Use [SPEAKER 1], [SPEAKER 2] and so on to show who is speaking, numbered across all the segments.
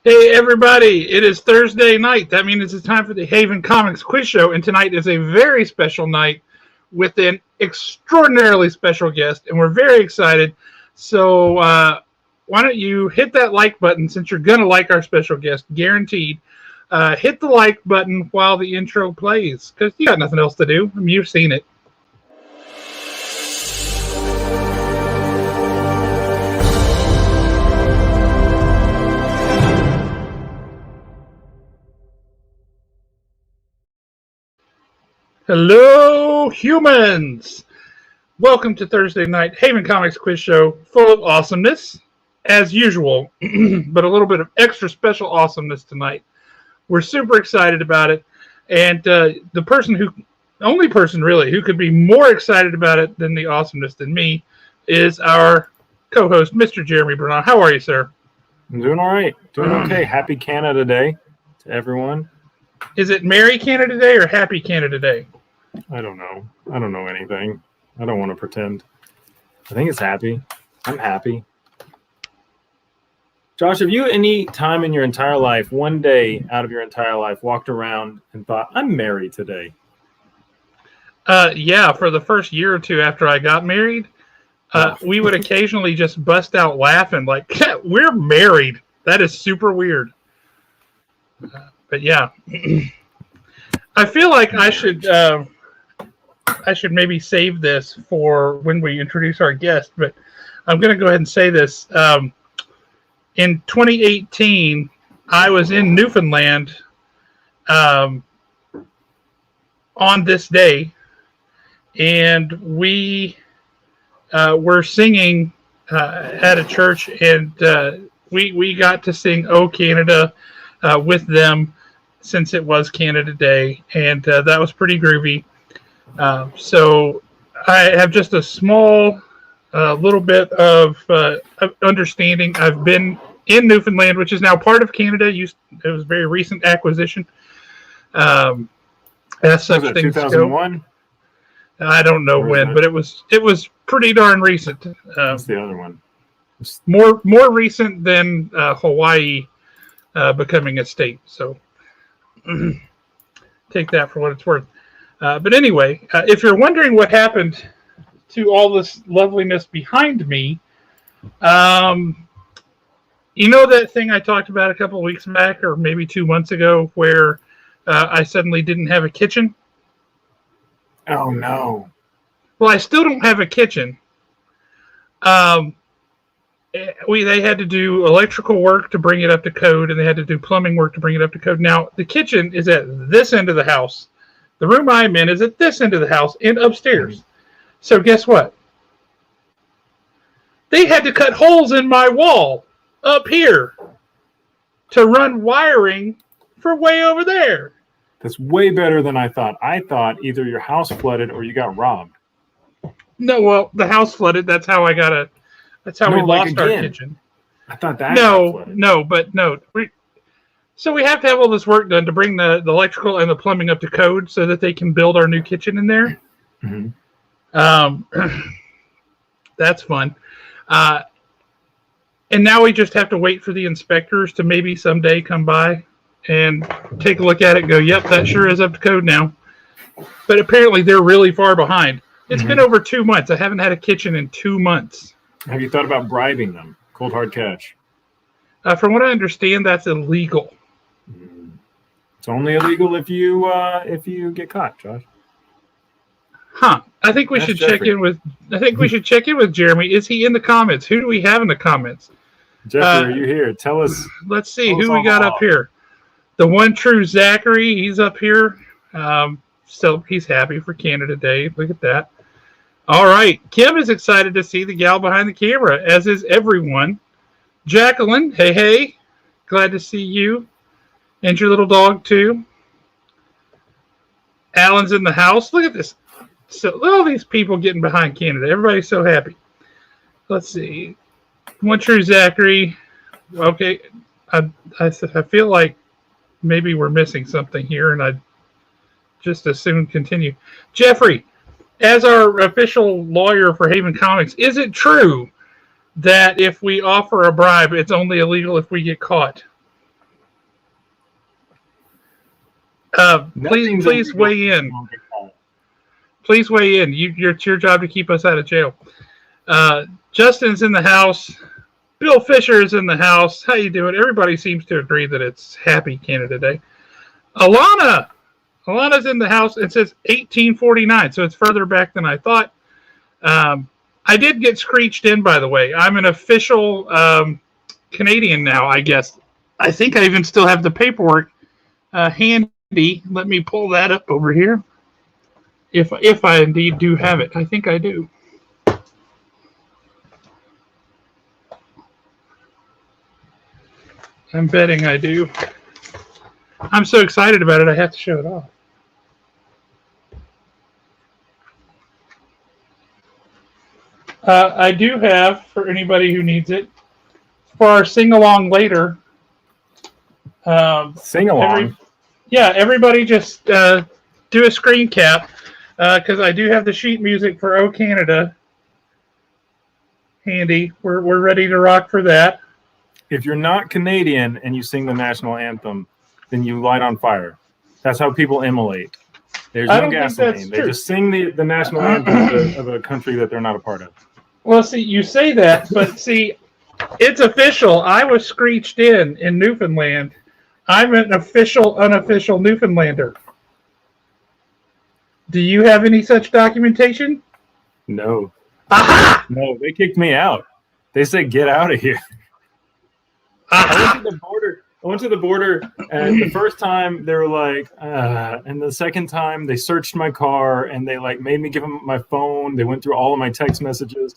[SPEAKER 1] Hey everybody, it is Thursday night. That means it's time for the Haven Comics Quiz Show, and tonight is a very special night with an extraordinarily special guest, and we're very excited. So why don't you hit that like button since you're going to like our special guest, guaranteed. Hit the like button while the intro plays, because you got nothing else to do. I mean, you've seen it. Hello, humans! Welcome to Thursday night Haven Comics Quiz Show, full of awesomeness, as usual, but a little bit of extra special awesomeness tonight. We're super excited about it, and only person really, who could be more excited about it than the awesomeness than me, is our co-host, Mr. Jeremy Bernard. How are you, sir?
[SPEAKER 2] I'm doing all right. Doing okay. Happy Canada Day to everyone.
[SPEAKER 1] Is it Merry Canada Day or Happy Canada Day?
[SPEAKER 2] I don't know. I don't know anything. I don't want to pretend. I think it's happy. I'm happy. Josh, have you any time in your entire life, one day out of your entire life, walked around and thought, I'm merry today?
[SPEAKER 1] Yeah, for the first year or two after I got married, we would occasionally just bust out laughing like, we're married. That is super weird. But yeah, I feel like I should maybe save this for when we introduce our guest, but I'm going to go ahead and say this. In 2018, I was in Newfoundland on this day, and we were singing at a church, and we got to sing "Oh Canada" with them since it was Canada Day, and that was pretty groovy. So I have just a small little bit of understanding. I've been in Newfoundland, which is now part of Canada. It was a very recent acquisition. As such things
[SPEAKER 2] 2001?
[SPEAKER 1] go. I don't know when, but it was pretty darn recent.
[SPEAKER 2] That's the other one.
[SPEAKER 1] More recent than Hawaii becoming a state. So take that for what it's worth. But anyway, if you're wondering what happened to all this loveliness behind me, you know that thing I talked about a couple of weeks back, or maybe 2 months ago, where I suddenly didn't have a kitchen?
[SPEAKER 2] Oh, no.
[SPEAKER 1] Well, I still don't have a kitchen. They had to do electrical work to bring it up to code, and they had to do plumbing work to bring it up to code. Now, the kitchen is at this end of the house. The room I'm in is at this end of the house and upstairs. So guess what? They had to cut holes in my wall up here to run wiring for way over there.
[SPEAKER 2] That's way better than I thought. I thought either your house flooded or you got robbed.
[SPEAKER 1] No, well, the house flooded. That's how we lost our kitchen.
[SPEAKER 2] I thought that.
[SPEAKER 1] No. So we have to have all this work done to bring the electrical and the plumbing up to code so that they can build our new kitchen in there.
[SPEAKER 2] Mm-hmm.
[SPEAKER 1] That's fun. And now we just have to wait for the inspectors to maybe someday come by and take a look at it and go, yep, that sure is up to code now. But apparently they're really far behind. It's been over 2 months. I haven't had a kitchen in 2 months.
[SPEAKER 2] Have you thought about bribing them? Cold hard cash.
[SPEAKER 1] From what I understand, that's illegal.
[SPEAKER 2] It's only illegal if you get caught, Josh.
[SPEAKER 1] Huh. I think we should check in with Jeremy. Is he in the comments? Who do we have in the comments?
[SPEAKER 2] Jeffrey, are you here? Tell us.
[SPEAKER 1] Let's see who we got up here. The one true Zachary, he's up here. So he's happy for Canada Day. Look at that. All right. Kim is excited to see the gal behind the camera, as is everyone. Jacqueline, hey. Glad to see you. And your little dog, too. Alan's in the house. Look at this. So look at all these people getting behind Canada. Everybody's so happy. Let's see. One true Zachary. Okay. I feel like maybe we're missing something here, and I'd just as soon continue. Jeffrey, as our official lawyer for Haven Comics, is it true that if we offer a bribe, it's only illegal if we get caught? Please weigh in. Please weigh in. It's your job to keep us out of jail. Justin's in the house. Bill Fisher is in the house. How you doing? Everybody seems to agree that it's Happy Canada Day. Alana's in the house. It says 1849, so it's further back than I thought. I did get screeched in, by the way. I'm an official Canadian now, I guess. I think I even still have the paperwork handy. Let me pull that up over here. If I indeed do have it. I think I do. I'm betting I do. I'm so excited about it, I have to show it off. I do have, for anybody who needs it, for our sing-along later.
[SPEAKER 2] Sing-along?
[SPEAKER 1] Everybody just do a screen cap, because I do have the sheet music for O Canada handy. We're ready to rock for that.
[SPEAKER 2] If you're not Canadian and you sing the national anthem, then you light on fire. That's how people immolate. There's no gasoline. They just sing the national anthem of a country that they're not a part of.
[SPEAKER 1] Well, see, you say that, but see, it's official. I was screeched in Newfoundland. I'm an unofficial Newfoundlander. Do you have any such documentation?
[SPEAKER 2] No.
[SPEAKER 1] Aha!
[SPEAKER 2] No, they kicked me out. They said, get out of here. I went to the border, and the first time they were like, and the second time they searched my car and they like made me give them my phone. They went through all of my text messages.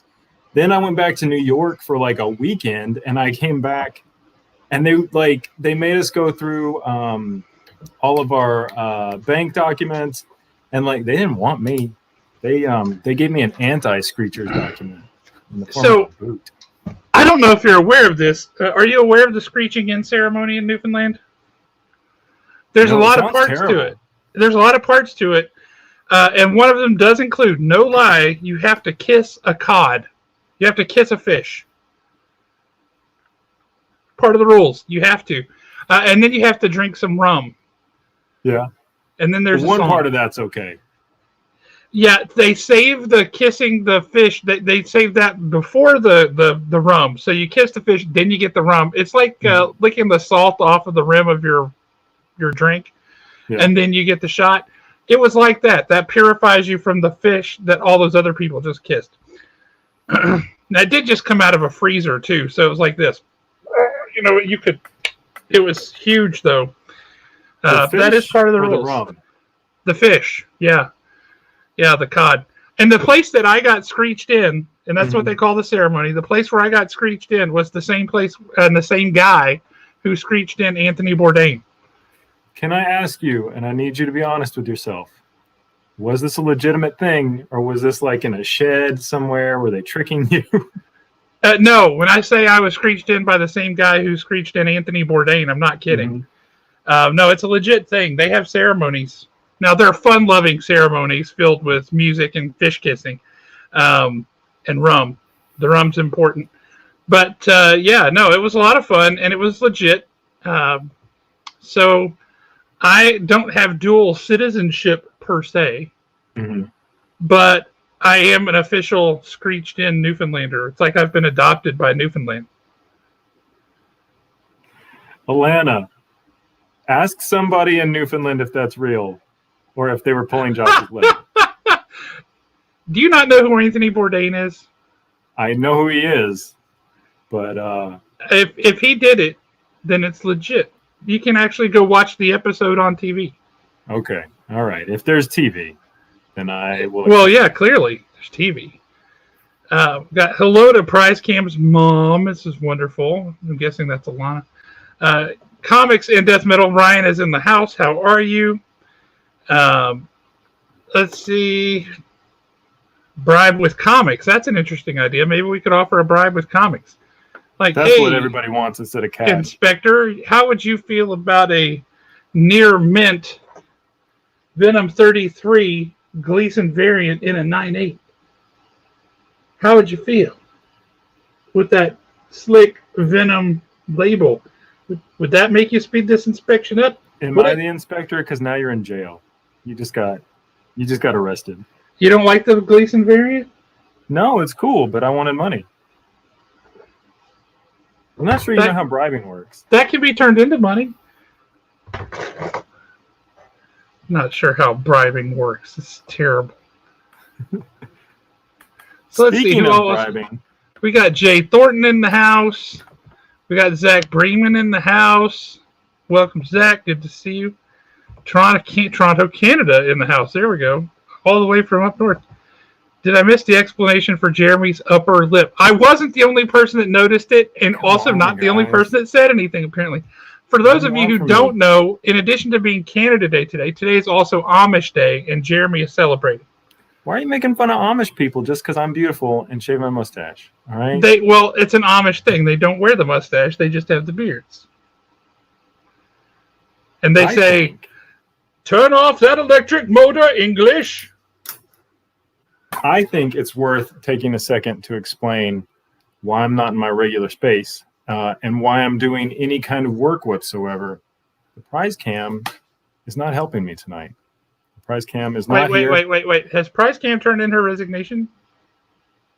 [SPEAKER 2] Then I went back to New York for like a weekend, and I came back, and they made us go through all of our bank documents, and like they didn't want me. They gave me an anti-screechers document in the form of a boot.
[SPEAKER 1] I don't know if you're aware of this. Are you aware of the screeching in ceremony in Newfoundland? There's a lot of parts to it. There's a lot of parts to it. And one of them does include, no lie, you have to kiss a cod. You have to kiss a fish. Part of the rules. You have to. And then you have to drink some rum.
[SPEAKER 2] Yeah.
[SPEAKER 1] And then there's
[SPEAKER 2] one part of that's okay.
[SPEAKER 1] Yeah, they save the kissing the fish. They save that before the rum. So you kiss the fish, then you get the rum. It's like licking the salt off of the rim of your drink, and then you get the shot. It was like that. That purifies you from the fish that all those other people just kissed. Now, it did just come out of a freezer, too. So it was like this. You know, you could... It was huge, though. That is part of the rules. The rum? The fish, yeah. Yeah, the cod. And the place that I got screeched in, and that's what they call the ceremony, the place where I got screeched in was the same place and the same guy who screeched in Anthony Bourdain.
[SPEAKER 2] Can I ask you, and I need you to be honest with yourself, was this a legitimate thing, or was this like in a shed somewhere? Were they tricking you?
[SPEAKER 1] No, when I say I was screeched in by the same guy who screeched in Anthony Bourdain, I'm not kidding. No, it's a legit thing. They have ceremonies. Now, they're fun-loving ceremonies filled with music and fish kissing and rum. The rum's important. But, it was a lot of fun, and it was legit. So I don't have dual citizenship per se, but I am an official screeched-in Newfoundlander. It's like I've been adopted by Newfoundland.
[SPEAKER 2] Alana, ask somebody in Newfoundland if that's real. Or if they were pulling Josh's leg.
[SPEAKER 1] Do you not know who Anthony Bourdain is?
[SPEAKER 2] I know who he is, but
[SPEAKER 1] if he did it, then it's legit. You can actually go watch the episode on TV.
[SPEAKER 2] Okay, all right. If there's TV, then I will.
[SPEAKER 1] Well, yeah, clearly there's TV. Got hello to Prize Cam's mom. This is wonderful. I'm guessing that's Alana. Comics and death metal. Ryan is in the house. How are you? Let's see. Bribe with comics. That's an interesting idea. Maybe we could offer a bribe with comics. Like,
[SPEAKER 2] that's what everybody wants instead of cash.
[SPEAKER 1] Inspector, how would you feel about a near mint Venom 33 Gleason variant in a 9.8? How would you feel with that slick Venom label? Would that make you speed this inspection up?
[SPEAKER 2] Am
[SPEAKER 1] What
[SPEAKER 2] I
[SPEAKER 1] it-
[SPEAKER 2] the inspector? Because now you're in jail. You just got arrested.
[SPEAKER 1] You don't like the Gleason variant?
[SPEAKER 2] No, it's cool, but I wanted money. I'm not sure you know how bribing works.
[SPEAKER 1] That can be turned into money. Not sure how bribing works. It's terrible. So let's see
[SPEAKER 2] Speaking
[SPEAKER 1] who
[SPEAKER 2] of
[SPEAKER 1] else.
[SPEAKER 2] bribing,
[SPEAKER 1] We got Jay Thornton in the house. We got Zach Bremen in the house. Welcome, Zach. Good to see you. Toronto, Canada in the house. There we go. All the way from up north. Did I miss the explanation for Jeremy's upper lip? I wasn't the only person that noticed it, and also not the only person that said anything, apparently. For those of you who don't know, in addition to being Canada Day today is also Amish Day, and Jeremy is celebrating.
[SPEAKER 2] why are you making fun of Amish people just because I'm beautiful and shave my mustache? All right.
[SPEAKER 1] Well, it's an Amish thing. They don't wear the mustache; they just have the beards. And they say, "Turn off that electric motor, English."
[SPEAKER 2] I think it's worth taking a second to explain why I'm not in my regular space and why I'm doing any kind of work whatsoever. The prize cam is not helping me tonight. The prize cam is not here.
[SPEAKER 1] Wait. Has prize cam turned in her resignation?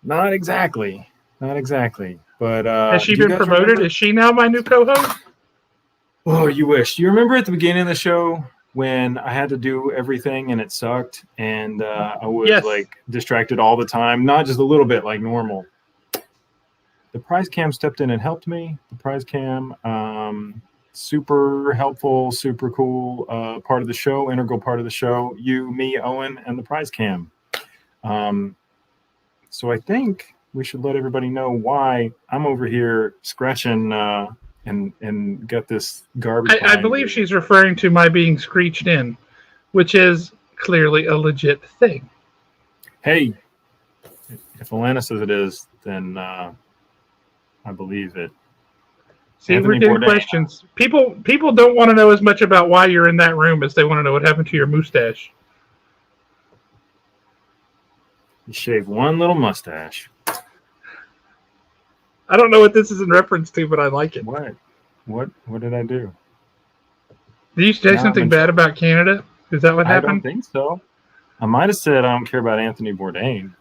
[SPEAKER 2] Not exactly. But
[SPEAKER 1] has she been promoted? Remember? Is she now my new co-host?
[SPEAKER 2] Oh, you wish. Do you remember at the beginning of the show when I had to do everything and it sucked and I was like distracted all the time, not just a little bit like normal? The prize cam stepped in and helped me. The prize cam, super helpful, super cool part of the show, integral part of the show. You, me, Owen, and the prize cam. So I think we should let everybody know why I'm over here scratching and got this garbage.
[SPEAKER 1] I believe she's referring to my being screeched in, which is clearly a legit thing.
[SPEAKER 2] Hey, if Alana says it is, then I believe it.
[SPEAKER 1] See, Anthony, we're getting questions. People don't want to know as much about why you're in that room as they want to know what happened to your mustache.
[SPEAKER 2] You shave one little mustache.
[SPEAKER 1] I don't know what this is in reference to, but I like it.
[SPEAKER 2] What did I do?
[SPEAKER 1] Did you say something bad about Canada? Is that what happened?
[SPEAKER 2] I don't think so. I might have said I don't care about Anthony Bourdain.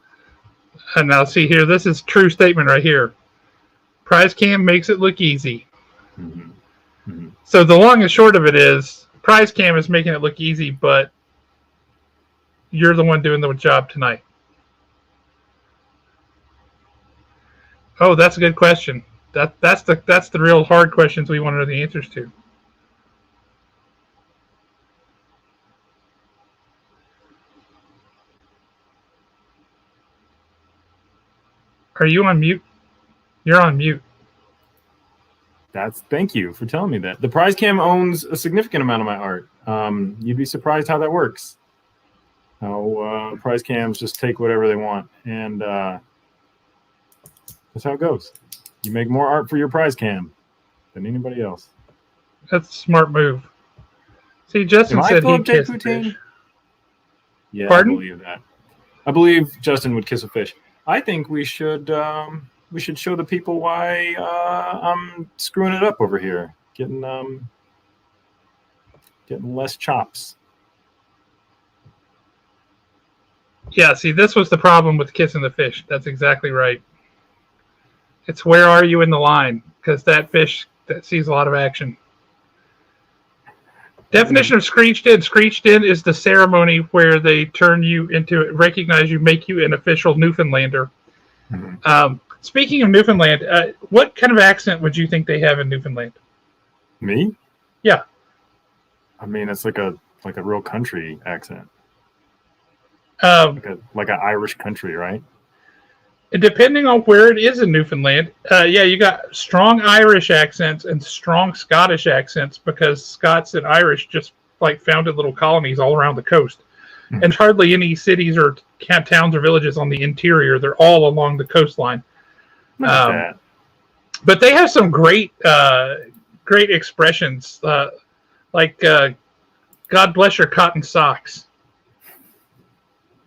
[SPEAKER 1] And now see here, this is true statement right here. Prize cam makes it look easy.
[SPEAKER 2] Mm-hmm. Mm-hmm.
[SPEAKER 1] So the long and short of it is, prize cam is making it look easy, but you're the one doing the job tonight. Oh, that's a good question. That's the real hard questions we want to know the answers to. Are you on mute? You're on mute.
[SPEAKER 2] Thank you for telling me that. The prize cam owns a significant amount of my art. You'd be surprised how that works. How prize cams just take whatever they want, and that's how it goes. You make more art for your prize cam than anybody else.
[SPEAKER 1] That's a smart move. See, Justin said he'd kiss a fish.
[SPEAKER 2] Yeah,
[SPEAKER 1] pardon?
[SPEAKER 2] I believe that. I believe Justin would kiss a fish. I think we should show the people why I'm screwing it up over here, getting less chops.
[SPEAKER 1] Yeah, see, this was the problem with kissing the fish. That's exactly right. It's where are you in the line? Because that fish that sees a lot of action. Definition of screeched in. Screeched in is the ceremony where they turn you into, recognize you, make you an official Newfoundlander. Mm-hmm. Speaking of Newfoundland, what kind of accent would you think they have in Newfoundland?
[SPEAKER 2] Me?
[SPEAKER 1] Yeah.
[SPEAKER 2] I mean, it's like a real country accent. Like an Irish country, right?
[SPEAKER 1] Depending on where it is in Newfoundland, you got strong Irish accents and strong Scottish accents because Scots and Irish just like founded little colonies all around the coast. Mm-hmm. And hardly any cities or towns or villages on the interior. They're all along the coastline. But they have some great expressions like God bless your cotton socks.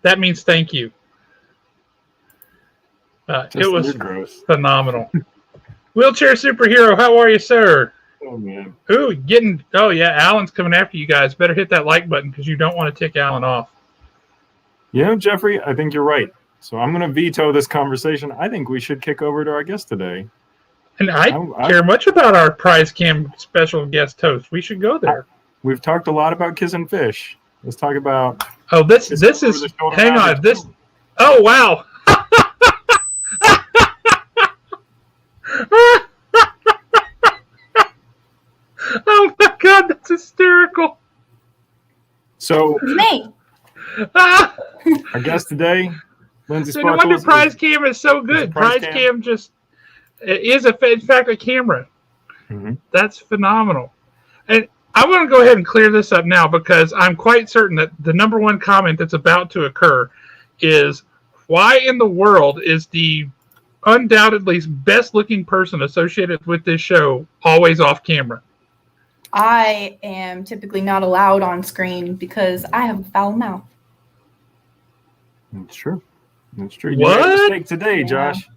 [SPEAKER 1] That means thank you. It was phenomenal. Wheelchair superhero, how are you, sir?
[SPEAKER 2] Oh man.
[SPEAKER 1] Ooh, oh yeah, Alan's coming after you guys. Better hit that like button because you don't want to tick Alan off.
[SPEAKER 2] You know, Jeffrey, I think you're right. So I'm going to veto this conversation. I think we should kick over to our guest today.
[SPEAKER 1] And I care much about our prize cam special guest host. We should go there.
[SPEAKER 2] We've talked a lot about kissing fish. Let's talk about.
[SPEAKER 1] Oh, this is. Hang on. This. Oh wow. Oh my God, that's hysterical.
[SPEAKER 2] So.
[SPEAKER 3] Me.
[SPEAKER 2] Our guest today, Lindsay
[SPEAKER 1] So no wonder prize cam is so good. Prize cam just is in fact a camera.
[SPEAKER 2] Mm-hmm.
[SPEAKER 1] That's phenomenal. And I want to go ahead and clear this up now because I'm quite certain that the number one comment that's about to occur is, why in the world is the undoubtedly best looking person associated with this show always off camera?
[SPEAKER 3] I am typically not allowed on screen because I have a foul mouth.
[SPEAKER 2] That's true. That's true.
[SPEAKER 1] What?
[SPEAKER 2] You made a mistake today, Josh.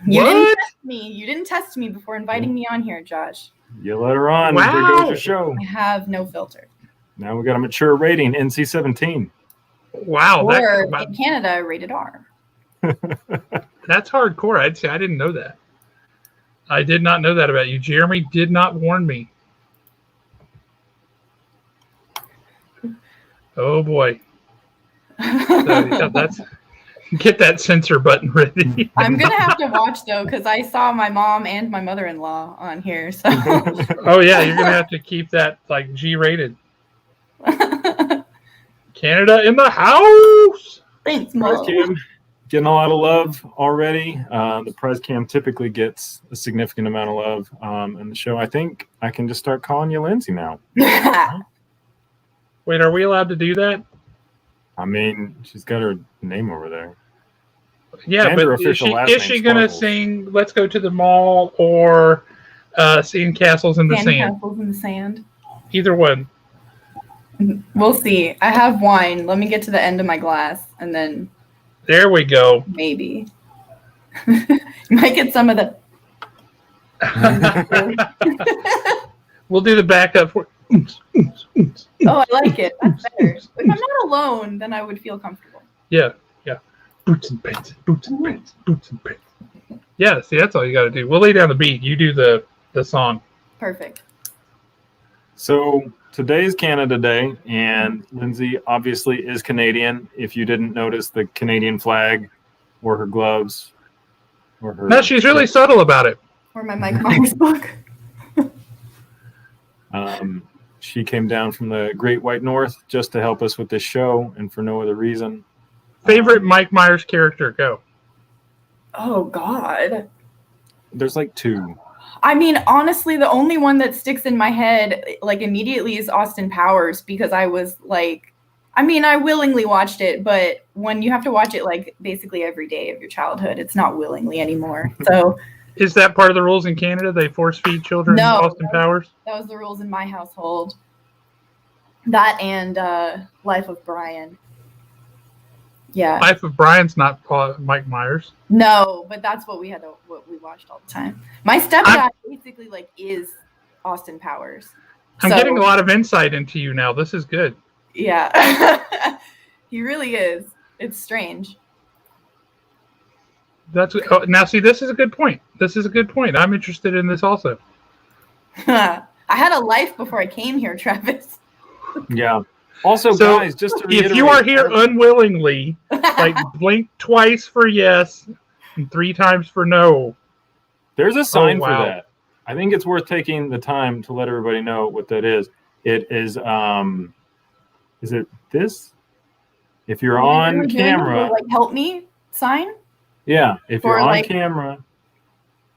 [SPEAKER 3] You
[SPEAKER 1] What?
[SPEAKER 3] didn't test me. You didn't test me before inviting me on here, Josh.
[SPEAKER 2] You let her on.
[SPEAKER 1] Wow.
[SPEAKER 2] There goes your show.
[SPEAKER 3] I have no filter.
[SPEAKER 2] Now we got a mature rating, NC-17.
[SPEAKER 1] Wow.
[SPEAKER 3] Or in Canada, rated R.
[SPEAKER 1] That's hardcore. I'd say I didn't know that. I did not know that about you. Jeremy did not warn me. Oh boy. So, yeah, that's get that censor button ready.
[SPEAKER 3] I'm gonna have to watch though because I saw my mom and my mother-in-law on here. So.
[SPEAKER 1] Oh yeah, you're gonna have to keep that like G-rated. Canada in the house.
[SPEAKER 3] Thanks,
[SPEAKER 2] Prize
[SPEAKER 3] Mom.
[SPEAKER 2] cam getting a lot of love already. The prize cam typically gets a significant amount of love in the show. I think I can just start calling you Lindsay now.
[SPEAKER 1] Wait, are we allowed to do that?
[SPEAKER 2] I mean, she's got her name over there.
[SPEAKER 1] Yeah,
[SPEAKER 2] And her
[SPEAKER 1] but is
[SPEAKER 2] official last
[SPEAKER 1] she
[SPEAKER 2] name
[SPEAKER 1] going to
[SPEAKER 2] sparkles.
[SPEAKER 1] sing Let's Go to the Mall or Seeing Castles in the Sand?
[SPEAKER 3] Castles in the sand.
[SPEAKER 1] Either one.
[SPEAKER 3] We'll see. I have wine. Let me get to the end of my glass, and then
[SPEAKER 1] There we go.
[SPEAKER 3] maybe. You might get some of the...
[SPEAKER 1] We'll do the backup for.
[SPEAKER 3] Oh, I like it. That's better. If I'm not alone, then I would feel comfortable.
[SPEAKER 1] Yeah, yeah. Boots and pants, boots and pants, boots and pants. Yeah, see, that's all you got to do. We'll lay down the beat. You do the song.
[SPEAKER 3] Perfect.
[SPEAKER 2] So today's Canada Day, and Lindsay obviously is Canadian. If you didn't notice the Canadian flag or her gloves or her...
[SPEAKER 1] No, she's really subtle about it.
[SPEAKER 3] Or my Mike Myers book.
[SPEAKER 2] She came down from the Great White North just to help us with this show and for no other reason.
[SPEAKER 1] Favorite Mike Myers character? Go.
[SPEAKER 3] Oh, God.
[SPEAKER 2] There's like two.
[SPEAKER 3] I mean, honestly, the only one that sticks in my head, like, immediately is Austin Powers, because I was, like, I mean, I willingly watched it, but when you have to watch it, like, basically every day of your childhood, it's not willingly anymore. So...
[SPEAKER 1] Is that part of the rules in Canada? They force feed children
[SPEAKER 3] No.
[SPEAKER 1] Austin Powers?
[SPEAKER 3] That was the rules in my household. That and Life of Brian. Yeah.
[SPEAKER 1] Life of Brian's not Mike Myers.
[SPEAKER 3] No, but that's what we watched all the time. My stepdad basically like is Austin Powers.
[SPEAKER 1] I'm
[SPEAKER 3] So,
[SPEAKER 1] getting a lot of insight into you now. This is good.
[SPEAKER 3] Yeah. He really is. It's strange.
[SPEAKER 1] Now see, this is a good point. This is a good point. I'm interested in this also.
[SPEAKER 3] I had a life before I came here, Travis.
[SPEAKER 2] Yeah. Also,
[SPEAKER 1] So,
[SPEAKER 2] guys, just to reiterate,
[SPEAKER 1] If you are here unwillingly, like blink twice for yes and 3 times for no.
[SPEAKER 2] there's a sign
[SPEAKER 1] wow.
[SPEAKER 2] for that. I think it's worth taking the time to let everybody know what that is. It is it this? If you're on camera,
[SPEAKER 3] like help me sign.
[SPEAKER 2] yeah, if you're
[SPEAKER 3] Or,
[SPEAKER 2] on
[SPEAKER 3] like-
[SPEAKER 2] camera,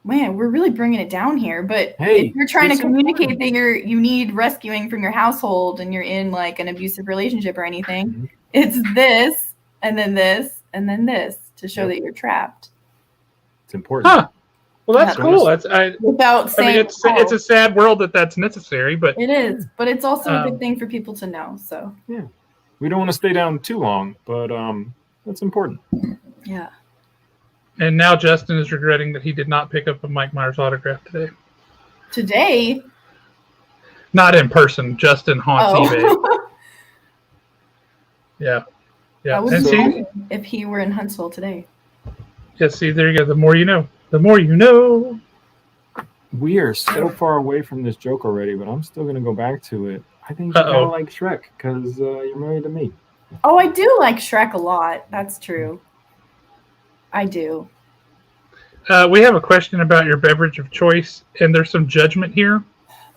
[SPEAKER 3] Man, we're really bringing it down here. But
[SPEAKER 2] Hey,
[SPEAKER 3] if you're trying to
[SPEAKER 2] it's
[SPEAKER 3] communicate
[SPEAKER 2] important.
[SPEAKER 3] that you need rescuing from your household and you're in like an abusive relationship or anything,
[SPEAKER 2] Mhm.
[SPEAKER 3] it's this and then this and then this to show
[SPEAKER 2] Yep.
[SPEAKER 3] that you're trapped.
[SPEAKER 2] it's important.
[SPEAKER 1] Huh. Well, that's
[SPEAKER 3] Yeah.
[SPEAKER 1] cool. I
[SPEAKER 3] Without saying
[SPEAKER 1] mean, it's a sad world that's necessary, but
[SPEAKER 3] it is, but it's also a
[SPEAKER 1] Um,
[SPEAKER 3] good thing for people to know. So
[SPEAKER 2] We don't want to stay down too long, but that's important.
[SPEAKER 3] yeah.
[SPEAKER 1] and now Justin is regretting that he did not pick up a Mike Myers autograph today.
[SPEAKER 3] Today,
[SPEAKER 1] Not in person, just in Haunts eBay.
[SPEAKER 3] Oh.
[SPEAKER 1] Yeah.
[SPEAKER 3] I
[SPEAKER 1] Yeah.
[SPEAKER 3] would
[SPEAKER 1] And
[SPEAKER 3] be
[SPEAKER 1] see,
[SPEAKER 3] happy if he were in Huntsville today.
[SPEAKER 1] yeah, see, there you go. The more you know. The more you know.
[SPEAKER 2] We are so far away from this joke already, but I'm still going to go back to it. I think you
[SPEAKER 1] Uh-oh.
[SPEAKER 2] kind of like Shrek because you're married to me.
[SPEAKER 3] Oh, I do like Shrek a lot. That's true. I do.
[SPEAKER 1] We have a question about your beverage of choice, and there's some judgment here.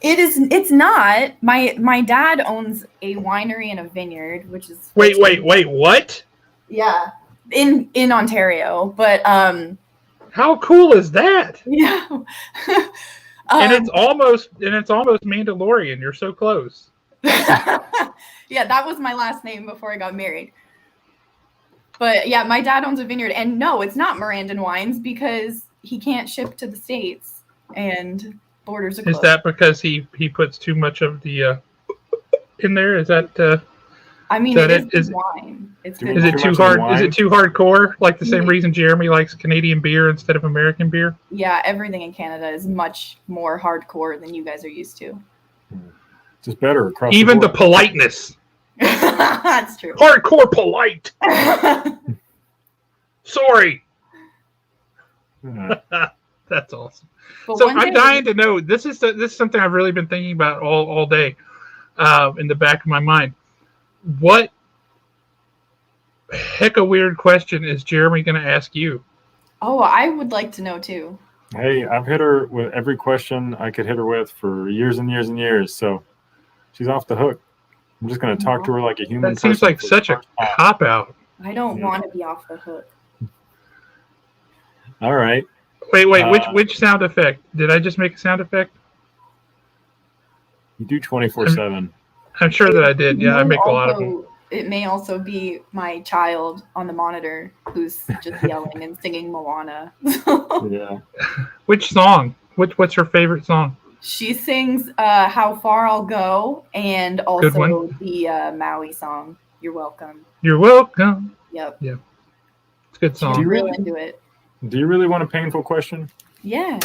[SPEAKER 3] It's not. My dad owns a winery and a vineyard, which is
[SPEAKER 1] Wait, what?
[SPEAKER 3] Yeah. In Ontario. But
[SPEAKER 1] How cool is that?
[SPEAKER 3] yeah.
[SPEAKER 1] And it's almost Mandalorian. You're so close.
[SPEAKER 3] Yeah, that was my last name before I got married. But yeah, my dad owns a vineyard, and no, it's not Mirandan wines because he can't ship to the States and borders are closed.
[SPEAKER 1] Is that because he puts too much of the in there? Is that
[SPEAKER 3] I mean,
[SPEAKER 1] that
[SPEAKER 3] it is
[SPEAKER 1] is
[SPEAKER 3] wine. It's good.
[SPEAKER 1] is it
[SPEAKER 2] Too
[SPEAKER 1] too
[SPEAKER 2] much
[SPEAKER 1] hard?
[SPEAKER 2] wine?
[SPEAKER 1] Is it too hardcore? Like the same
[SPEAKER 3] Yeah.
[SPEAKER 1] reason Jeremy likes Canadian beer instead of American beer?
[SPEAKER 3] Yeah, everything in Canada is much more hardcore than you guys are used to.
[SPEAKER 2] Just better across
[SPEAKER 1] Even the
[SPEAKER 2] board.
[SPEAKER 1] politeness.
[SPEAKER 3] That's true.
[SPEAKER 1] Hardcore polite. Sorry. That's awesome.
[SPEAKER 3] But
[SPEAKER 1] So
[SPEAKER 3] one
[SPEAKER 1] I'm
[SPEAKER 3] day-
[SPEAKER 1] dying to know. This is something I've really been thinking about all day, in the back of my mind. What heck a weird question is Jeremy going to ask you?
[SPEAKER 3] Oh, I would like to know too.
[SPEAKER 2] Hey, I've hit her with every question I could hit her with for years and years and years, so she's off the hook. I'm just going to talk to her like a human.
[SPEAKER 1] That seems
[SPEAKER 2] person
[SPEAKER 1] like
[SPEAKER 2] for the
[SPEAKER 1] such a
[SPEAKER 2] first time.
[SPEAKER 1] cop out.
[SPEAKER 3] I don't
[SPEAKER 2] Yeah.
[SPEAKER 3] want to be off the hook.
[SPEAKER 2] All right.
[SPEAKER 1] Wait, which sound effect? Did I just make a sound effect?
[SPEAKER 2] You do 24/7.
[SPEAKER 1] I'm sure that I did. Yeah, I make a lot of them.
[SPEAKER 3] It may also be my child on the monitor who's just yelling and singing Moana.
[SPEAKER 2] Yeah.
[SPEAKER 1] Which song? What's her favorite song?
[SPEAKER 3] She sings How Far I'll Go and
[SPEAKER 1] Good
[SPEAKER 3] also
[SPEAKER 1] one.
[SPEAKER 3] the Maui song, You're Welcome.
[SPEAKER 1] You're welcome.
[SPEAKER 3] Yep.
[SPEAKER 1] It's a good
[SPEAKER 3] She's
[SPEAKER 1] song.
[SPEAKER 2] Do you
[SPEAKER 3] real
[SPEAKER 2] really?
[SPEAKER 3] into it.
[SPEAKER 2] Do you really want a painful question?
[SPEAKER 3] Yeah.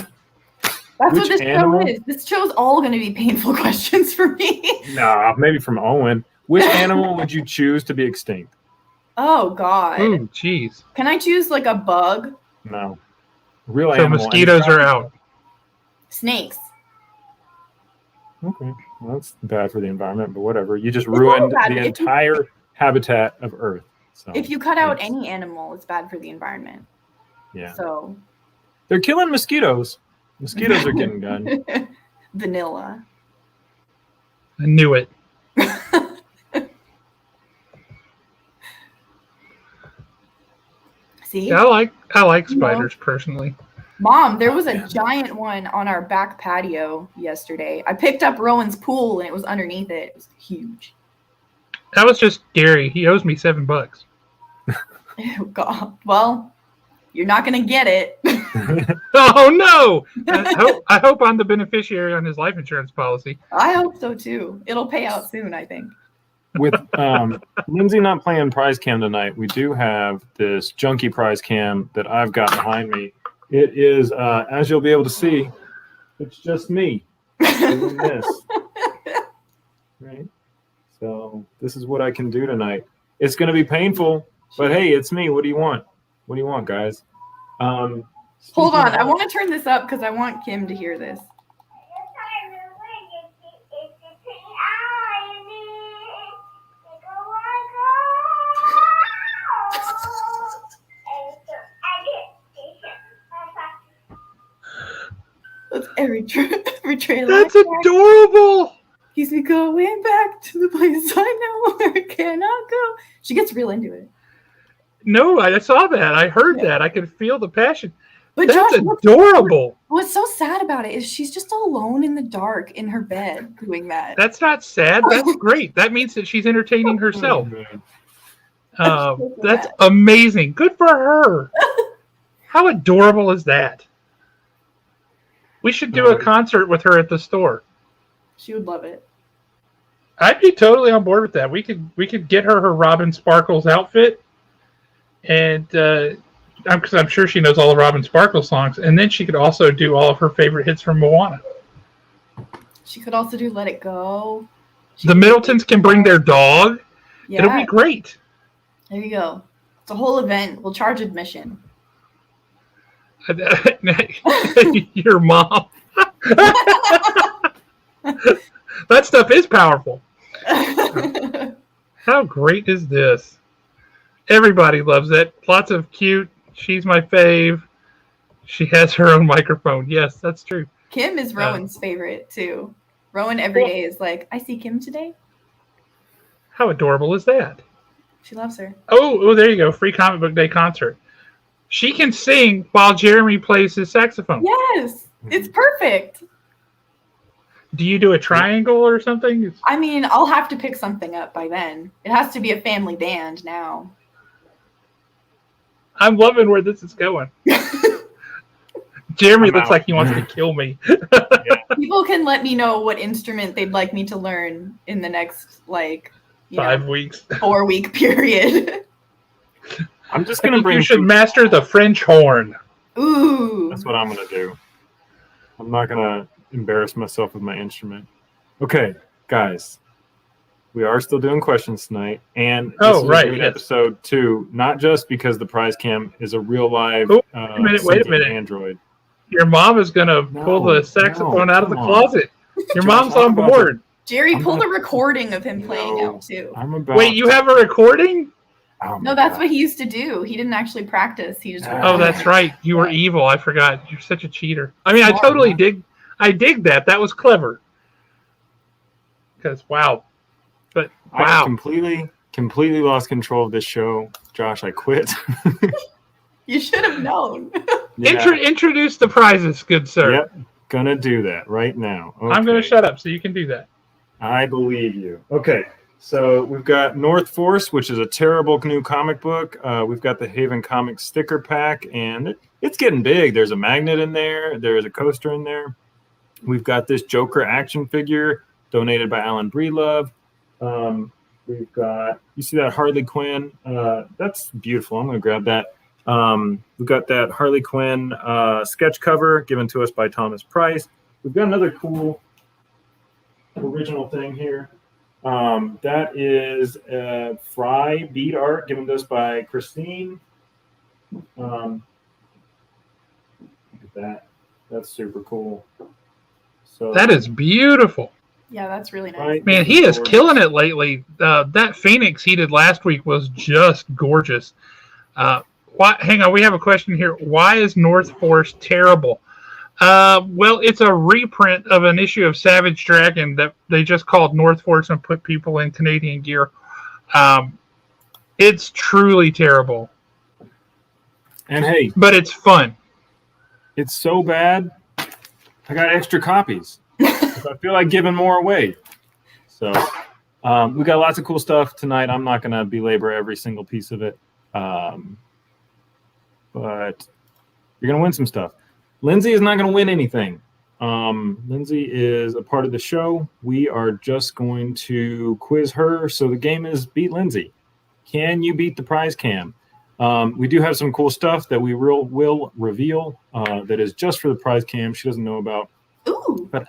[SPEAKER 3] That's
[SPEAKER 2] Which
[SPEAKER 3] what this
[SPEAKER 2] animal?
[SPEAKER 3] show is. This show's all going to be painful questions for me.
[SPEAKER 2] Nah, maybe from Owen. Which animal would you choose to be extinct?
[SPEAKER 3] Oh, God.
[SPEAKER 1] Ooh, jeez.
[SPEAKER 3] Can I choose like a bug?
[SPEAKER 2] No. Real
[SPEAKER 1] So
[SPEAKER 2] animal.
[SPEAKER 1] mosquitoes are out.
[SPEAKER 3] Snakes.
[SPEAKER 2] Okay. Well, that's bad for the environment, but whatever. You just
[SPEAKER 3] not
[SPEAKER 2] ruined
[SPEAKER 3] bad.
[SPEAKER 2] the
[SPEAKER 3] If you-
[SPEAKER 2] entire habitat of Earth. So
[SPEAKER 3] If you cut out
[SPEAKER 2] thanks.
[SPEAKER 3] any animal, it's bad for the environment.
[SPEAKER 2] Yeah.
[SPEAKER 3] So,
[SPEAKER 2] They're killing mosquitoes. Mosquitoes are getting done.
[SPEAKER 3] vanilla.
[SPEAKER 1] I knew it.
[SPEAKER 3] See?
[SPEAKER 1] Yeah, I like spiders personally.
[SPEAKER 3] Mom, there was a
[SPEAKER 2] man.
[SPEAKER 3] giant one on our back patio yesterday. I picked up Rowan's pool and it was underneath it. It was huge.
[SPEAKER 1] That was just Gary. He owes me $7.
[SPEAKER 3] Oh, God. Well, you're not going to get it.
[SPEAKER 1] Oh no! I hope I'm the beneficiary on his life insurance policy.
[SPEAKER 3] I hope so too. It'll pay out soon, I think.
[SPEAKER 2] With Lindsay not playing prize cam tonight, we do have this junkie prize cam that I've got behind me. It is, as you'll be able to see, it's just me doing this. Right? So this is what I can do tonight. It's going to be painful, but hey, it's me. What do you want? What do you want, guys?
[SPEAKER 3] Hold on. I want to turn this up because I want Kim to hear this. That's every trailer.
[SPEAKER 1] That's adorable.
[SPEAKER 3] Keeps me going back to the place I know where I cannot go. She gets real into it.
[SPEAKER 1] No, I saw that. I heard
[SPEAKER 3] Yeah.
[SPEAKER 1] that. I could feel the passion.
[SPEAKER 3] But
[SPEAKER 1] That's
[SPEAKER 3] Josh,
[SPEAKER 1] adorable.
[SPEAKER 3] what's so sad about it is she's just alone in the dark in her bed doing that.
[SPEAKER 1] That's not sad. That's great. That means that she's entertaining herself. That's amazing. Good for her. How adorable is that? We should do a concert with her at the store.
[SPEAKER 3] She would love it.
[SPEAKER 1] I'd be totally on board with that. We could get her Robin Sparkles outfit, and because I'm sure she knows all the Robin Sparkles songs, and then she could also do all of her favorite hits from Moana.
[SPEAKER 3] She could also do Let It Go.
[SPEAKER 1] The Middletons can bring their dog.
[SPEAKER 3] Yeah,
[SPEAKER 1] It'll be great.
[SPEAKER 3] there you go. It's a whole event. We'll charge admission.
[SPEAKER 1] Your mom. That stuff is powerful. How great is this? Everybody loves it. Lots of cute. She's my fave. She has her own microphone. Yes, that's true.
[SPEAKER 3] Kim is Rowan's favorite too. Rowan every day is like, I see Kim today.
[SPEAKER 1] How adorable is that?
[SPEAKER 3] She loves her.
[SPEAKER 1] Oh, there you go. Free comic book day concert. She can sing while Jeremy plays his saxophone.
[SPEAKER 3] Yes, it's perfect.
[SPEAKER 1] Do you do a triangle or something?
[SPEAKER 3] I mean, I'll have to pick something up by then. It has to be a family band now.
[SPEAKER 1] I'm loving where this is going. Jeremy looks like he wants to kill me.
[SPEAKER 3] People can let me know what instrument they'd like me to learn in the next,
[SPEAKER 1] 5 weeks.
[SPEAKER 3] 4-week period.
[SPEAKER 2] I'm just gonna bring.
[SPEAKER 1] You should master the French horn.
[SPEAKER 3] Ooh.
[SPEAKER 2] That's what I'm gonna do. I'm not gonna embarrass myself with my instrument. Okay, guys, we are still doing questions tonight, and this is a great episode too. Not just because the prize cam is a real live.
[SPEAKER 1] Wait a minute.
[SPEAKER 2] Android.
[SPEAKER 1] Your mom is gonna pull the saxophone out of the closet. Your mom's on board.
[SPEAKER 3] Jerry, pull the recording of him playing out too.
[SPEAKER 1] Wait, you have a recording?
[SPEAKER 2] Oh
[SPEAKER 3] no, that's what he used to do. He didn't actually practice. He just.
[SPEAKER 1] Oh, that's right. You were evil. I forgot. You're such a cheater. I mean, I totally dig. I dig that. That was clever. Because wow, but wow,
[SPEAKER 2] I completely lost control of this show, Josh. I quit.
[SPEAKER 3] You should have known.
[SPEAKER 2] Yeah.
[SPEAKER 1] Introduce the prizes, good sir.
[SPEAKER 2] Yep, gonna do that right now. Okay.
[SPEAKER 1] I'm gonna shut up so you can do that.
[SPEAKER 2] I believe you. Okay, so we've got North Force, which is a terrible new comic book. We've got the Haven Comics sticker pack, and it's getting big. There's a magnet in there. There's a coaster in there. We've got this Joker action figure donated by Alan Breedlove. We've got, you see that Harley Quinn? That's beautiful. I'm going to grab that. We've got that Harley Quinn sketch cover given to us by Thomas Price. We've got another cool original thing here. That is Fry bead art given to us by Christine. Look at that. That's super cool. So
[SPEAKER 1] that is beautiful.
[SPEAKER 3] Yeah, that's really nice.
[SPEAKER 2] Right.
[SPEAKER 1] Man, he is killing it lately. That Phoenix he did last week was just gorgeous. Hang on, we have a question here. Why is North Force terrible? Well, it's a reprint of an issue of Savage Dragon that they just called North Force and put people in Canadian gear. It's truly terrible.
[SPEAKER 2] And hey,
[SPEAKER 1] but it's fun.
[SPEAKER 2] It's so bad, I got extra copies. I feel like giving more away. So we got lots of cool stuff tonight. I'm not going to belabor every single piece of it. But you're going to win some stuff. Lindsay is not going to win anything. Lindsay is a part of the show. We are just going to quiz her. So the game is beat Lindsay. Can you beat the prize cam? We do have some cool stuff that we will reveal that is just for the prize cam she doesn't know about.
[SPEAKER 3] Ooh.
[SPEAKER 2] But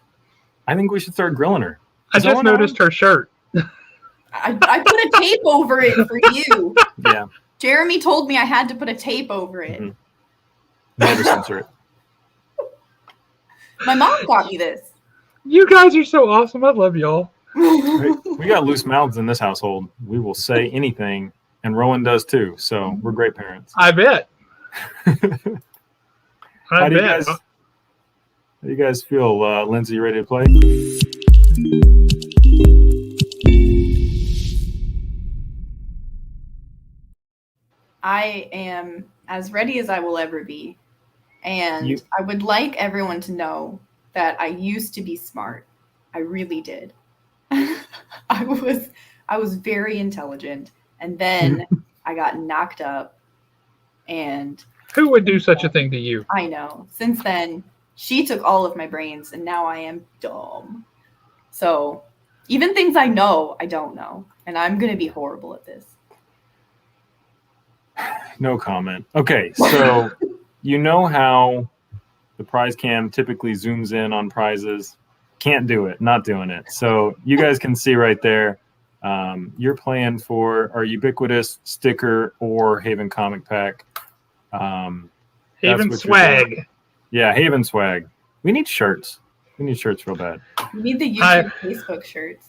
[SPEAKER 2] I think we should start grilling her.
[SPEAKER 1] I just noticed her shirt.
[SPEAKER 3] I put a tape over it for you.
[SPEAKER 2] Yeah.
[SPEAKER 3] Jeremy told me I had to put a tape over it.
[SPEAKER 2] Mm-hmm. Never censor it.
[SPEAKER 3] My mom got me this.
[SPEAKER 1] You guys are so awesome. I love y'all.
[SPEAKER 2] We got loose mouths in this household. We will say anything, and Rowan does too. So we're great parents.
[SPEAKER 1] I bet.
[SPEAKER 2] How do you guys feel, Lindsay? You ready to play?
[SPEAKER 3] I am as ready as I will ever be. And I would like everyone to know that I used to be smart. I really did. I was very intelligent. And then I got knocked up. And
[SPEAKER 1] who would do such a thing to you?
[SPEAKER 3] I know. Since then, she took all of my brains, and now I am dumb. So even things I know, I don't know. And I'm going to be horrible at this.
[SPEAKER 2] No comment. Okay, so you know how the prize cam typically zooms in on prizes. Can't do it. Not doing it. So you guys can see right there. You're playing for our ubiquitous sticker or Haven comic pack.
[SPEAKER 1] Haven swag.
[SPEAKER 2] Yeah, Haven swag. We need shirts. We need shirts real bad.
[SPEAKER 3] You need the YouTube Facebook shirts.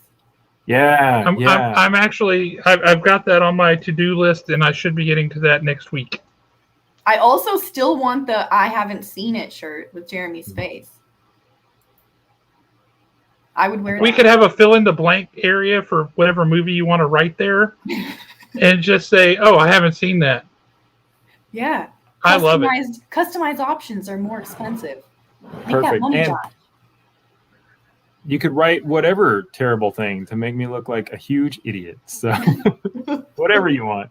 [SPEAKER 2] Yeah,
[SPEAKER 1] I'm actually I've got that on my to-do list, and I should be getting to that next week.
[SPEAKER 3] I also still want the I haven't seen it shirt with Jeremy's face. I would wear that.
[SPEAKER 1] We could have a fill in the blank area for whatever movie you want to write there, and just say, "Oh, I haven't seen that."
[SPEAKER 3] Yeah,
[SPEAKER 1] I love it.
[SPEAKER 3] Customized options are more expensive. Make
[SPEAKER 2] Perfect.
[SPEAKER 3] that money,
[SPEAKER 2] And
[SPEAKER 3] Josh.
[SPEAKER 2] you could write whatever terrible thing to make me look like a huge idiot. So whatever you want.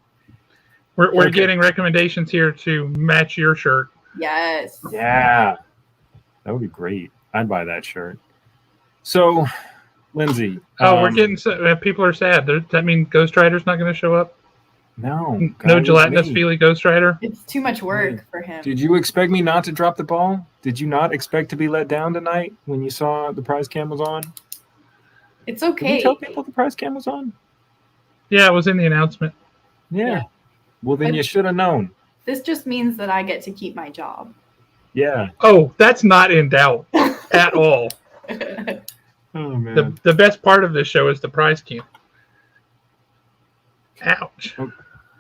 [SPEAKER 1] We're getting recommendations here to match your shirt.
[SPEAKER 3] Yes.
[SPEAKER 2] Yeah, that would be great. I'd buy that shirt. So, Lindsay.
[SPEAKER 1] Oh, we're getting people are sad. That means Ghost Rider's not going to show up.
[SPEAKER 2] No
[SPEAKER 1] Gelatinous Feely Ghost Rider.
[SPEAKER 3] It's too much work for him.
[SPEAKER 2] Did you expect me not to drop the ball? Did you not expect to be let down tonight when you saw the prize cam was on?
[SPEAKER 3] It's okay.
[SPEAKER 2] Did you tell people the prize cam was on?
[SPEAKER 1] Yeah, it was in the announcement.
[SPEAKER 2] Yeah. Well, then you should have known.
[SPEAKER 3] This just means that I get to keep my job.
[SPEAKER 2] Yeah.
[SPEAKER 1] Oh, that's not in doubt at all.
[SPEAKER 2] Oh, man.
[SPEAKER 1] The best part of this show is the prize cam. Ouch.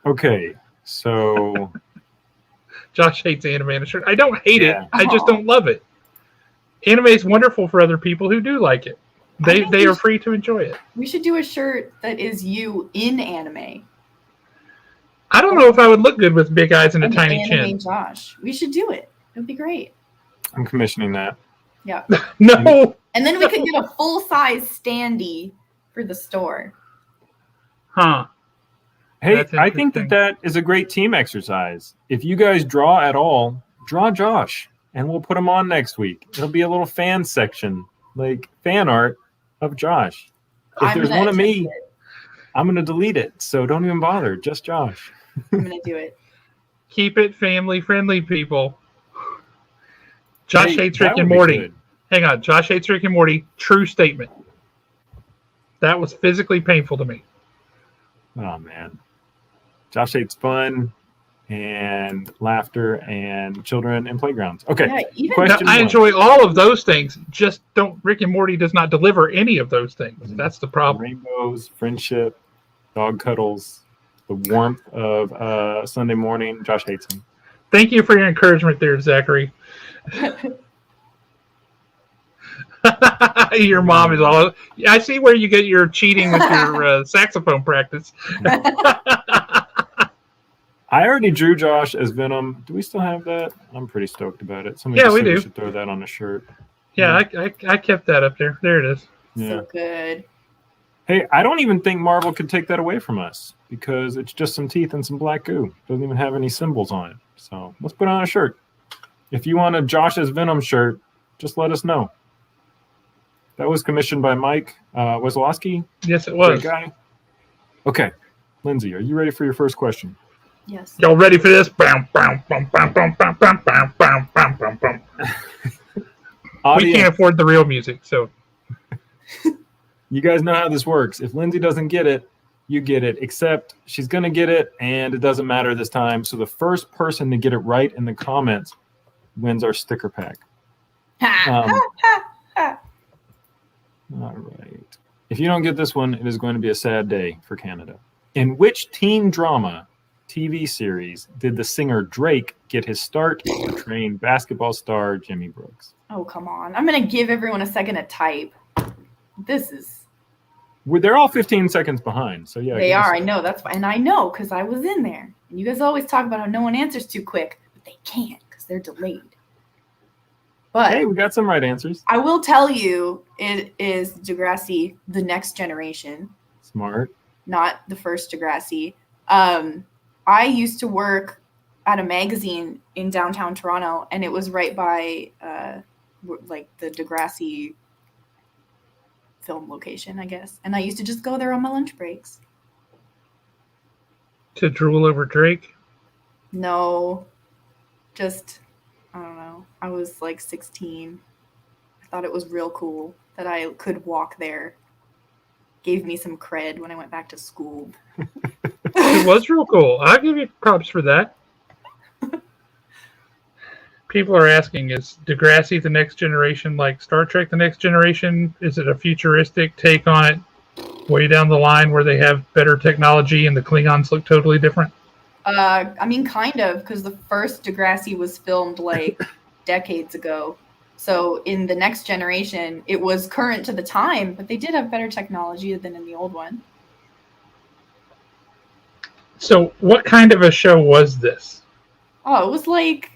[SPEAKER 2] Okay, so
[SPEAKER 1] Josh hates anime shirt. I don't hate it. I just
[SPEAKER 3] Aw.
[SPEAKER 1] don't love it. Anime is wonderful for other people who do like it. They are free to enjoy it.
[SPEAKER 3] We should do a shirt that is you in anime.
[SPEAKER 1] I don't know if I would look good with big eyes and a
[SPEAKER 3] An
[SPEAKER 1] tiny
[SPEAKER 3] anime
[SPEAKER 1] chin.
[SPEAKER 3] Josh. We should do it. It would be great.
[SPEAKER 2] I'm commissioning that.
[SPEAKER 3] Yeah.
[SPEAKER 1] No.
[SPEAKER 3] And then we could get a full-size standee for the store.
[SPEAKER 1] Huh.
[SPEAKER 2] Hey,
[SPEAKER 1] That's
[SPEAKER 2] I think
[SPEAKER 1] interesting.
[SPEAKER 2] that is a great team exercise. If you guys draw at all, draw Josh, and we'll put him on next week. It'll be a little fan section, like fan art of Josh. If
[SPEAKER 3] I'm
[SPEAKER 2] there's
[SPEAKER 3] gonna
[SPEAKER 2] one of me,
[SPEAKER 3] attempt it.
[SPEAKER 2] I'm going to delete it. So don't even bother. Just Josh.
[SPEAKER 3] I'm going to do it.
[SPEAKER 1] Keep it family friendly, people. Josh
[SPEAKER 2] Hey,
[SPEAKER 1] hates
[SPEAKER 2] that
[SPEAKER 1] Rick and
[SPEAKER 2] would be
[SPEAKER 1] Morty.
[SPEAKER 2] good.
[SPEAKER 1] Hang on. Josh hates Rick and Morty. True statement. That was physically painful to me.
[SPEAKER 2] Oh, man. Josh hates fun and laughter and children and playgrounds. Okay.
[SPEAKER 3] Yeah, even
[SPEAKER 1] Now,
[SPEAKER 2] Question
[SPEAKER 1] I
[SPEAKER 2] one.
[SPEAKER 1] enjoy all of those things. Just don't. Rick and Morty does not deliver any of those things. That's the problem.
[SPEAKER 2] Rainbows, friendship, dog cuddles, the warmth of Sunday morning. Josh hates him.
[SPEAKER 1] Thank you for your encouragement there, Zachary. Your mom is all. I see where you get your cheating with your saxophone practice.
[SPEAKER 2] I already drew Josh as Venom. Do we still have that? I'm pretty stoked about it. Somebody
[SPEAKER 1] Yeah,
[SPEAKER 2] just
[SPEAKER 1] we
[SPEAKER 2] said
[SPEAKER 1] do.
[SPEAKER 2] should throw that on a shirt.
[SPEAKER 1] Yeah, I kept that up there. There it is.
[SPEAKER 2] Yeah.
[SPEAKER 3] so good.
[SPEAKER 2] Hey, I don't even think Marvel could take that away from us because it's just some teeth and some black goo. Doesn't even have any symbols on it. So let's put it on a shirt. If you want a Josh as Venom shirt, just let us know. That was commissioned by Mike Wesolowski.
[SPEAKER 1] Yes, it
[SPEAKER 2] Great
[SPEAKER 1] was.
[SPEAKER 2] guy. Okay, Lindsay, are you ready for your first question?
[SPEAKER 3] Yes.
[SPEAKER 1] Y'all ready for this? Bam, bam, bam, bam, bam, bam, bam, bam, bam, bam, bam, bam. We
[SPEAKER 2] Audience,
[SPEAKER 1] can't afford the real music, so
[SPEAKER 2] you guys know how this works. If Lindsay doesn't get it, you get it, except she's going to get it, and it doesn't matter this time. So the first person to get it right in the comments wins our sticker pack.
[SPEAKER 3] Ha,
[SPEAKER 2] Um,
[SPEAKER 3] ha, ha, ha.
[SPEAKER 2] All right. If you don't get this one, it is going to be a sad day for Canada. In which teen drama TV series did the singer Drake get his start portraying basketball star Jimmy Brooks?
[SPEAKER 3] Oh, come on. I'm going to give everyone a second to type. This is...
[SPEAKER 2] They're all 15 seconds behind. So, yeah.
[SPEAKER 3] They
[SPEAKER 2] give us
[SPEAKER 3] are.
[SPEAKER 2] a-
[SPEAKER 3] I know. That's why. And I know because I was in there. And you guys always talk about how no one answers too quick. But they can't because they're delayed. But
[SPEAKER 2] Hey, we got some right answers.
[SPEAKER 3] I will tell you it is Degrassi, The Next Generation,
[SPEAKER 2] Smart.
[SPEAKER 3] not the first Degrassi. I used to work at a magazine in downtown Toronto, and it was right by like the Degrassi film location, I guess. And I used to just go there on my lunch breaks.
[SPEAKER 1] to drool over Drake.
[SPEAKER 3] No, just, I don't know. I was like 16. I thought it was real cool. that I could walk there. Gave me some cred when I went back to school.
[SPEAKER 1] It was real cool. I'll give you props for that. People are asking, is Degrassi the next generation like Star Trek the next generation? Is it a futuristic take on it way down the line where they have better technology and the Klingons look totally different?
[SPEAKER 3] I mean, kind of, because the first Degrassi was filmed like decades ago. So in the next generation, it was current to the time, but they did have better technology than in the old one.
[SPEAKER 1] So what kind of a show was this?
[SPEAKER 3] Oh, it was like,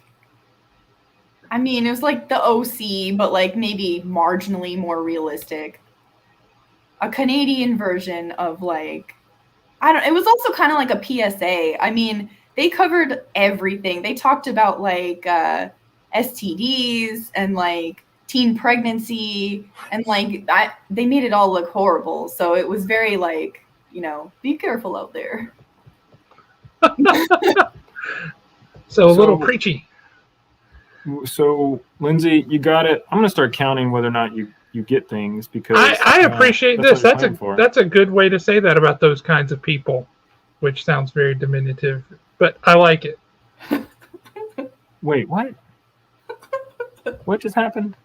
[SPEAKER 3] I mean, it was like the OC, but like maybe marginally more realistic. A Canadian version of like, it was also kind of like a PSA. I mean, they covered everything. They talked about like STDs and like teen pregnancy and like they made it all look horrible. So it was very like, be careful out there.
[SPEAKER 1] So a little preachy.
[SPEAKER 2] So, Lindsay, you got it. I'm going to start counting whether or not you get things because
[SPEAKER 1] I appreciate this. That's a good way to say that about those kinds of people, which sounds very diminutive, but I like it.
[SPEAKER 2] Wait, what? What just happened?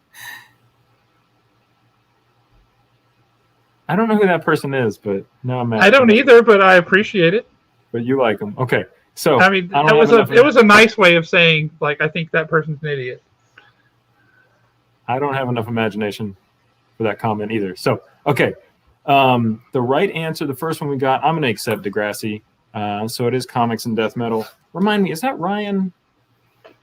[SPEAKER 2] I don't know who that person is, but no, I'm mad.
[SPEAKER 1] I don't either, but I appreciate it.
[SPEAKER 2] But you like them. Okay. So
[SPEAKER 1] I mean, it was a nice way of saying, like, I think that person's an idiot.
[SPEAKER 2] I don't have enough imagination for that comment either. So, okay. The right answer, the first one we got, I'm going to accept Degrassi. So it is comics and death metal. Remind me, is that Ryan?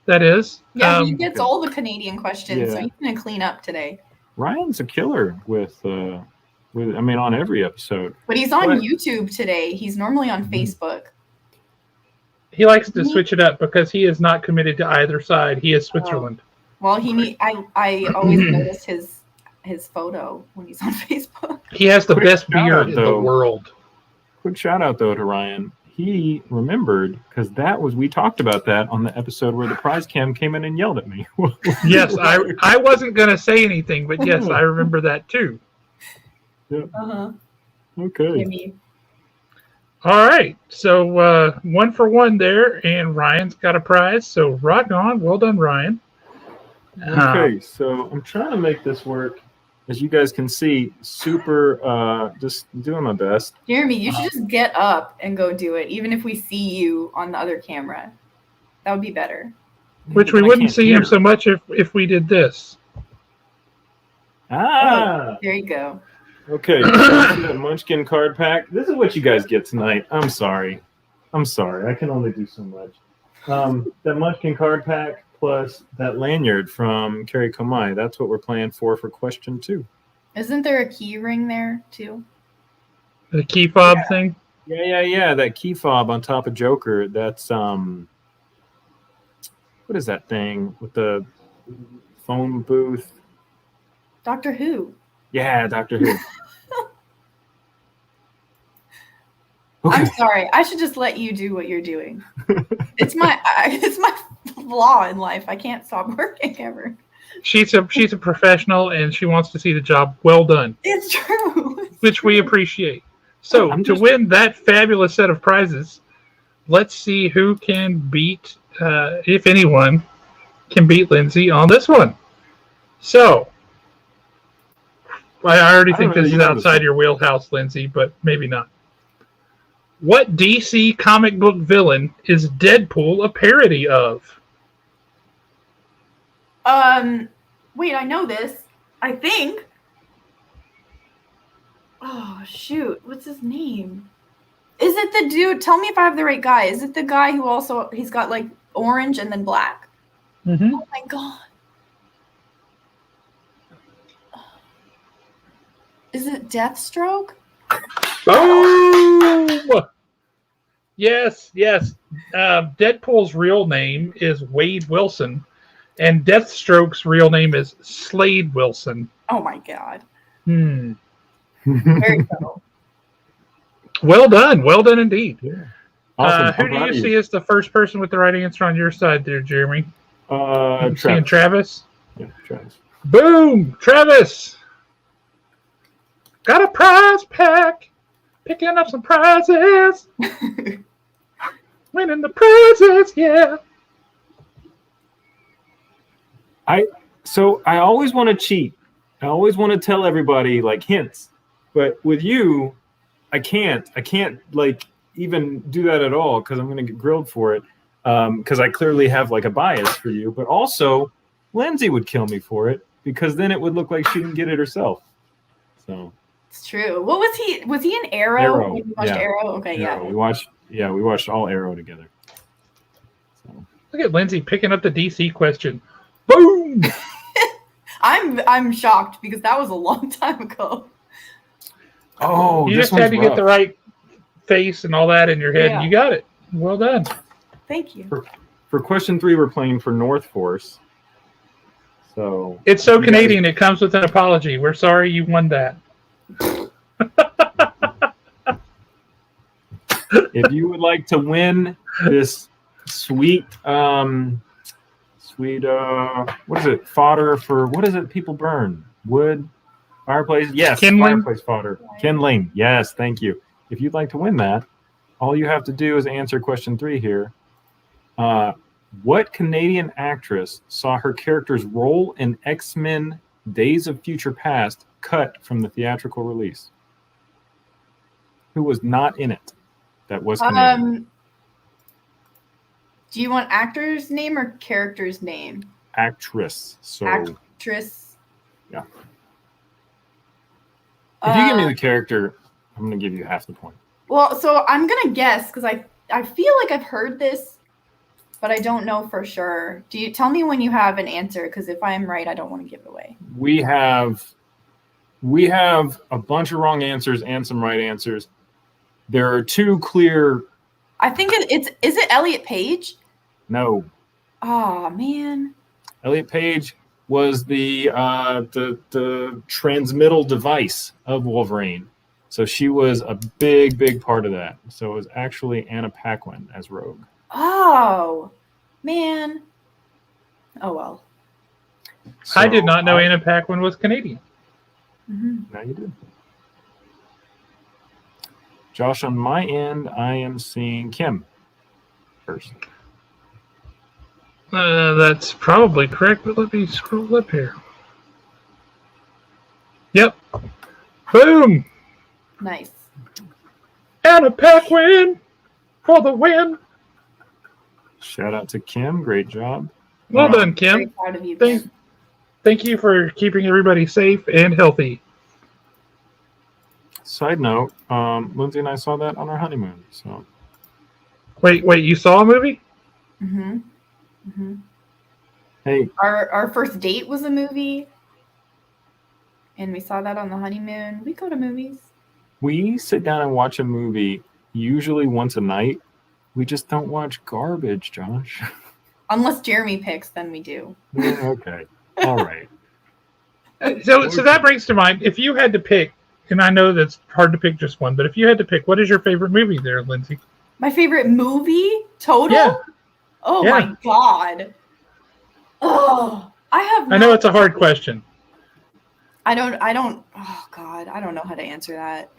[SPEAKER 1] That is.
[SPEAKER 3] Yeah, he gets all the Canadian questions, so he's going to clean up today.
[SPEAKER 2] Ryan's a killer on every episode.
[SPEAKER 3] But he's on YouTube today. He's normally on Facebook.
[SPEAKER 1] He likes to switch it up because he is not committed to either side. He is Switzerland.
[SPEAKER 3] Well, I always notice his photo when he's on Facebook.
[SPEAKER 1] He has the best beard in the world.
[SPEAKER 2] Quick shout out though to Ryan. He remembered because we talked about that on the episode where the prize cam came in and yelled at me.
[SPEAKER 1] Yes, I wasn't going to say anything, but yes, I remember that too.
[SPEAKER 2] Yeah. Okay.
[SPEAKER 3] Maybe.
[SPEAKER 1] All right, so 1 for 1 there, and Ryan's got a prize. So rock on, well done, Ryan.
[SPEAKER 2] Okay, so I'm trying to make this work. As you guys can see, super, just doing my best.
[SPEAKER 3] Jeremy, you should just get up and go do it, even if we see you on the other camera. That would be better.
[SPEAKER 1] Which we wouldn't see him so much if we did this.
[SPEAKER 2] Ah!
[SPEAKER 3] There you go.
[SPEAKER 2] Okay, that Munchkin card pack. This is what you guys get tonight. I'm sorry. I can only do so much. That Munchkin card pack plus that lanyard from Carrie Komai. That's what we're playing for question 2.
[SPEAKER 3] Isn't there a key ring there too?
[SPEAKER 1] The key fob thing?
[SPEAKER 2] Yeah. That key fob on top of Joker. That's what is that thing with the phone booth?
[SPEAKER 3] Doctor Who.
[SPEAKER 2] Yeah, Doctor Who. Okay.
[SPEAKER 3] I'm sorry. I should just let you do what you're doing. It's my flaw in life. I can't stop working ever.
[SPEAKER 1] She's a professional and she wants to see the job well done.
[SPEAKER 3] It's true.
[SPEAKER 1] Which we appreciate. So to win that fabulous set of prizes, let's see who can beat, if anyone can beat Lindsay on this one. So I already think this is outside your wheelhouse, Lindsay, but maybe not. What DC comic book villain is Deadpool a parody of?
[SPEAKER 3] Wait, I know this. I think. Oh, shoot. What's his name? Is it the dude? Tell me if I have the right guy. Is it the guy who also, he's got like orange and then black?
[SPEAKER 1] Mm-hmm.
[SPEAKER 3] Oh my God. Is it Deathstroke?
[SPEAKER 1] Boom! Yes. Deadpool's real name is Wade Wilson, and Deathstroke's real name is Slade Wilson.
[SPEAKER 3] Oh my God.
[SPEAKER 1] Very
[SPEAKER 3] cool.
[SPEAKER 1] Well done indeed.
[SPEAKER 2] Yeah. Awesome.
[SPEAKER 1] Who do you see as the first person with the right answer on your side there, Jeremy?
[SPEAKER 2] Travis.
[SPEAKER 1] Seeing Travis?
[SPEAKER 2] Yeah, Travis.
[SPEAKER 1] Boom! Travis! Got a prize pack. Picking up some prizes. Winning the prizes, yeah.
[SPEAKER 2] I always want to cheat. I always want to tell everybody like hints, but with you, I can't like even do that at all because I'm going to get grilled for it. Because I clearly have like a bias for you, but also Lindsay would kill me for it because then it would look like she didn't get it herself. So
[SPEAKER 3] It's true. What was he? Was he in Arrow?
[SPEAKER 2] Arrow,
[SPEAKER 3] When you watched
[SPEAKER 2] yeah.
[SPEAKER 3] Arrow? Okay,
[SPEAKER 2] Arrow.
[SPEAKER 3] yeah.
[SPEAKER 2] We watched all Arrow together. So.
[SPEAKER 1] Look at Lindsay picking up the DC question. Boom!
[SPEAKER 3] I'm shocked because that was a long time ago.
[SPEAKER 2] Oh,
[SPEAKER 1] You
[SPEAKER 2] this
[SPEAKER 1] just had to
[SPEAKER 2] one's
[SPEAKER 1] get the
[SPEAKER 2] rough.
[SPEAKER 1] right face and all that in your head, and you got it. Well done.
[SPEAKER 3] Thank you.
[SPEAKER 2] For question 3, we're playing for North Force. So
[SPEAKER 1] It's so Canadian, it comes with an apology. We're sorry you won that.
[SPEAKER 2] If you would like to win this sweet, what is it? Fodder for, what is it people burn? Wood? Fireplace? Yes,
[SPEAKER 1] Kindling?
[SPEAKER 2] fireplace fodder. Kindling. Yes, thank you. If you'd like to win that, all you have to do is answer question 3 here. What Canadian actress saw her character's role in X-Men Days of Future Past cut from the theatrical release? Who was not in it? That was Canadian.
[SPEAKER 3] Do you want actor's name or character's name?
[SPEAKER 2] Actress. So
[SPEAKER 3] Actress.
[SPEAKER 2] yeah. If you give me the character, I'm going to give you half the point.
[SPEAKER 3] Well, so I'm going to guess because I feel like I've heard this, but I don't know for sure. Do you tell me when you have an answer? Because if I am right, I don't want to give it away.
[SPEAKER 2] We have a bunch of wrong answers and some right answers. There are 2 clear.
[SPEAKER 3] I think is it Elliot Page?
[SPEAKER 2] No.
[SPEAKER 3] Oh man.
[SPEAKER 2] Elliot Page was the transmittal device of Wolverine. So she was a big part of that. So it was actually Anna Paquin as Rogue.
[SPEAKER 3] Oh man. Oh well.
[SPEAKER 2] So
[SPEAKER 1] I did not know Anna Paquin was Canadian.
[SPEAKER 3] Mm-hmm.
[SPEAKER 2] Now you do. Josh, on my end, I am seeing Kim first.
[SPEAKER 1] That's probably correct, but let me scroll up here. Yep. Boom!
[SPEAKER 3] Nice.
[SPEAKER 1] Anna Paquin for the win.
[SPEAKER 2] Shout out to Kim. Great job.
[SPEAKER 1] Well done, Kim.
[SPEAKER 3] Very proud of you, Kim.
[SPEAKER 1] Thank you for keeping everybody safe and healthy.
[SPEAKER 2] Side note, Lindsay and I saw that on our honeymoon. So
[SPEAKER 1] Wait, you saw a movie?
[SPEAKER 3] Mm-hmm. Mm-hmm.
[SPEAKER 2] hey,
[SPEAKER 3] Our first date was a movie, and we saw that on the honeymoon. We go to movies.
[SPEAKER 2] we sit down and watch a movie usually once a night. We just don't watch garbage, Josh.
[SPEAKER 3] Unless Jeremy picks, then we do.
[SPEAKER 2] Yeah, okay. All right.
[SPEAKER 1] So that brings to mind, if you had to pick, and I know that's hard to pick just one, but if you had to pick, what is your favorite movie there, Lindsay?
[SPEAKER 3] My favorite movie total?
[SPEAKER 1] Yeah.
[SPEAKER 3] Oh
[SPEAKER 1] Yeah.
[SPEAKER 3] my god. Oh,
[SPEAKER 1] I know it's a hard question.
[SPEAKER 3] I don't oh god, I don't know how to answer that.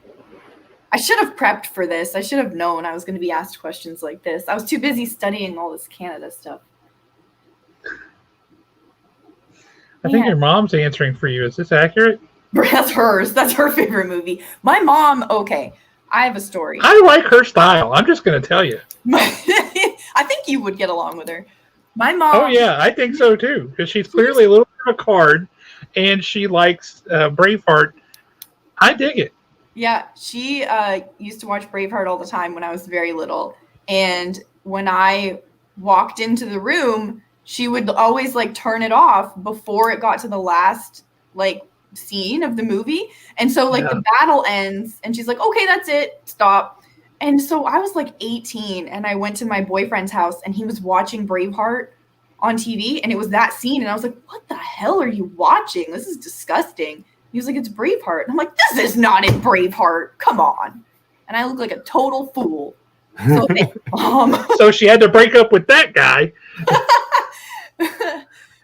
[SPEAKER 3] I should have prepped for this. I should have known I was going to be asked questions like this. I was too busy studying all this Canada stuff.
[SPEAKER 1] I think your mom's answering for you. Is this accurate?
[SPEAKER 3] That's hers. That's her favorite movie. My mom, okay. I have a story.
[SPEAKER 1] I like her style. I'm just going to tell you.
[SPEAKER 3] I think you would get along with her. My mom.
[SPEAKER 1] Oh, yeah, I think so, too. Because she's clearly a little bit of a card, and she likes Braveheart. I dig it.
[SPEAKER 3] Yeah, she used to watch Braveheart all the time when I was very little. And when I walked into the room, she would always like turn it off before it got to the last like scene of the movie. And so like the battle ends and she's like, okay, that's it. Stop. And so I was like 18 and I went to my boyfriend's house and he was watching Braveheart on TV and it was that scene. And I was like, what the hell are you watching? This is disgusting. He was like, it's Braveheart. And I'm like, this is not in Braveheart. Come on. And I look like a total fool. So,
[SPEAKER 1] So she had to break up with that guy.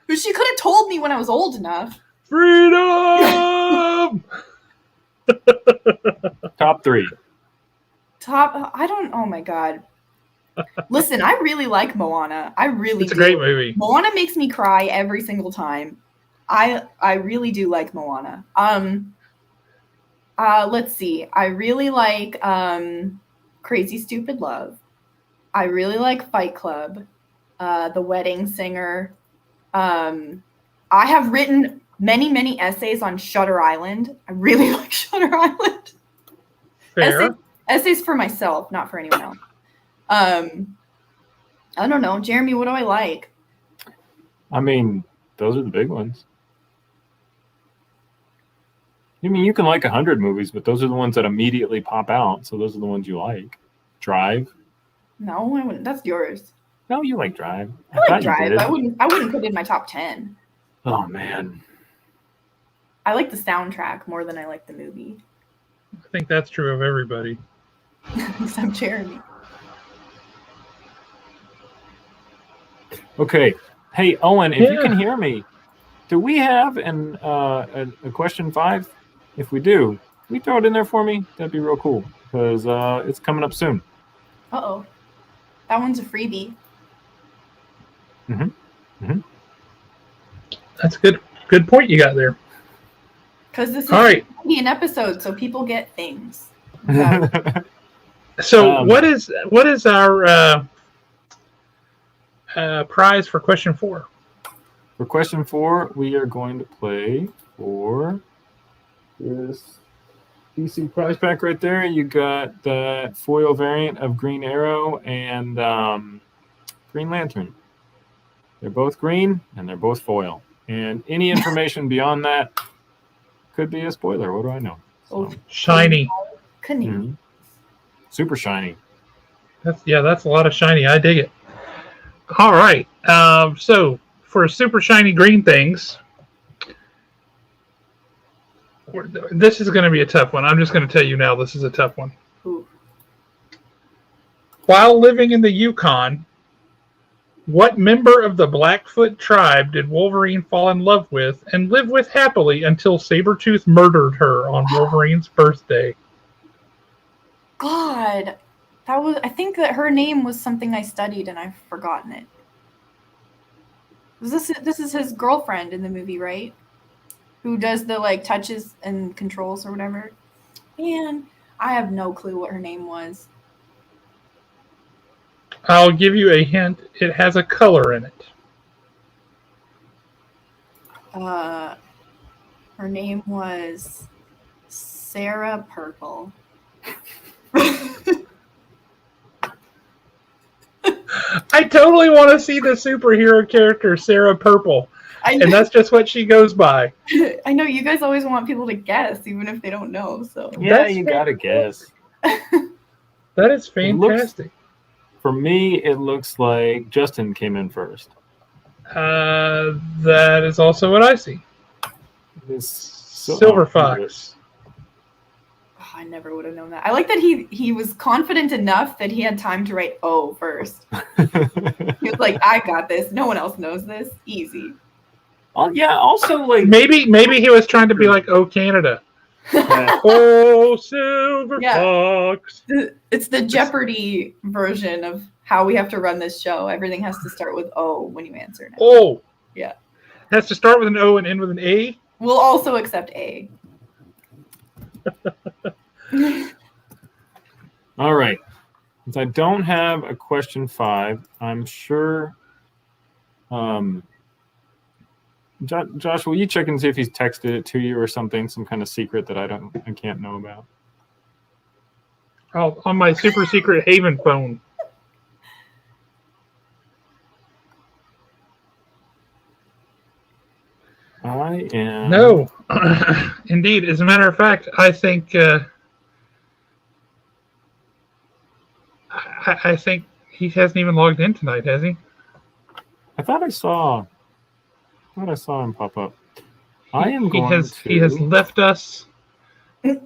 [SPEAKER 3] But she could have told me when I was old enough.
[SPEAKER 1] Freedom!
[SPEAKER 2] Top 3.
[SPEAKER 3] Oh my god. Listen, I really like Moana. I really
[SPEAKER 1] It's a
[SPEAKER 3] do.
[SPEAKER 1] great movie.
[SPEAKER 3] Moana makes me cry every single time. I really do like Moana. Let's see. I really like Crazy Stupid Love. I really like Fight Club. The Wedding Singer. I have written many essays on Shutter Island. I really like Shutter Island.
[SPEAKER 1] Fair.
[SPEAKER 3] Essays for myself, not for anyone else. I don't know. Jeremy, what do I like?
[SPEAKER 2] I mean, those are the big ones. I mean, you can like 100 movies, but those are the ones that immediately pop out. So those are the ones you like. Drive.
[SPEAKER 3] No, I wouldn't. That's yours.
[SPEAKER 2] No, you like Drive.
[SPEAKER 3] I like
[SPEAKER 2] thought you
[SPEAKER 3] Drive.
[SPEAKER 2] did.
[SPEAKER 3] I wouldn't put it in my top 10.
[SPEAKER 2] Oh man.
[SPEAKER 3] I like the soundtrack more than I like the movie.
[SPEAKER 1] I think that's true of everybody.
[SPEAKER 3] Except Jeremy.
[SPEAKER 2] Okay. Hey, Owen, if you can hear me, do we have a question 5? If we do, can you throw it in there for me? That'd be real cool because it's coming up soon.
[SPEAKER 3] Uh-oh. That one's a freebie.
[SPEAKER 1] That's a good point you got there.
[SPEAKER 3] Because this is
[SPEAKER 1] All right.
[SPEAKER 3] an episode, so people get things.
[SPEAKER 1] So what is our prize for question 4?
[SPEAKER 2] For question 4, we are going to play for this DC prize pack right there. You got the foil variant of Green Arrow and Green Lantern. They're both green and they're both foil. And any information beyond that could be a spoiler. What do I know? So,
[SPEAKER 1] Shiny.
[SPEAKER 3] Couldn't
[SPEAKER 2] super shiny.
[SPEAKER 1] That's a lot of shiny. I dig it. All right. So for super shiny green things, this is going to be a tough one. I'm just going to tell you now. This is a tough one.
[SPEAKER 3] Ooh.
[SPEAKER 1] While living in the Yukon, what member of the Blackfoot tribe did Wolverine fall in love with and live with happily until Sabretooth murdered her on Wolverine's birthday?
[SPEAKER 3] God. I think that her name was something I studied and I've forgotten it. This is his girlfriend in the movie, right? Who does the touches and controls or whatever. Man, I have no clue what her name was.
[SPEAKER 1] I'll give you a hint. It has a color in it.
[SPEAKER 3] Her name was Sarah Purple.
[SPEAKER 1] I totally want to see the superhero character Sarah Purple, and that's just what she goes by.
[SPEAKER 3] I know you guys always want people to guess, even if they don't know. So
[SPEAKER 2] Yeah, you gotta guess.
[SPEAKER 1] That is fantastic.
[SPEAKER 2] For me, it looks like Justin came in first.
[SPEAKER 1] That is also what I see. Silver Fox.
[SPEAKER 3] Oh, I never would have known that. I like that he was confident enough that he had time to write O first. He was like, I got this. No one else knows this. Easy.
[SPEAKER 2] Yeah, also
[SPEAKER 1] maybe he was trying to be like, oh, Canada. Oh, Silver Fox.
[SPEAKER 3] It's the Jeopardy version of how we have to run this show. Everything has to start with O when you answer now.
[SPEAKER 1] Oh.
[SPEAKER 3] Yeah.
[SPEAKER 1] It has to start with an O and end with an A?
[SPEAKER 3] We'll also accept A.
[SPEAKER 2] All right. Since I don't have a question 5, I'm sure Josh, will you check and see if he's texted it to you or something, some kind of secret that I can't know about?
[SPEAKER 1] Oh, on my super secret Haven phone.
[SPEAKER 2] I am.
[SPEAKER 1] No, indeed. As a matter of fact, I think I think he hasn't even logged in tonight, has he?
[SPEAKER 2] I thought I saw him pop up.
[SPEAKER 1] He has left us. I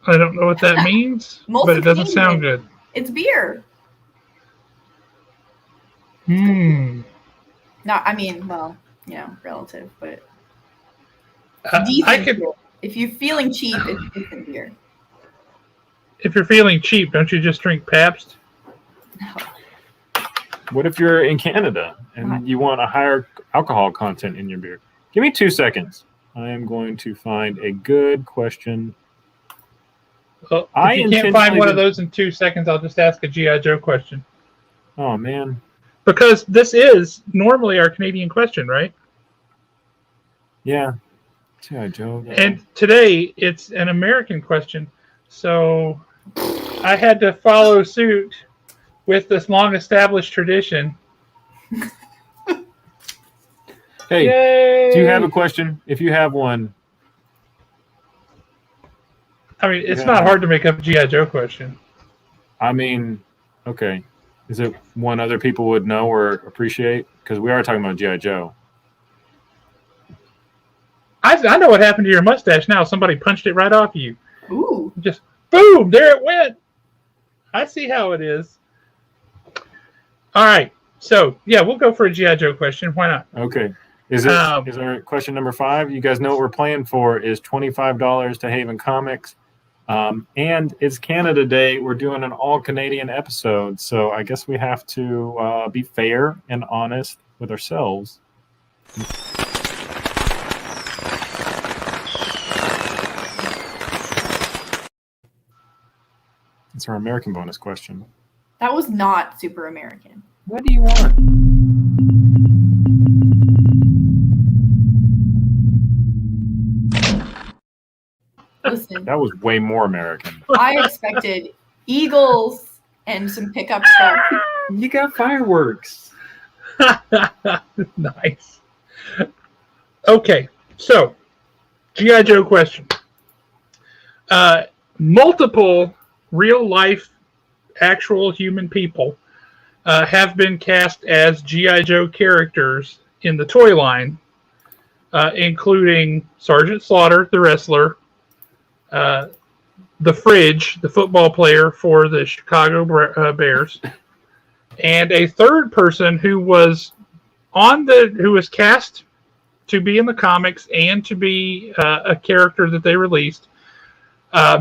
[SPEAKER 1] don't know what that means, but it doesn't sound good.
[SPEAKER 3] It's beer.
[SPEAKER 1] Hmm.
[SPEAKER 3] No, I mean, well, relative, but If you're feeling cheap, it's decent beer.
[SPEAKER 1] If you're feeling cheap, don't you just drink Pabst?
[SPEAKER 3] No.
[SPEAKER 2] What if you're in Canada and you want a higher alcohol content in your beer? Give me 2 seconds. I am going to find a good question.
[SPEAKER 1] Well, if you can't find one of those in 2 seconds, I'll just ask a G.I. Joe question.
[SPEAKER 2] Oh, man.
[SPEAKER 1] Because this is normally our Canadian question, right?
[SPEAKER 2] Yeah. G.I. Joe.
[SPEAKER 1] And today, it's an American question. So I had to follow suit with this long-established tradition.
[SPEAKER 2] Hey,
[SPEAKER 1] Yay!
[SPEAKER 2] do you have a question? If you have one.
[SPEAKER 1] I mean, it's not hard to make up a G.I. Joe question.
[SPEAKER 2] I mean, okay. Is it one other people would know or appreciate? Because we are talking about G.I. Joe.
[SPEAKER 1] I know what happened to your mustache now. Somebody punched it right off you.
[SPEAKER 3] Ooh.
[SPEAKER 1] Just boom, there it went. I see how it is. All right. So, yeah, we'll go for a G.I. Joe question. Why not?
[SPEAKER 2] Okay. Is our question number 5? You guys know what we're playing for is $25 to Haven Comics. And it's Canada Day. We're doing an all-Canadian episode. So I guess we have to be fair and honest with ourselves. It's our American bonus question.
[SPEAKER 3] That was not super American.
[SPEAKER 2] What do you want?
[SPEAKER 3] Listen,
[SPEAKER 2] That was way more American.
[SPEAKER 3] I expected eagles and some pickup truck.
[SPEAKER 2] You got fireworks.
[SPEAKER 1] Nice. Okay, so G.I. Joe question. Multiple real-life, actual human people have been cast as G.I. Joe characters in the toy line, including Sergeant Slaughter, the wrestler, the Fridge, the football player for the Chicago Bears, and a third person who was cast to be in the comics and to be a character that they released,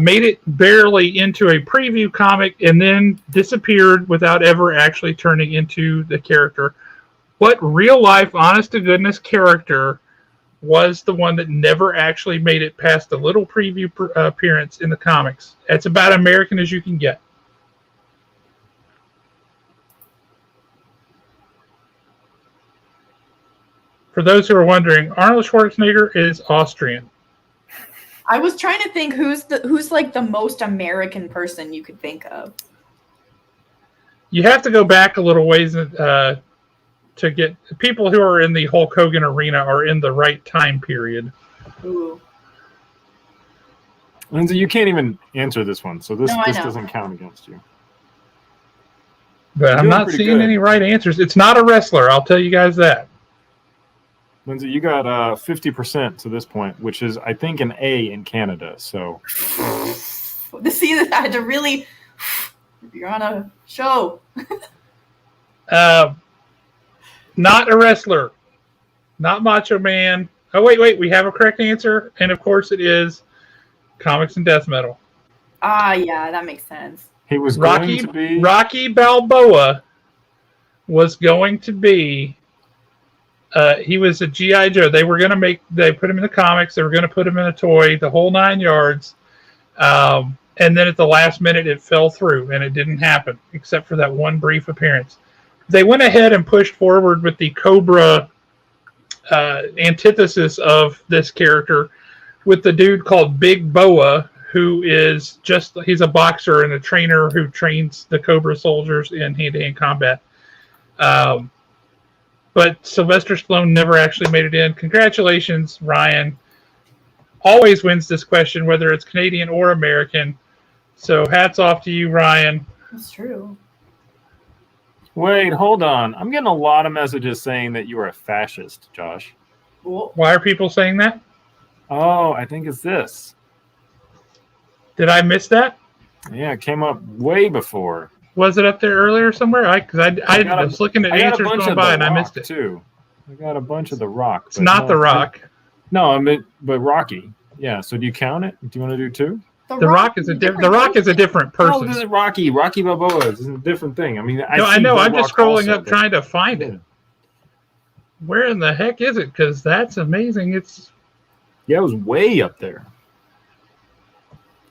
[SPEAKER 1] made it barely into a preview comic and then disappeared without ever actually turning into the character. What real life, honest to goodness character was the one that never actually made it past the little preview appearance in the comics? It's about American as you can get. For those who are wondering, Arnold Schwarzenegger is Austrian.
[SPEAKER 3] I was trying to think who's like the most American person you could think of.
[SPEAKER 1] You have to go back a little ways to get people who are in the Hulk Hogan arena are in the right time period.
[SPEAKER 3] Ooh.
[SPEAKER 2] Lindsay, you can't even answer this one, so this
[SPEAKER 3] No, I know.
[SPEAKER 2] doesn't count against you.
[SPEAKER 1] But I'm
[SPEAKER 2] Doing
[SPEAKER 1] not
[SPEAKER 2] pretty
[SPEAKER 1] seeing
[SPEAKER 2] good.
[SPEAKER 1] any right answers. It's not a wrestler, I'll tell you guys that.
[SPEAKER 2] Lindsay, you got 50% to this point, which is, I think, an A in Canada. So
[SPEAKER 3] See, I had to really. You're on a show.
[SPEAKER 1] Not a wrestler. Not Macho Man. Oh, wait. We have a correct answer. And, of course, it is comics and death metal.
[SPEAKER 3] Ah, yeah, that makes sense.
[SPEAKER 2] he was going to be.
[SPEAKER 1] Rocky Balboa was going to be... he was a G.I. Joe. They put him in the comics. They were going to put him in a toy, the whole 9 yards. And then at the last minute, it fell through, and it didn't happen, except for that one brief appearance. They went ahead and pushed forward with the Cobra antithesis of this character with the dude called Big Boa, who is he's a boxer and a trainer who trains the Cobra soldiers in hand-to-hand combat. But Sylvester Stallone never actually made it in. Congratulations, Ryan. Always wins this question, whether it's Canadian or American. So hats off to you, Ryan.
[SPEAKER 3] That's true.
[SPEAKER 2] Wait, hold on. I'm getting a lot of messages saying that you are a fascist, Josh.
[SPEAKER 3] Cool.
[SPEAKER 1] Why are people saying that?
[SPEAKER 2] Oh, I think it's this.
[SPEAKER 1] Did I miss that?
[SPEAKER 2] Yeah, it came up way before.
[SPEAKER 1] Was it up there earlier somewhere? I was looking at
[SPEAKER 2] I got a
[SPEAKER 1] answers
[SPEAKER 2] bunch
[SPEAKER 1] going
[SPEAKER 2] of
[SPEAKER 1] by
[SPEAKER 2] The
[SPEAKER 1] and I
[SPEAKER 2] Rock,
[SPEAKER 1] missed it.
[SPEAKER 2] too. I got a bunch of The Rock.
[SPEAKER 1] It's not The Rock.
[SPEAKER 2] No, but Rocky. Yeah. So do you count it? Do you want to do 2?
[SPEAKER 1] The Rock is a different
[SPEAKER 2] Oh,
[SPEAKER 1] person.
[SPEAKER 2] this is Rocky. Rocky Balboa is a different thing. I mean,
[SPEAKER 1] I know. I'm just scrolling up
[SPEAKER 2] but...
[SPEAKER 1] trying to find it. Where in the heck is it? Because that's amazing. It
[SPEAKER 2] was way up there.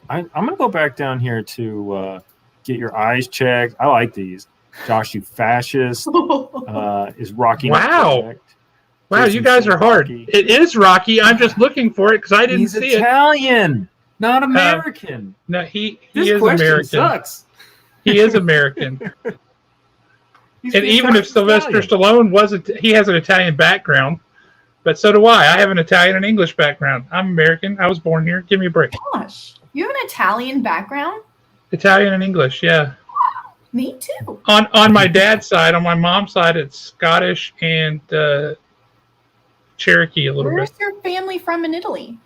[SPEAKER 2] I'm gonna go back down here to get your eyes checked. I like these. Josh, you fascist. Is Rocky?
[SPEAKER 1] Wow. Wow,
[SPEAKER 2] Jason
[SPEAKER 1] you guys are hard.
[SPEAKER 2] Rocky.
[SPEAKER 1] It is Rocky. I'm just looking for it because I didn't see
[SPEAKER 2] He's Italian, not American.
[SPEAKER 1] No, he
[SPEAKER 2] this
[SPEAKER 1] is
[SPEAKER 2] question
[SPEAKER 1] American.
[SPEAKER 2] Sucks.
[SPEAKER 1] He is American.
[SPEAKER 2] And
[SPEAKER 1] even if Sylvester Stallone wasn't, he has an Italian background, but so do I. I have an Italian and English background. I'm American. I was born here. Give me a break.
[SPEAKER 3] Gosh, you have an Italian background?
[SPEAKER 1] Italian and English, yeah.
[SPEAKER 3] Me too.
[SPEAKER 1] On my dad's side, on my mom's side, it's Scottish and Cherokee a little
[SPEAKER 3] Where's
[SPEAKER 1] bit.
[SPEAKER 3] your family from in Italy?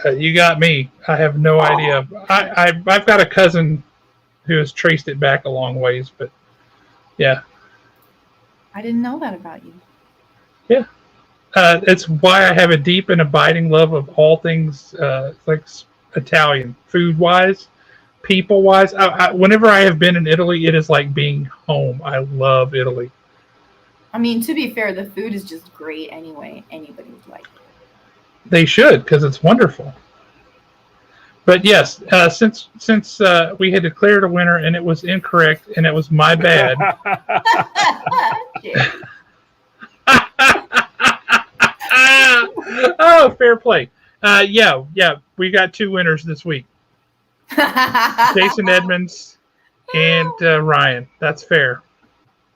[SPEAKER 1] You got me. I have no idea. I've got a cousin who has traced it back a long ways, but yeah.
[SPEAKER 3] I didn't know that about you.
[SPEAKER 1] Yeah. It's why I have a deep and abiding love of all things like Italian, food-wise, people-wise. Whenever I have been in Italy, it is like being home. I love Italy.
[SPEAKER 3] I mean, to be fair, the food is just great anyway. Anybody would like it.
[SPEAKER 1] They should, because it's wonderful. But yes, since we had declared a winner and it was incorrect and it was my bad. Oh, fair play. Yeah, we got 2 winners this week. Jason Edmonds and Ryan. That's fair.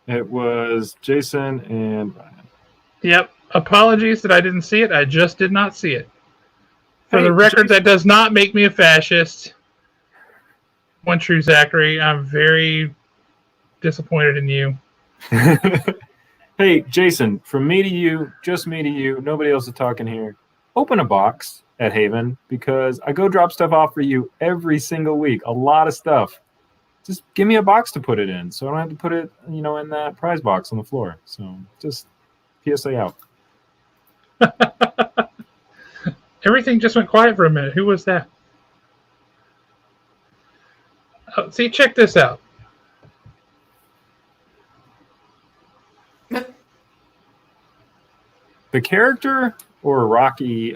[SPEAKER 2] It was Jason and Ryan.
[SPEAKER 1] Yep. Apologies that I didn't see it. I just did not see it. For
[SPEAKER 2] Hey,
[SPEAKER 1] the record, that does not make me a fascist. One true Zachary. I'm very disappointed in you.
[SPEAKER 2] Hey, Jason, from me to you, just me to you, nobody else is talking here. Open a box at Haven because I go drop stuff off for you every single week. A lot of stuff. Just give me a box to put it in so I don't have to put it, in that prize box on the floor. So just PSA out.
[SPEAKER 1] Everything just went quiet for a minute. Who was that? Oh, see, check this out.
[SPEAKER 2] The character or Rocky,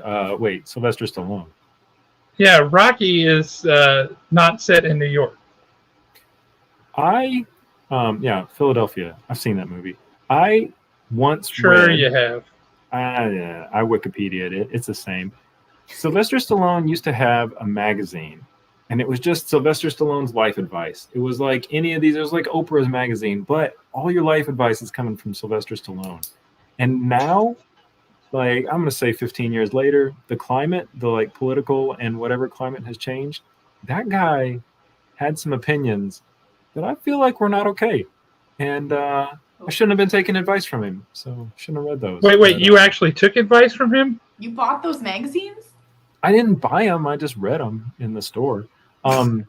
[SPEAKER 2] Sylvester Stallone?
[SPEAKER 1] Yeah, Rocky is not set in New York.
[SPEAKER 2] Philadelphia. I've seen that movie. I once
[SPEAKER 1] Sure
[SPEAKER 2] read,
[SPEAKER 1] you have.
[SPEAKER 2] I Wikipedia'd it. It's the same. Sylvester Stallone used to have a magazine, and it was just Sylvester Stallone's life advice. It was like any of these. It was like Oprah's magazine, but all your life advice is coming from Sylvester Stallone. And now, I'm going to say 15 years later, the climate, the political and whatever climate has changed, that guy had some opinions that I feel like were not okay. And I shouldn't have been taking advice from him, so shouldn't have read those.
[SPEAKER 1] Wait, you actually took advice from him?
[SPEAKER 3] You bought those magazines?
[SPEAKER 2] I didn't buy them. I just read them in the store. The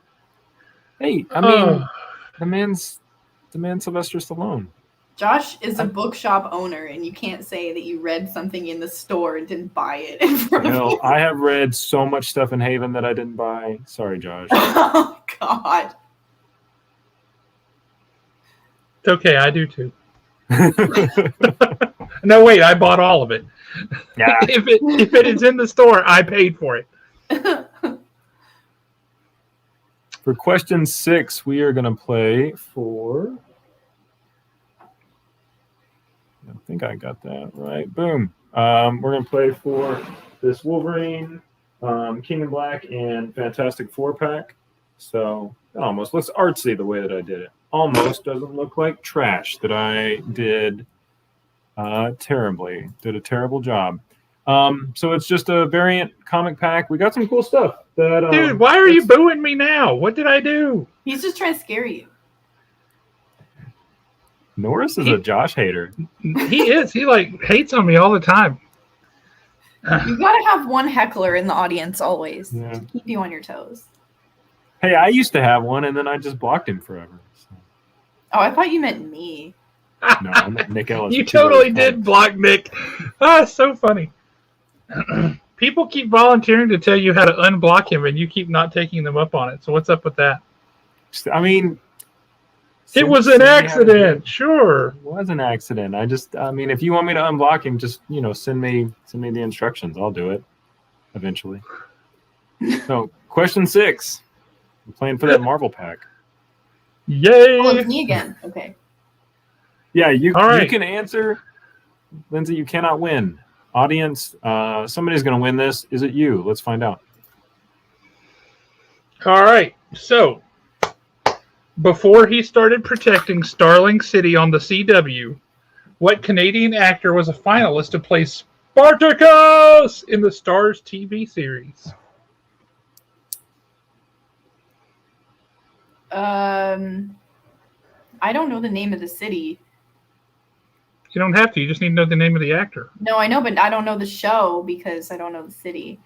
[SPEAKER 2] man's Sylvester Stallone.
[SPEAKER 3] Josh is a bookshop owner, and you can't say that you read something in the store and didn't buy it in front of you.
[SPEAKER 2] I have read so much stuff in Haven that I didn't buy. Sorry, Josh.
[SPEAKER 3] Oh, God.
[SPEAKER 1] It's okay, I do too. No, wait, I bought all of it.
[SPEAKER 2] Yeah.
[SPEAKER 1] If it is in the store, I paid for it.
[SPEAKER 2] For question 6, we are going to play for... I think I got that right. Boom. We're going to play for this Wolverine, King in Black, and Fantastic 4-pack. So it almost looks artsy the way that I did it. Almost doesn't look like trash that I did terribly. Did a terrible job. So it's just a variant comic pack. We got some cool stuff.
[SPEAKER 1] Dude, why are you booing me now? What did I do?
[SPEAKER 3] He's just trying to scare you.
[SPEAKER 2] Norris is a Josh hater.
[SPEAKER 1] He is. He hates on me all the time.
[SPEAKER 3] You gotta have one heckler in the audience always
[SPEAKER 2] Yeah.
[SPEAKER 3] to keep you on your toes.
[SPEAKER 2] Hey, I used to have one, and then I just blocked him forever. So.
[SPEAKER 3] Oh, I thought you meant me.
[SPEAKER 2] No, I meant Nick Ellis.
[SPEAKER 1] You totally did block Nick. So funny. people keep volunteering to tell you how to unblock him, and you keep not taking them up on it. So what's up with that?
[SPEAKER 2] I mean,
[SPEAKER 1] It was an accident. Sure.
[SPEAKER 2] It was an accident. I mean, if you want me to unblock him, just send me the instructions. I'll do it eventually. So, question 6. I'm playing for that Marvel pack.
[SPEAKER 1] Yay!
[SPEAKER 3] Oh, it's me again. Okay.
[SPEAKER 2] Yeah, you
[SPEAKER 1] right.
[SPEAKER 2] can answer. Lindsay, you cannot win. Audience, somebody's going to win this. Is it you? Let's find out.
[SPEAKER 1] All right. So, before he started protecting Starling City on the CW, what Canadian actor was a finalist to play Spartacus in the Starz TV series?
[SPEAKER 3] I don't know the name of the city.
[SPEAKER 1] You don't have to. You just need to know the name of the actor.
[SPEAKER 3] No, I know, but I don't know the show because I don't know the city.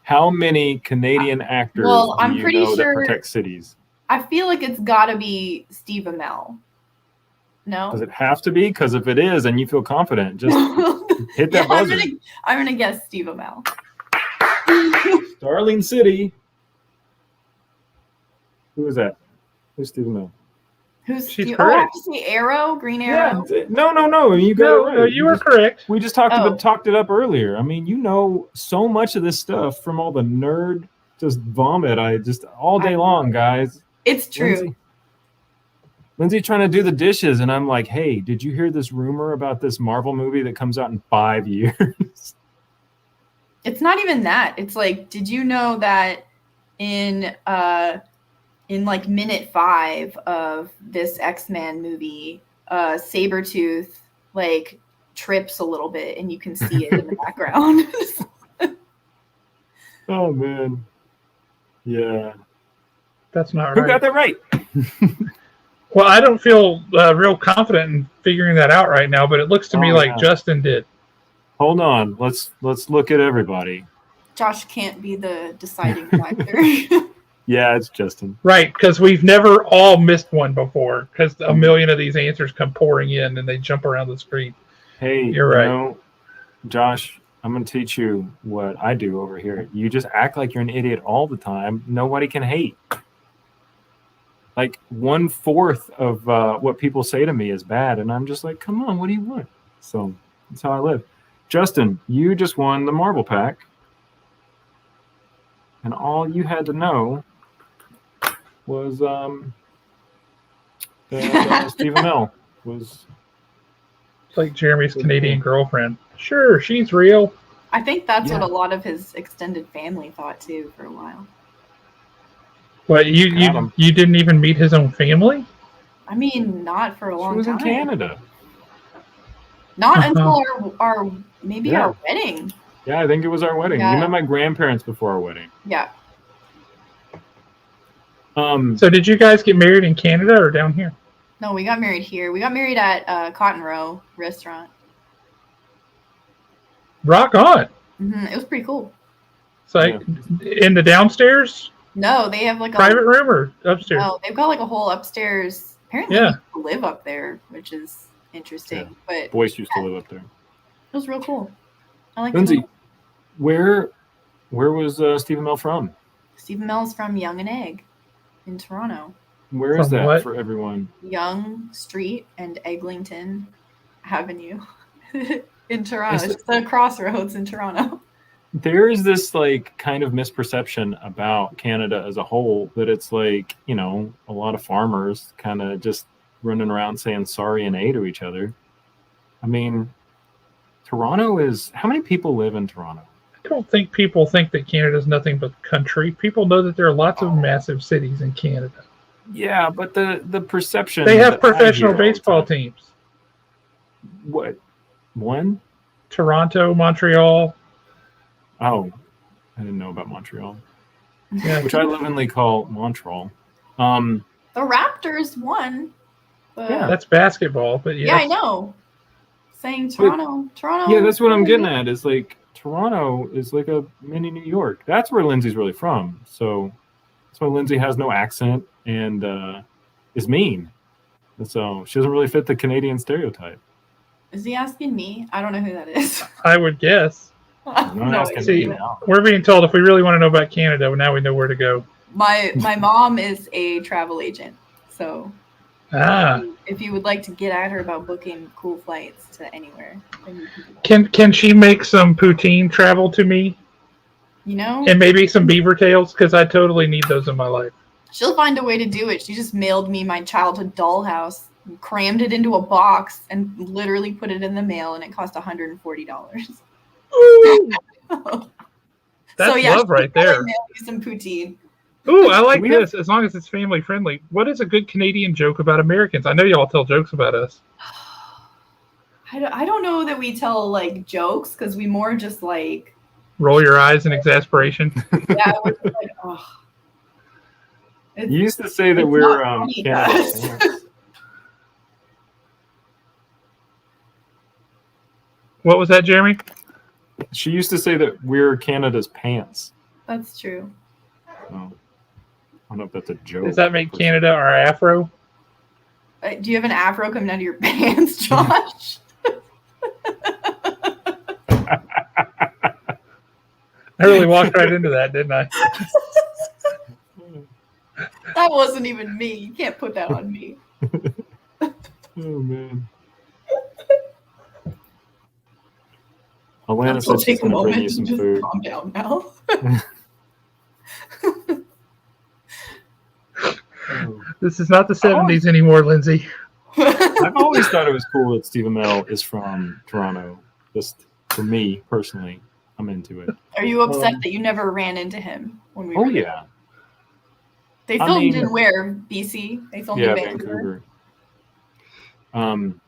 [SPEAKER 2] How many Canadian actors
[SPEAKER 3] I'm pretty sure
[SPEAKER 2] that protect cities?
[SPEAKER 3] I feel like it's got to be Steve Amell. No?
[SPEAKER 2] Does it have to be? Because if it is and you feel confident, just hit that buzzer.
[SPEAKER 3] I'm gonna guess Steve Amell.
[SPEAKER 2] Starling City. Who is that? Who's Steve Amell?
[SPEAKER 3] Who's
[SPEAKER 1] She's
[SPEAKER 3] Steve?
[SPEAKER 1] correct.
[SPEAKER 3] I have to say Arrow, Green Arrow.
[SPEAKER 2] Yeah. No. You got it right.
[SPEAKER 1] No, you were correct.
[SPEAKER 2] We just talked it up earlier. I mean, you know so much of this stuff from all the nerd just vomit. I just all day long, guys.
[SPEAKER 3] It's true.
[SPEAKER 2] Lindsay trying to do the dishes, and I'm like, hey, did you hear this rumor about this Marvel movie that comes out in 5 years?
[SPEAKER 3] It's not even that. It's like, did you know that in like minute 5 of this X-Men movie, Sabretooth like trips a little bit and you can see it in the background.
[SPEAKER 2] Oh man. Yeah.
[SPEAKER 1] That's not right.
[SPEAKER 2] Who got that right?
[SPEAKER 1] Well, I don't feel real confident in figuring that out right now, but it looks to me like Justin did.
[SPEAKER 2] Hold on. Let's look at everybody.
[SPEAKER 3] Josh can't be the deciding factor.
[SPEAKER 2] Yeah, it's Justin.
[SPEAKER 1] Right, because we've never all missed one before, because a million of these answers come pouring in and they jump around the screen.
[SPEAKER 2] Hey,
[SPEAKER 1] you're right.
[SPEAKER 2] Josh, I'm going to teach you what I do over here. You just act like you're an idiot all the time. Nobody can hate. Like 1/4 of what people say to me is bad, and I'm just like, come on, what do you want? So that's how I live. Justin, you just won the Marvel pack, and all you had to know was that Steve Amell was
[SPEAKER 1] like Jeremy's Canadian girlfriend. Sure, she's real.
[SPEAKER 3] I think that's what a lot of his extended family thought too for a while.
[SPEAKER 1] What, you didn't even meet his own family?
[SPEAKER 3] I mean, not for a long time.
[SPEAKER 2] She was in Canada.
[SPEAKER 3] Not until our wedding.
[SPEAKER 2] Yeah, I think it was our wedding.
[SPEAKER 3] Yeah.
[SPEAKER 2] You met my grandparents before our wedding.
[SPEAKER 3] Yeah.
[SPEAKER 1] So did you guys get married in Canada or down here?
[SPEAKER 3] No, we got married here. We got married at Cotton Row restaurant.
[SPEAKER 1] Rock on.
[SPEAKER 3] Mm-hmm. It was pretty cool.
[SPEAKER 1] It's like in the downstairs?
[SPEAKER 3] No, they have like
[SPEAKER 1] private room or upstairs?
[SPEAKER 3] No, they've got like a whole upstairs. Apparently, people live up there, which is interesting. Yeah. But
[SPEAKER 2] Boyce used to live up there.
[SPEAKER 3] It was real cool. I like
[SPEAKER 2] Lindsay. Where was Steve Amell from?
[SPEAKER 3] Steve Amell's from Yonge and Egg in Toronto.
[SPEAKER 2] Where is that for everyone?
[SPEAKER 3] Yonge Street and Eglinton Avenue in Toronto. It's the crossroads in Toronto.
[SPEAKER 2] There is this like kind of misperception about Canada as a whole that it's like, you know, a lot of farmers kind of just running around saying sorry and A to each other. I mean, Toronto is, how many people live in Toronto?
[SPEAKER 1] I don't think people think that Canada is nothing but country. People know that there are lots of massive cities in Canada.
[SPEAKER 2] Yeah, but the perception.
[SPEAKER 1] They have professional baseball teams.
[SPEAKER 2] What? One?
[SPEAKER 1] Toronto, Montreal.
[SPEAKER 2] Oh, I didn't know about Montreal.
[SPEAKER 1] Yeah,
[SPEAKER 2] which I lovingly call Montreal.
[SPEAKER 3] The Raptors won.
[SPEAKER 1] Yeah, that's basketball, but
[SPEAKER 3] yeah, I know. Saying Toronto.
[SPEAKER 2] Yeah, that's what I'm getting at. Is like Toronto is like a mini New York. That's where Lindsay's really from. So that's why Lindsay has no accent and is mean. And so she doesn't really fit the Canadian stereotype.
[SPEAKER 3] Is he asking me? I don't know who that is.
[SPEAKER 1] I would guess.
[SPEAKER 2] Not
[SPEAKER 3] No
[SPEAKER 2] asking
[SPEAKER 3] idea.
[SPEAKER 2] me now.
[SPEAKER 1] We're being told if we really want to know about Canada, now we know where to go.
[SPEAKER 3] My mom is a travel agent, so
[SPEAKER 1] Ah,
[SPEAKER 3] if you would like to get at her about booking cool flights to anywhere, then you can do that.
[SPEAKER 1] can she make some poutine travel to me
[SPEAKER 3] You know,
[SPEAKER 1] and maybe some beaver tails? Because I totally need those in my life.
[SPEAKER 3] she'll find a way to do it. She just mailed me my childhood dollhouse, crammed it into a box, and literally put it in the mail, and it cost $140.
[SPEAKER 1] Ooh,
[SPEAKER 3] So
[SPEAKER 1] that's
[SPEAKER 3] yeah,
[SPEAKER 1] love right
[SPEAKER 3] she'll
[SPEAKER 1] there.
[SPEAKER 3] probably mail you some poutine.
[SPEAKER 1] Ooh, I like
[SPEAKER 2] Do we have-
[SPEAKER 1] this. As long as it's family friendly. What is a good Canadian joke about Americans? I know y'all tell jokes about us.
[SPEAKER 3] I don't know that we tell like jokes because we more just like
[SPEAKER 1] Roll your eyes in exasperation.
[SPEAKER 3] yeah, we're just like oh.
[SPEAKER 2] You used to say that
[SPEAKER 3] It's
[SPEAKER 2] we're
[SPEAKER 3] not funny,
[SPEAKER 2] Canada's
[SPEAKER 3] guys.
[SPEAKER 2] pants.
[SPEAKER 1] What was that, Jeremy?
[SPEAKER 2] She used to say that we're Canada's pants.
[SPEAKER 3] That's true.
[SPEAKER 2] So, I don't know if that's a joke.
[SPEAKER 1] Does that make Canada our afro?
[SPEAKER 3] Do you have an afro coming out of your pants, Josh?
[SPEAKER 1] I really walked right into that, didn't I?
[SPEAKER 3] That wasn't even me. You can't put that on me.
[SPEAKER 2] Oh man. Alana
[SPEAKER 3] I'll
[SPEAKER 2] said she's
[SPEAKER 3] take a
[SPEAKER 2] going to bring
[SPEAKER 3] moment
[SPEAKER 2] you some
[SPEAKER 3] and just
[SPEAKER 2] food.
[SPEAKER 3] calm down now.
[SPEAKER 2] Oh.
[SPEAKER 1] This is not the 70s anymore, Lindsay.
[SPEAKER 2] I've always thought it was cool that Stephen Amell is from Toronto. Just for me personally, I'm into it.
[SPEAKER 3] Are you upset that you never ran into him when we
[SPEAKER 2] Oh
[SPEAKER 3] were there?
[SPEAKER 2] yeah,
[SPEAKER 3] They
[SPEAKER 2] I
[SPEAKER 3] filmed
[SPEAKER 2] mean-
[SPEAKER 3] in where? BC? They filmed
[SPEAKER 2] yeah,
[SPEAKER 3] in Vancouver.
[SPEAKER 2] Vancouver.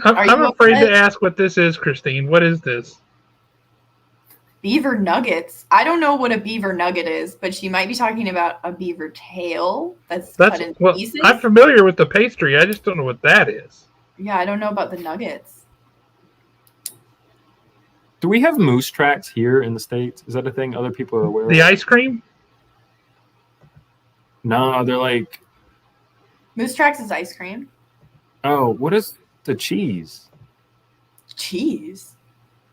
[SPEAKER 3] Are
[SPEAKER 1] I'm
[SPEAKER 3] you
[SPEAKER 1] afraid
[SPEAKER 3] upset?
[SPEAKER 1] to ask what this is, Christine. What is this?
[SPEAKER 3] Beaver nuggets. I don't know what a beaver nugget is, but she might be talking about a beaver tail that's cut into
[SPEAKER 1] Well,
[SPEAKER 3] pieces.
[SPEAKER 1] I'm familiar with the pastry. I just don't know what that is.
[SPEAKER 3] Yeah, I don't know about the nuggets.
[SPEAKER 2] Do we have moose tracks here in the States? Is that a thing other people are aware
[SPEAKER 1] The
[SPEAKER 2] of?
[SPEAKER 1] ice cream?
[SPEAKER 2] No, they're like,
[SPEAKER 3] Moose Tracks is ice cream.
[SPEAKER 2] oh, what is the cheese?
[SPEAKER 3] Cheese.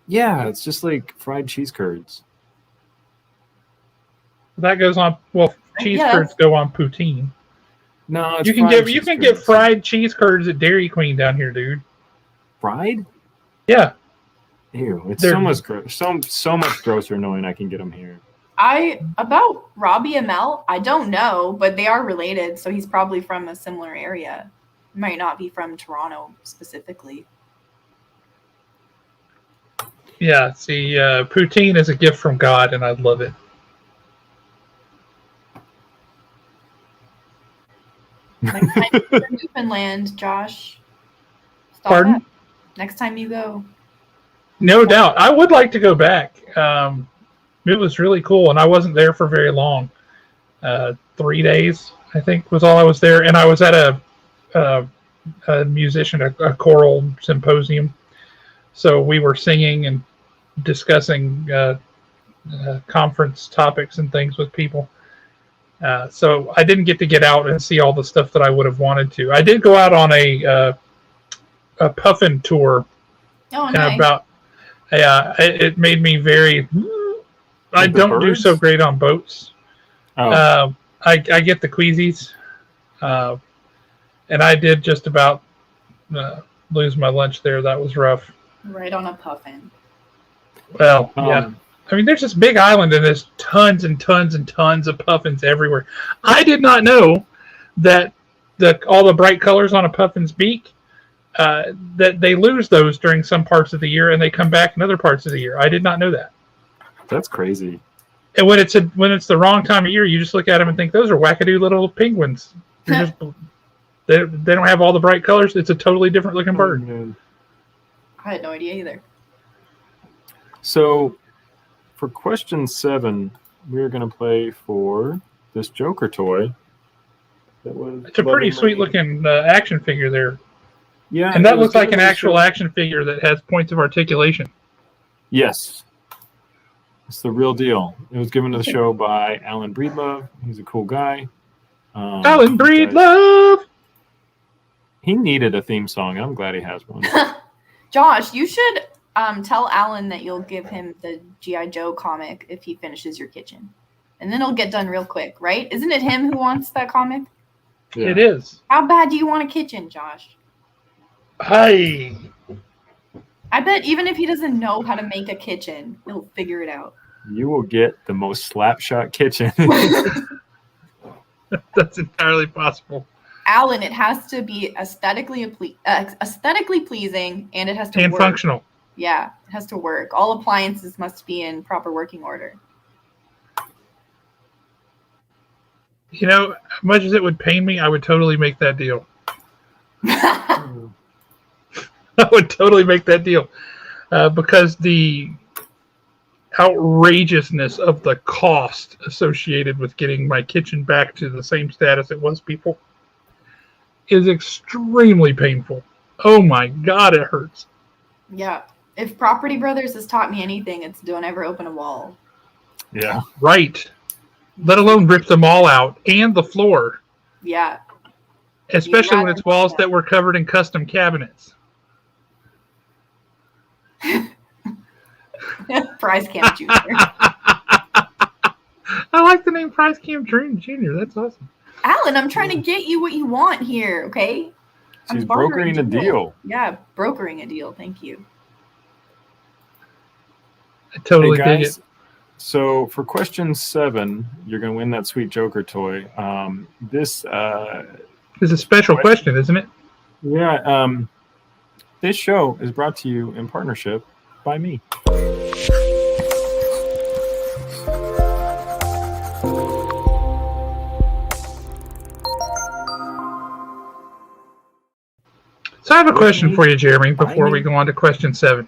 [SPEAKER 2] Yeah, it's just like fried cheese curds.
[SPEAKER 1] That goes on. Well, cheese
[SPEAKER 3] Yeah,
[SPEAKER 1] curds go on poutine.
[SPEAKER 2] No, it's
[SPEAKER 1] You can
[SPEAKER 2] fried
[SPEAKER 1] get
[SPEAKER 2] cheese
[SPEAKER 1] get
[SPEAKER 2] curds.
[SPEAKER 1] fried cheese curds at Dairy Queen down here, dude.
[SPEAKER 2] Fried?
[SPEAKER 1] Yeah.
[SPEAKER 2] Ew, it's
[SPEAKER 1] They're-
[SPEAKER 2] so much so much grosser knowing I can get them here.
[SPEAKER 3] About Robbie Amell, I don't know, but they are related, so he's probably from a similar area. Might not be from Toronto specifically.
[SPEAKER 1] Yeah. See, poutine is a gift from God, and I love it.
[SPEAKER 3] Next time you go to Newfoundland, Josh. Stop
[SPEAKER 1] Pardon?
[SPEAKER 3] that. Next time you go.
[SPEAKER 1] No doubt. I would like to go back. It was really cool, and I wasn't there for very long. 3 days, I think, was all I was there, and I was at a musician, a choral symposium. So we were singing and discussing conference topics and things with people. So I didn't get out and see all the stuff that I would have wanted to. I did go out on a puffin tour,
[SPEAKER 3] Oh,
[SPEAKER 1] and
[SPEAKER 3] nice.
[SPEAKER 1] it made me very. I
[SPEAKER 2] With the
[SPEAKER 1] don't do
[SPEAKER 2] birds?
[SPEAKER 1] so great on boats.
[SPEAKER 2] Oh,
[SPEAKER 1] I get the queasies, and I did just about lose my lunch there. That was rough.
[SPEAKER 3] Right on a puffin.
[SPEAKER 1] Well, yeah.
[SPEAKER 2] um,
[SPEAKER 1] I mean, there's this big island, and there's tons and tons and tons of puffins everywhere. I did not know that all the bright colors on a puffin's beak, that they lose those during some parts of the year, and they come back in other parts of the year. I did not know that.
[SPEAKER 2] that's crazy.
[SPEAKER 1] And when it's the wrong time of year, you just look at them and think those are wackadoo little penguins. They're just, they don't have all the bright colors. It's a totally different looking bird.
[SPEAKER 2] Oh, man.
[SPEAKER 3] I had no idea either.
[SPEAKER 2] So, for question 7, we're going to play for this Joker toy. That was
[SPEAKER 1] It's a pretty sweet looking action figure there,
[SPEAKER 2] Yeah,
[SPEAKER 1] and
[SPEAKER 2] it
[SPEAKER 1] that
[SPEAKER 2] was
[SPEAKER 1] looks like
[SPEAKER 2] given
[SPEAKER 1] an
[SPEAKER 2] to the
[SPEAKER 1] actual
[SPEAKER 2] show-
[SPEAKER 1] action figure that has points of articulation.
[SPEAKER 2] Yes. It's the real deal. It was given to the show by Alan Breedlove. He's a cool guy.
[SPEAKER 1] Alan
[SPEAKER 2] you
[SPEAKER 1] Breed
[SPEAKER 2] guys-
[SPEAKER 1] love.
[SPEAKER 2] He needed a theme song. I'm glad he has one.
[SPEAKER 3] Josh, you should Tell Alan that you'll give him the G.I. Joe comic if he finishes your kitchen. And then it'll get done real quick, right? Isn't it him who wants that comic?
[SPEAKER 2] Yeah.
[SPEAKER 1] It is.
[SPEAKER 3] How bad do you want a kitchen, Josh?
[SPEAKER 1] Hi.
[SPEAKER 3] I bet even if he doesn't know how to make a kitchen, he'll figure it out.
[SPEAKER 2] You will get the most slapshot kitchen.
[SPEAKER 1] That's entirely possible.
[SPEAKER 3] Alan, it has to be aesthetically pleasing, and it has to
[SPEAKER 1] And
[SPEAKER 3] work.
[SPEAKER 1] functional.
[SPEAKER 3] Yeah, it has to work. All appliances must be in proper working order.
[SPEAKER 1] You know, as much as it would pain me, I would totally make that deal. I would totally make that deal. Because the outrageousness of the cost associated with getting my kitchen back to the same status it was before is extremely painful. Oh my God, it hurts.
[SPEAKER 3] Yeah. If Property Brothers has taught me anything, it's don't ever open a wall.
[SPEAKER 2] Yeah.
[SPEAKER 1] Right. Let alone rip them all out and the floor.
[SPEAKER 3] Yeah.
[SPEAKER 1] Especially when it's walls that were covered in custom cabinets.
[SPEAKER 3] Prize Camp Jr.
[SPEAKER 1] I like the name Prize Camp Jr. That's awesome.
[SPEAKER 3] Alan, I'm trying to get you what you want here, okay?
[SPEAKER 2] She's brokering a deal.
[SPEAKER 3] Yeah, brokering a deal. Thank you.
[SPEAKER 1] I totally
[SPEAKER 2] Hey
[SPEAKER 1] dig
[SPEAKER 2] guys,
[SPEAKER 1] it.
[SPEAKER 2] so for question 7, you're going to win that sweet Joker toy. This
[SPEAKER 1] It's a special question, isn't it?
[SPEAKER 2] Yeah, this show is brought to you in partnership by me.
[SPEAKER 1] So I have a question for you, Jeremy, before we go on to question 7.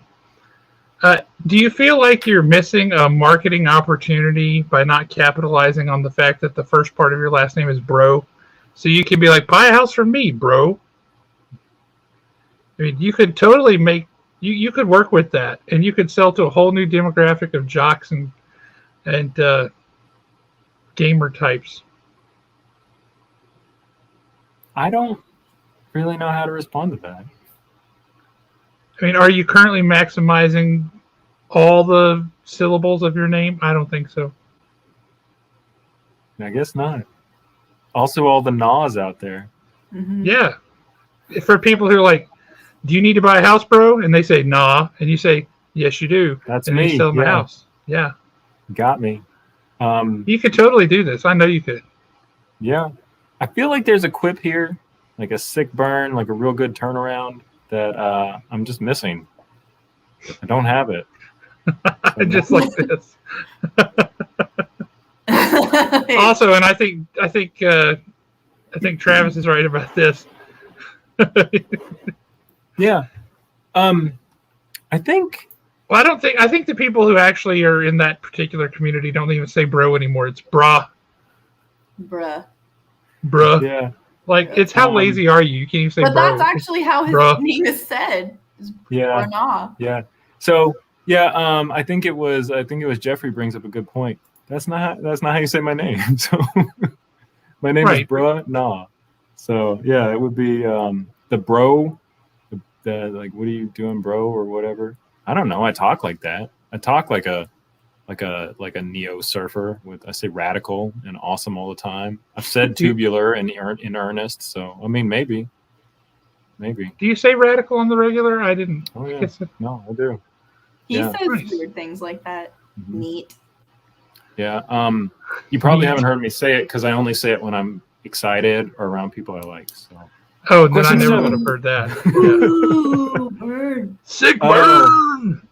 [SPEAKER 1] Do you feel like you're missing a marketing opportunity by not capitalizing on the fact that the first part of your last name is Bro? So you can be like, buy a house from me, bro. I mean, you could totally make, you could work with that, and you could sell to a whole new demographic of jocks and gamer types.
[SPEAKER 2] I don't really know how to respond to that.
[SPEAKER 1] I mean, are you currently maximizing all the syllables of your name? I don't think so.
[SPEAKER 2] I guess not. Also, all the Nas out there.
[SPEAKER 3] Mm-hmm.
[SPEAKER 1] Yeah. For people who are like, do you need to buy a house, bro? And they say, nah. And you say, yes, you do.
[SPEAKER 2] That's
[SPEAKER 1] and
[SPEAKER 2] me.
[SPEAKER 1] you sell them a
[SPEAKER 2] Yeah.
[SPEAKER 1] house. Yeah.
[SPEAKER 2] Got me.
[SPEAKER 1] You could totally do this. I know you could.
[SPEAKER 2] Yeah. I feel like there's a quip here, like a sick burn, like a real good turnaround that I'm just missing. I don't have it.
[SPEAKER 1] Just like this. Also, and I think Travis is right about this.
[SPEAKER 2] Yeah. I think.
[SPEAKER 1] Well, I think the people who actually are in that particular community don't even say bro anymore. It's brah.
[SPEAKER 3] Bruh.
[SPEAKER 1] Bruh.
[SPEAKER 2] Yeah.
[SPEAKER 1] Like, it's how lazy are you? You can't even say
[SPEAKER 3] But
[SPEAKER 1] bro.
[SPEAKER 3] that's actually how his
[SPEAKER 1] Bruh.
[SPEAKER 3] name is said.
[SPEAKER 2] Yeah.
[SPEAKER 3] Brana.
[SPEAKER 2] Yeah. So yeah, I think it was Jeffrey brings up a good point. That's not how you say my name. So my name is Bruh Nah. So yeah, it would be the bro, the like, what are you doing, bro, or whatever. I don't know. I talk like that. I talk like a neo surfer with, I say radical and awesome all the time. I've said tubular and in earnest. So I mean, maybe.
[SPEAKER 1] Do you say radical on the regular? I didn't.
[SPEAKER 2] Oh yeah. No, I do.
[SPEAKER 3] He
[SPEAKER 2] Yeah.
[SPEAKER 3] says weird things like that.
[SPEAKER 2] Mhm.
[SPEAKER 3] Neat.
[SPEAKER 2] Yeah. You probably haven't heard me say it because I only say it when I'm excited or around people I like. So.
[SPEAKER 1] Oh, then I
[SPEAKER 2] Question
[SPEAKER 1] never
[SPEAKER 2] 7.
[SPEAKER 1] would have heard that.
[SPEAKER 3] Ooh, bird.
[SPEAKER 1] Sick burn!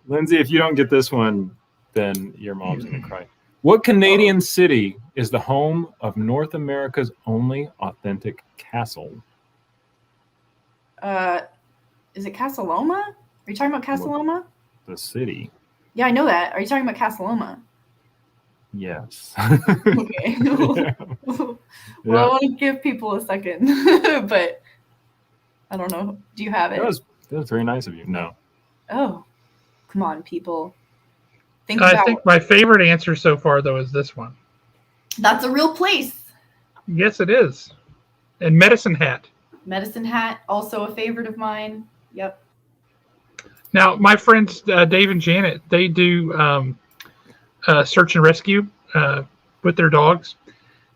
[SPEAKER 2] Lindsay, if you don't get this one, then your mom's going to cry. What Canadian city is the home of North America's only authentic castle?
[SPEAKER 3] Is it Casa Loma? Are you talking about Casa Loma?
[SPEAKER 2] The city.
[SPEAKER 3] Yeah, I know that. Are you talking about Casa Loma?
[SPEAKER 2] Yes.
[SPEAKER 3] Okay.
[SPEAKER 2] Yeah.
[SPEAKER 3] Well,
[SPEAKER 2] Yeah.
[SPEAKER 3] I want to give people a second, but I don't know. Do you have it?
[SPEAKER 2] That was very nice of you. No.
[SPEAKER 3] Oh, come on, people. Think
[SPEAKER 1] I
[SPEAKER 3] about
[SPEAKER 1] think my favorite answer so far, though, is this one.
[SPEAKER 3] That's a real place.
[SPEAKER 1] Yes, it is. And Medicine Hat.
[SPEAKER 3] Medicine Hat, also a favorite of mine. Yep.
[SPEAKER 1] Now, my friends Dave and Janet, they do search and rescue with their dogs,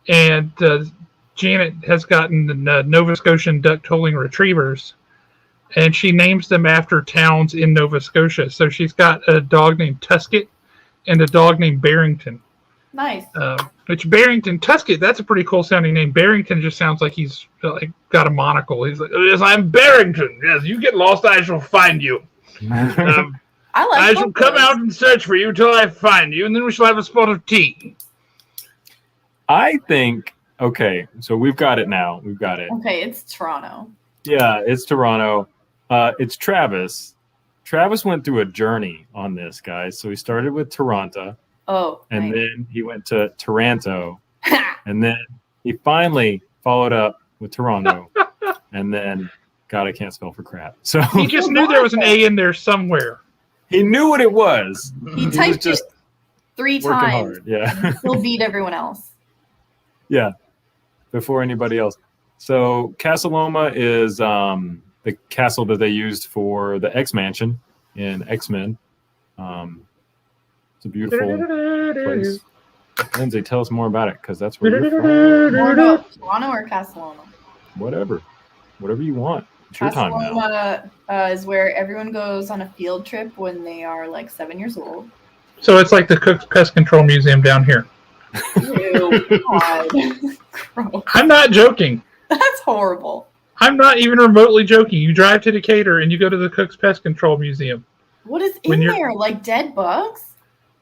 [SPEAKER 1] and Janet has gotten the Nova Scotian duck tolling retrievers, and she names them after towns in Nova Scotia. So she's got a dog named Tusket and a dog named Barrington.
[SPEAKER 3] Nice.
[SPEAKER 1] Which Barrington, Tusket, that's a pretty cool sounding name. Barrington just sounds like he's like got a monocle. He's like, yes, I'm Barrington. Yes, you get lost, I shall find you. I shall come out and search for you till I find you, and then we shall have a spot of tea.
[SPEAKER 2] I think, okay, so we've got it now. We've got it.
[SPEAKER 3] Okay, it's Toronto.
[SPEAKER 2] Yeah, it's Toronto. It's Travis. Travis went through a journey on this, guys. So he started with Toronto.
[SPEAKER 3] Oh,
[SPEAKER 2] and then he went to Toronto, and then he finally followed up with Toronto, and then God, I can't spell for crap. So
[SPEAKER 1] he just knew there was an A in there somewhere.
[SPEAKER 2] He knew what it was.
[SPEAKER 3] He typed it 3 times.
[SPEAKER 2] Hard. Yeah,
[SPEAKER 3] he'll beat everyone else.
[SPEAKER 2] Yeah, before anybody else. So Casa Loma is the castle that they used for the X Mansion in X-Men. It's a beautiful place. Lindsay, tell us more about it, because that's where you're from.
[SPEAKER 3] More about Toronto or Casa Loma?
[SPEAKER 2] Whatever you want. It's your time now.
[SPEAKER 3] Casa Loma is where everyone goes on a field trip when they are like 7 years old.
[SPEAKER 1] So it's like the Cook's Pest Control Museum down here.
[SPEAKER 3] Ew, God. Gross.
[SPEAKER 1] I'm not joking.
[SPEAKER 3] That's horrible.
[SPEAKER 1] I'm not even remotely joking. You drive to Decatur and you go to the Cook's Pest Control Museum.
[SPEAKER 3] What is in there? Like dead bugs?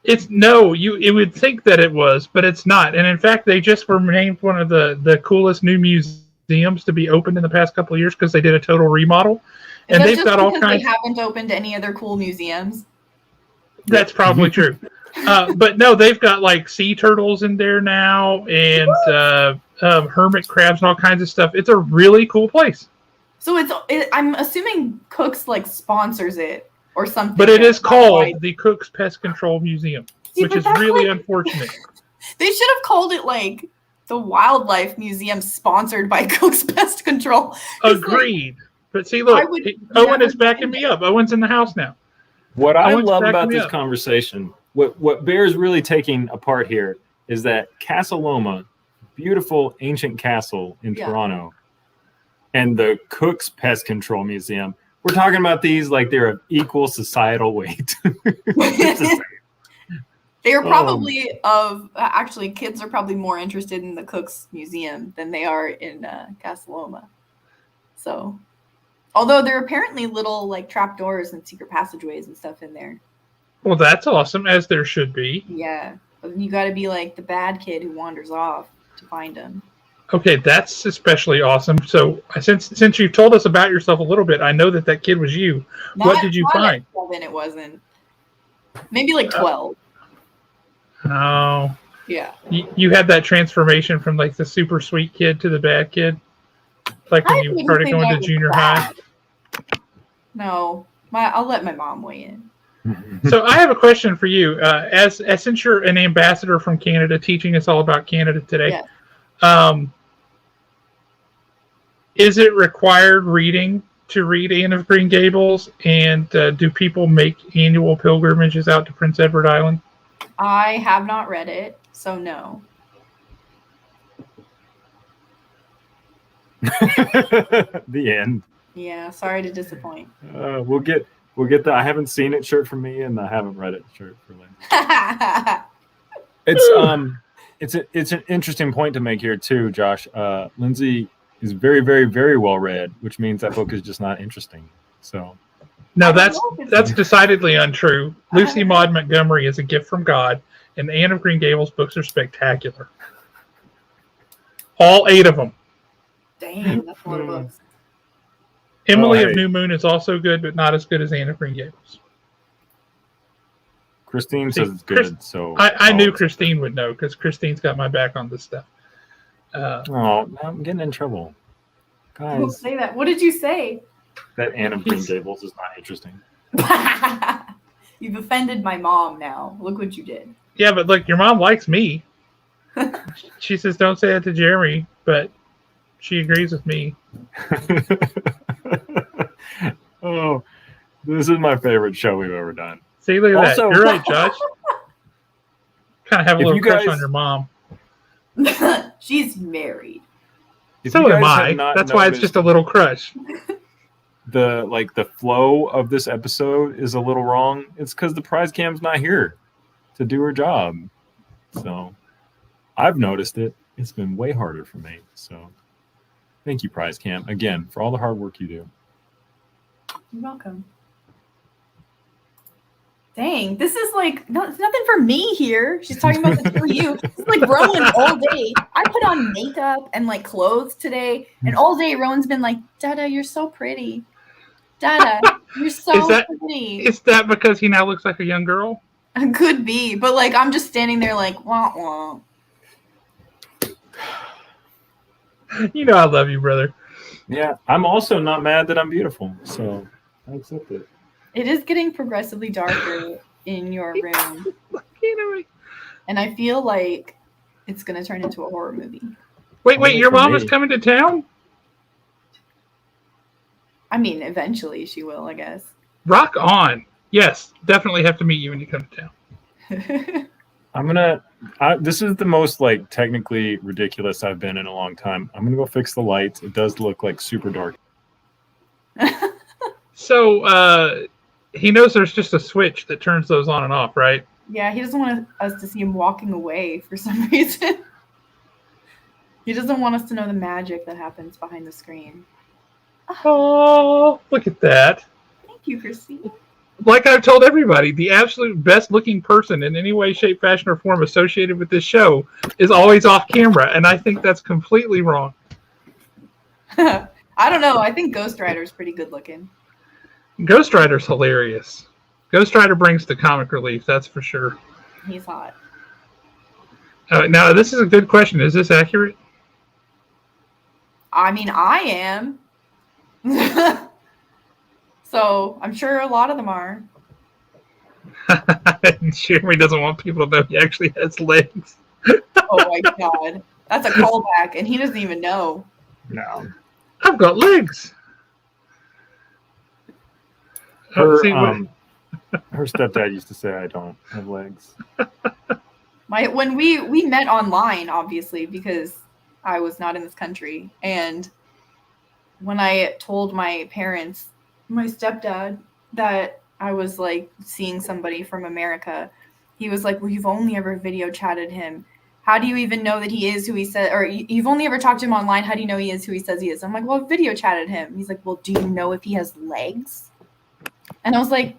[SPEAKER 1] You would think that it was, but it's not. And in fact, they just were named one of the coolest new museums to be opened in the past couple of years because they did a total remodel. And they've got all kinds.
[SPEAKER 3] They haven't opened any other cool museums.
[SPEAKER 1] That's probably true. But no, they've got like sea turtles in there now, and hermit crabs and all kinds of stuff. It's a really cool place.
[SPEAKER 3] So I'm assuming Cook's like sponsors it or something.
[SPEAKER 1] But it is called the Cook's Pest Control Museum, which is really unfortunate.
[SPEAKER 3] They should have called it like the Wildlife Museum sponsored by Cook's Pest Control.
[SPEAKER 1] Agreed. But see, look, Owen is backing me up. Owen's in the house now.
[SPEAKER 2] What I love about this conversation, what Bear's really taking apart here is that Casa Loma, beautiful ancient castle in Toronto, and the Cook's Pest Control Museum, we're talking about these like they're of equal societal weight.
[SPEAKER 3] They are probably actually, kids are probably more interested in the Cook's Museum than they are in Casa Loma. So, although there are apparently little like trapdoors and secret passageways and stuff in there.
[SPEAKER 1] Well, that's awesome, as there should be.
[SPEAKER 3] Yeah, you got to be like the bad kid who wanders off to find him.
[SPEAKER 1] Okay, that's especially awesome. So, since you've told us about yourself a little bit, I know that kid was you. What did you find?
[SPEAKER 3] 7, it wasn't. Maybe like 12.
[SPEAKER 1] Oh.
[SPEAKER 3] Yeah.
[SPEAKER 1] You had that transformation from like the super sweet kid to the bad kid? Like when you started going to junior high?
[SPEAKER 3] No. I'll let my mom weigh in.
[SPEAKER 1] So I have a question for you. As since you're an ambassador from Canada, teaching us all about Canada today, is it required reading to read Anne of Green Gables? And do people make annual pilgrimages out to Prince Edward Island?
[SPEAKER 3] I have not read it, so no.
[SPEAKER 2] The end.
[SPEAKER 3] Yeah, sorry to disappoint.
[SPEAKER 2] We'll get the I haven't seen it shirt from me and the I haven't read it shirt for Lynn. It's an interesting point to make here too, Josh. Lindsay is very, very, very well read, which means that book is just not interesting. So
[SPEAKER 1] no, that's decidedly untrue. Lucy Maud Montgomery is a gift from God, and the Anne of Green Gables books are spectacular. All 8 of them.
[SPEAKER 3] Dang, that's a lot of books.
[SPEAKER 1] Emily of New Moon is also good, but not as good as Anne of Green Gables.
[SPEAKER 2] Christine says it's good, so
[SPEAKER 1] I knew Christine would know because Christine's got my back on this stuff.
[SPEAKER 2] I'm getting in trouble, guys.
[SPEAKER 3] Don't say that. What did you say?
[SPEAKER 2] That Anne of Green Gables is not interesting.
[SPEAKER 3] You've offended my mom now. Look what you did.
[SPEAKER 1] Yeah, but look, your mom likes me. She says don't say that to Jeremy, but she agrees with me.
[SPEAKER 2] Oh, This is my favorite show we've ever done.
[SPEAKER 1] See, look at
[SPEAKER 2] Also-
[SPEAKER 1] that. You're right, Josh. Kind of have a
[SPEAKER 2] If
[SPEAKER 1] little
[SPEAKER 2] you
[SPEAKER 1] crush
[SPEAKER 2] guys-
[SPEAKER 1] on your mom.
[SPEAKER 3] She's married.
[SPEAKER 2] If
[SPEAKER 1] So
[SPEAKER 2] you
[SPEAKER 1] am
[SPEAKER 2] guys
[SPEAKER 1] I.
[SPEAKER 2] have not
[SPEAKER 1] That's why it's
[SPEAKER 2] noticed,
[SPEAKER 1] just a little crush.
[SPEAKER 2] the flow of this episode is a little wrong. It's because the prize cam's not here to do her job. So I've noticed it. It's been way harder for me. So thank you, prize cam, again for all the hard work you do.
[SPEAKER 3] You're welcome. Dang, this is like nothing for me here. She's talking about the two of you. This is like Rowan all day. I put on makeup and like clothes today, and all day Rowan's been like, Dada, you're so pretty. Dada, you're so pretty.
[SPEAKER 1] Is that because he now looks like a young girl?
[SPEAKER 3] Could be, but like I'm just standing there like, wah wah.
[SPEAKER 1] You know I love you, brother.
[SPEAKER 2] Yeah, I'm also not mad that I'm beautiful, so I accept it.
[SPEAKER 3] It is getting progressively darker in your room, and I feel like it's gonna turn into a horror movie.
[SPEAKER 1] Wait,
[SPEAKER 2] Only
[SPEAKER 1] your
[SPEAKER 2] for
[SPEAKER 1] mom
[SPEAKER 2] me.
[SPEAKER 1] is coming to town?
[SPEAKER 3] I mean, eventually she will, I guess.
[SPEAKER 1] Rock on. Yes, definitely have to meet you when you come to town.
[SPEAKER 2] This is the most like technically ridiculous I've been in a long time. I'm gonna go fix the lights. It does look like super dark.
[SPEAKER 1] So he knows there's just a switch that turns those on and off, right?
[SPEAKER 3] Yeah, he doesn't want us to see him walking away for some reason. He doesn't want us to know the magic that happens behind the screen.
[SPEAKER 1] Oh, look at that.
[SPEAKER 3] Thank you, Christine.
[SPEAKER 1] Like I've told everybody, the absolute best looking person in any way, shape, fashion, or form associated with this show is always off camera, and I think that's completely wrong.
[SPEAKER 3] I don't know. I think Ghost Rider's pretty good looking.
[SPEAKER 1] Ghost Rider's hilarious. Ghost Rider brings the comic relief, that's for sure.
[SPEAKER 3] He's hot.
[SPEAKER 1] Now, this is a good question. Is this accurate?
[SPEAKER 3] I mean, I am. So I'm sure a lot of them are.
[SPEAKER 1] Jeremy doesn't want people to know he actually has legs.
[SPEAKER 3] Oh my god. That's a callback, and he doesn't even know.
[SPEAKER 2] No.
[SPEAKER 1] I've got legs.
[SPEAKER 2] Her,
[SPEAKER 1] See,
[SPEAKER 2] her stepdad used to say I don't have legs.
[SPEAKER 3] When we met online, obviously, because I was not in this country, and when I told my parents, my stepdad, that I was like seeing somebody from America, he was like, well, you've only ever video chatted him. How do you even know that he is who he said, or you've only ever talked to him online. How do you know he is who he says he is? I'm like, well, I've video chatted him. He's like, well, do you know if he has legs? And I was like,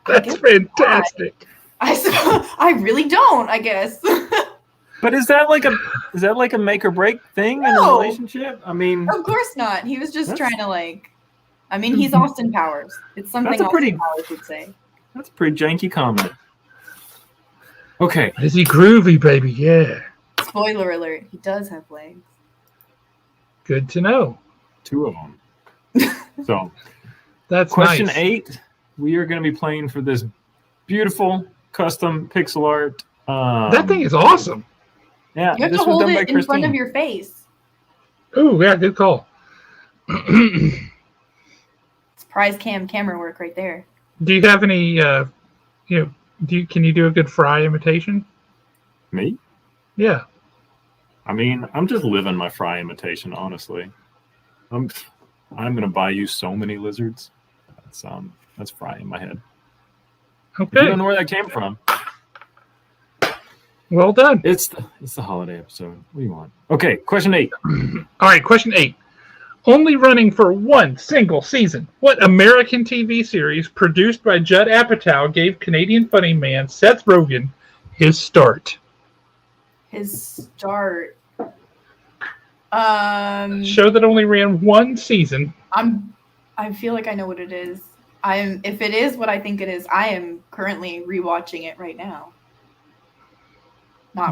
[SPEAKER 1] that's fantastic.
[SPEAKER 3] I really don't, I guess.
[SPEAKER 2] But is that like a make or break thing in a
[SPEAKER 3] No.
[SPEAKER 2] relationship? I mean,
[SPEAKER 3] Of course not. He was just
[SPEAKER 2] That's-
[SPEAKER 3] trying to like. I mean, he's Austin Powers. It's something
[SPEAKER 2] That's a pretty-
[SPEAKER 3] Austin Powers would say.
[SPEAKER 2] that's a pretty janky comment. Okay.
[SPEAKER 1] Is he groovy, baby? Yeah.
[SPEAKER 3] Spoiler alert: he does have legs.
[SPEAKER 1] Good to know.
[SPEAKER 2] 2 of them. So,
[SPEAKER 1] That's
[SPEAKER 2] question
[SPEAKER 1] nice.
[SPEAKER 2] 8. We are going to be playing for this beautiful custom pixel art.
[SPEAKER 1] That thing is awesome.
[SPEAKER 2] Yeah,
[SPEAKER 3] You have
[SPEAKER 2] this
[SPEAKER 3] to
[SPEAKER 2] was
[SPEAKER 3] hold
[SPEAKER 2] done by
[SPEAKER 3] it in front of
[SPEAKER 2] Christine.
[SPEAKER 3] your face.
[SPEAKER 1] Ooh, yeah, good call.
[SPEAKER 3] It's prize camera work right there.
[SPEAKER 1] Do you have any? Can you do a good Fry imitation?
[SPEAKER 2] Me?
[SPEAKER 1] Yeah.
[SPEAKER 2] I mean, I'm just living my Fry imitation, honestly. I'm going to buy you so many lizards. That's Fry in my head. If you
[SPEAKER 1] Okay.
[SPEAKER 2] don't know where that came from,
[SPEAKER 1] Well done.
[SPEAKER 2] it's the holiday episode. What do you want? Okay, question 8.
[SPEAKER 1] All right, question 8. Only running for one single season, what American TV series produced by Judd Apatow gave Canadian funny man Seth Rogen his start?
[SPEAKER 3] His start.
[SPEAKER 1] Show that only ran one season.
[SPEAKER 3] I feel like I know what it is. If it is what I think it is, I am currently rewatching it right now.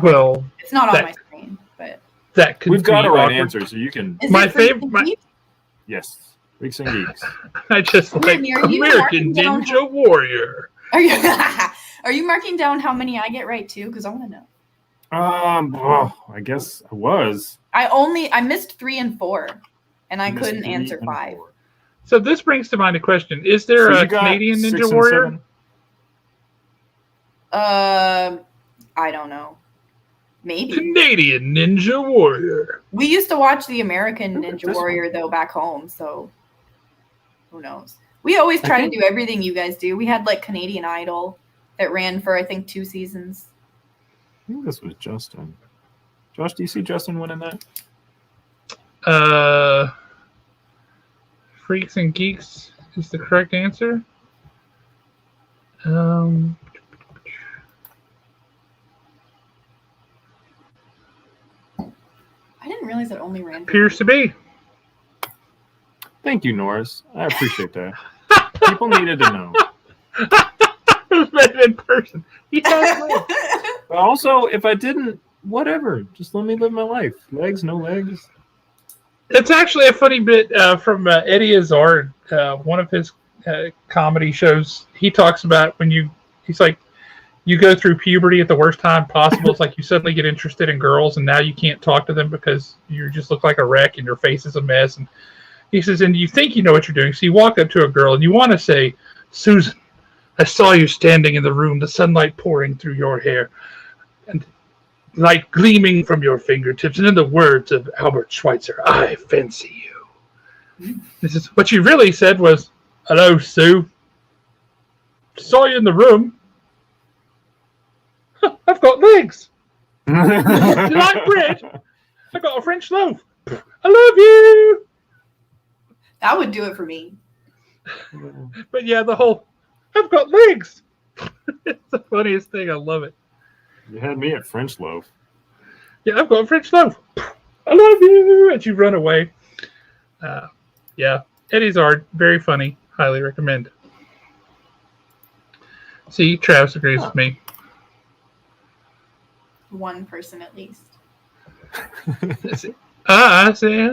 [SPEAKER 1] Well,
[SPEAKER 3] it's not on
[SPEAKER 1] that-
[SPEAKER 3] my screen, but
[SPEAKER 1] that could
[SPEAKER 2] We've got
[SPEAKER 1] be
[SPEAKER 2] a right
[SPEAKER 1] awkward.
[SPEAKER 2] answer, so you can.
[SPEAKER 3] is
[SPEAKER 1] My
[SPEAKER 3] it
[SPEAKER 1] favorite-
[SPEAKER 3] Freaks
[SPEAKER 1] my-
[SPEAKER 3] and Geeks?
[SPEAKER 2] Yes, Freaks and Geeks.
[SPEAKER 1] I just like
[SPEAKER 3] Brittany, are you
[SPEAKER 1] American
[SPEAKER 3] marking down
[SPEAKER 1] Ninja Warrior.
[SPEAKER 3] Are you marking down how many I get right too? Because I want to know.
[SPEAKER 2] I guess I was.
[SPEAKER 3] I missed 3 and 4, and I
[SPEAKER 2] You missed
[SPEAKER 3] couldn't
[SPEAKER 2] 3
[SPEAKER 3] answer
[SPEAKER 2] and
[SPEAKER 3] 5.
[SPEAKER 2] 4.
[SPEAKER 1] So this brings to mind a question: is there
[SPEAKER 2] So
[SPEAKER 1] a
[SPEAKER 2] you got
[SPEAKER 1] Canadian
[SPEAKER 2] 6
[SPEAKER 1] Ninja
[SPEAKER 2] and
[SPEAKER 1] Warrior?
[SPEAKER 2] 7?
[SPEAKER 3] I don't know. Maybe.
[SPEAKER 1] Canadian Ninja Warrior.
[SPEAKER 3] We used to watch the American
[SPEAKER 2] Look at
[SPEAKER 3] Ninja
[SPEAKER 2] this
[SPEAKER 3] Warrior
[SPEAKER 2] one.
[SPEAKER 3] though back home, so who knows? We always try to do everything you guys do. We had like Canadian Idol that ran for I think 2 seasons.
[SPEAKER 2] I think this was Justin. Josh, do you see Justin winning that?
[SPEAKER 1] Freaks and Geeks is the correct answer.
[SPEAKER 3] I didn't realize it only ran.
[SPEAKER 1] Appears to be.
[SPEAKER 2] Thank you, Norris. I appreciate that. People needed to know.
[SPEAKER 1] In person. Yeah.
[SPEAKER 2] But also, if I didn't, whatever. Just let me live my life. Legs, no legs.
[SPEAKER 1] It's actually a funny bit from Eddie Izzard, one of his comedy shows. He talks about he's like, you go through puberty at the worst time possible. It's like you suddenly get interested in girls, and now you can't talk to them because you just look like a wreck and your face is a mess. And he says, and you think you know what you're doing. So you walk up to a girl and you want to say, Susan, I saw you standing in the room, the sunlight pouring through your hair, and light gleaming from your fingertips. And in the words of Albert Schweitzer, I fancy you. This is what you really said was, hello, Sue. Saw you in the room. I've got legs. You like bread? I got a French loaf. I love you.
[SPEAKER 3] That would do it for me.
[SPEAKER 1] But yeah, the whole, I've got legs. It's the funniest thing. I love it.
[SPEAKER 2] You had me at French loaf.
[SPEAKER 1] Yeah, I've got a French loaf. I love you. And you run away. Yeah, Eddie's art, very funny. Highly recommend. See, Travis agrees with me.
[SPEAKER 3] One person at least.
[SPEAKER 1] I say,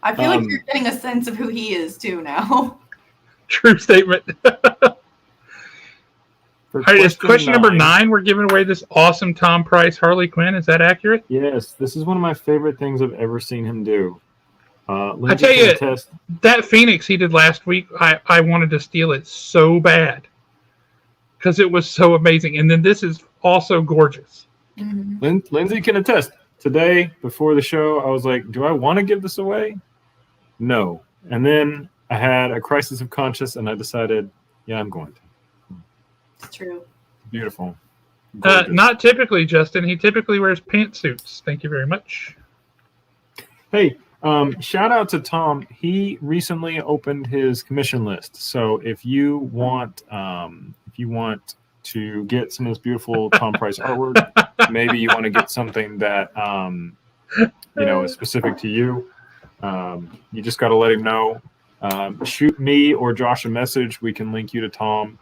[SPEAKER 3] I feel like you're getting a sense of who he is too now.
[SPEAKER 1] true statement.
[SPEAKER 2] For
[SPEAKER 1] All right, it's question number 9. We're giving away this awesome Tom Price Harley Quinn. Is that accurate?
[SPEAKER 2] Yes, this is one of my favorite things I've ever seen him do.
[SPEAKER 1] I tell you, that Phoenix he did last week, I wanted to steal it so bad because it was so amazing. And then this is also gorgeous.
[SPEAKER 3] Mm-hmm.
[SPEAKER 2] Lindsay can attest. Today, before the show, I was like, do I want to give this away? No. And then I had a crisis of conscience, and I decided, yeah, I'm going to.
[SPEAKER 3] It's true.
[SPEAKER 2] Beautiful.
[SPEAKER 1] Not typically, Justin. He typically wears pantsuits. Thank you very much.
[SPEAKER 2] Hey, shout out to Tom. He recently opened his commission list. So if you want to get some of this beautiful Tom Price artwork, maybe you want to get something that is specific to you. You just got to let him know. Shoot me or Josh a message. We can link you to Tom.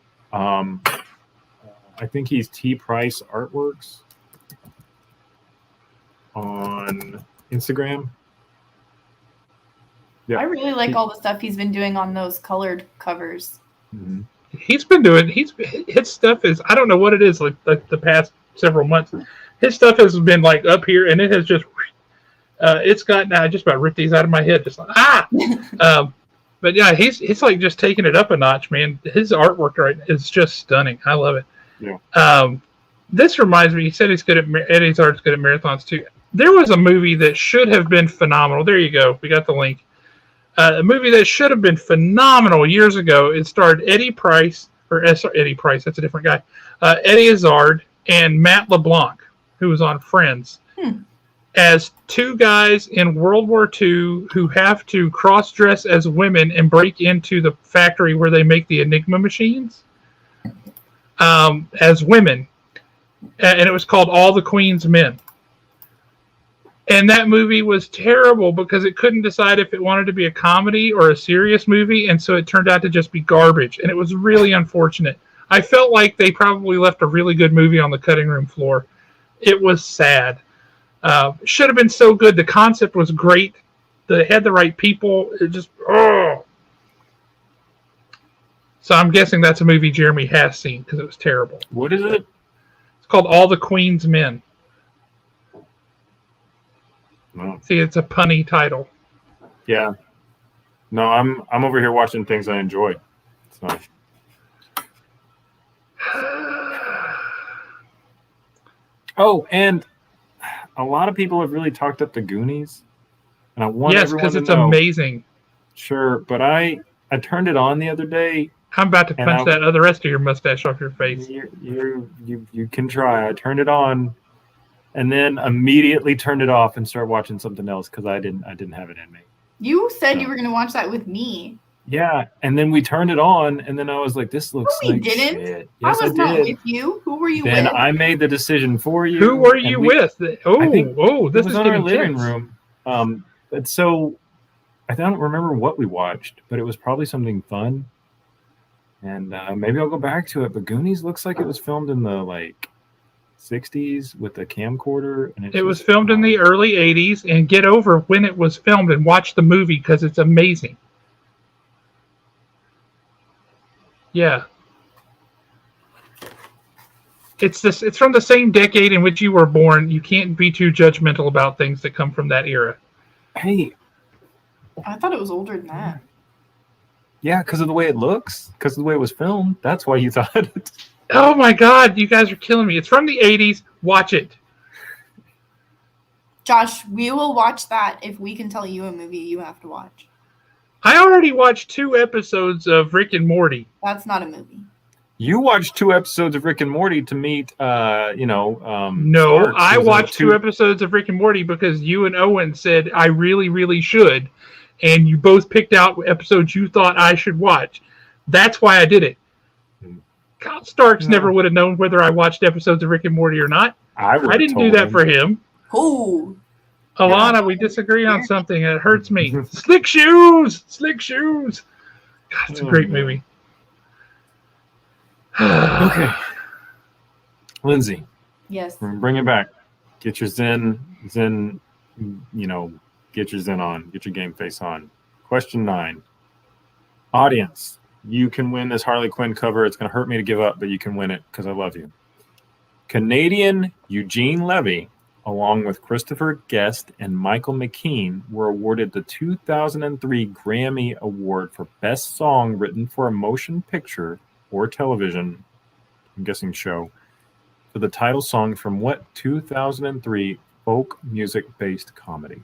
[SPEAKER 2] I think he's T Price Artworks on Instagram.
[SPEAKER 3] Yeah. I really like all the stuff he's been doing on those colored covers.
[SPEAKER 2] Mm-hmm.
[SPEAKER 1] He's been doing his stuff is, I don't know what it is, like the past several months. His stuff has been like up here, and it has just it's gotten, I just about ripped these out of my head, just like but yeah, he's like just taking it up a notch, man. His artwork is just stunning. I love it.
[SPEAKER 2] Yeah.
[SPEAKER 1] This reminds me, he said Eddie's art's good at marathons too. There was a movie that should have been phenomenal. There you go. We got the link. A movie that should have been phenomenal years ago. It starred Eddie Price, Eddie Price, that's a different guy. Eddie Izzard and Matt LeBlanc, who was on Friends, as two guys in World War II who have to cross-dress as women and break into the factory where they make the Enigma machines as women. And it was called All the Queen's Men. And that movie was terrible because it couldn't decide if it wanted to be a comedy or a serious movie, and so it turned out to just be garbage. And it was really unfortunate. I felt like they probably left a really good movie on the cutting room floor. It was sad. Should have been so good. The concept was great. They had the right people. It just, oh. So I'm guessing that's a movie Jeremy has seen because it was terrible.
[SPEAKER 2] What is it?
[SPEAKER 1] It's called All the Queen's Men.
[SPEAKER 2] No.
[SPEAKER 1] See, it's a punny title.
[SPEAKER 2] Yeah. No, I'm over here watching things I enjoy. So. Oh, and a lot of people have really talked up the Goonies, and I want
[SPEAKER 1] Yes,
[SPEAKER 2] everyone
[SPEAKER 1] because
[SPEAKER 2] to
[SPEAKER 1] it's
[SPEAKER 2] know.
[SPEAKER 1] amazing.
[SPEAKER 2] Sure, but I turned it on the other day.
[SPEAKER 1] I'm about to
[SPEAKER 2] And
[SPEAKER 1] punch that other rest of your mustache off your face.
[SPEAKER 2] You can try. I turned it on, and then immediately turned it off and started watching something else because I didn't have it in me.
[SPEAKER 3] You said
[SPEAKER 2] So.
[SPEAKER 3] you were going to watch that with me.
[SPEAKER 2] Yeah, and then we turned it on, and then I was like, "This looks
[SPEAKER 3] No, we
[SPEAKER 2] like
[SPEAKER 3] didn't.
[SPEAKER 2] shit." Yes,
[SPEAKER 3] I was
[SPEAKER 2] did.
[SPEAKER 3] not with you. Who were you
[SPEAKER 2] Then
[SPEAKER 3] with?
[SPEAKER 2] I made the decision for you.
[SPEAKER 1] Who were you with?
[SPEAKER 2] I
[SPEAKER 1] Oh,
[SPEAKER 2] think
[SPEAKER 1] this
[SPEAKER 2] it was
[SPEAKER 1] is
[SPEAKER 2] on our
[SPEAKER 1] getting
[SPEAKER 2] living
[SPEAKER 1] tense.
[SPEAKER 2] room. But so I don't remember what we watched, but it was probably something fun. And maybe I'll go back to it. But Goonies looks like it was filmed in the 60s with a camcorder, and
[SPEAKER 1] It was filmed in the early 80s, and get over when it was filmed and watch the movie because it's amazing. Yeah. It's from the same decade in which you were born. You can't be too judgmental about things that come from that era.
[SPEAKER 2] Hey.
[SPEAKER 3] I thought it was older than that.
[SPEAKER 2] Yeah, because of the way it looks, because of the way it was filmed. That's why you thought it.
[SPEAKER 1] Oh my God, you guys are killing me. It's from the 80s. Watch it.
[SPEAKER 3] Josh, we will watch that if we can tell you a movie you have to watch.
[SPEAKER 1] I already watched 2 episodes of Rick and Morty.
[SPEAKER 3] That's not a movie.
[SPEAKER 2] You watched 2 episodes of Rick and Morty to meet,
[SPEAKER 1] No,
[SPEAKER 2] Starks,
[SPEAKER 1] I watched 2 episodes of Rick and Morty because you and Owen said I really, really should, and you both picked out episodes you thought I should watch. That's why I did it. Kyle Starks never would have known whether I watched episodes of Rick and Morty or not. I didn't do that for him.
[SPEAKER 3] Oh.
[SPEAKER 1] Alana, we disagree on something. It hurts me. Slick Shoes! Slick Shoes! God, it's a great movie.
[SPEAKER 2] Okay. Lindsay.
[SPEAKER 3] Yes.
[SPEAKER 2] Bring it back. Get your zen, get your zen on. Get your game face on. Question 9. Audience, you can win this Harley Quinn cover. It's going to hurt me to give up, but you can win it because I love you. Canadian Eugene Levy, along with Christopher Guest and Michael McKean, were awarded the 2003 Grammy Award for Best Song Written for a Motion Picture or Television, I'm guessing show, for the title song from what 2003 folk music-based comedy?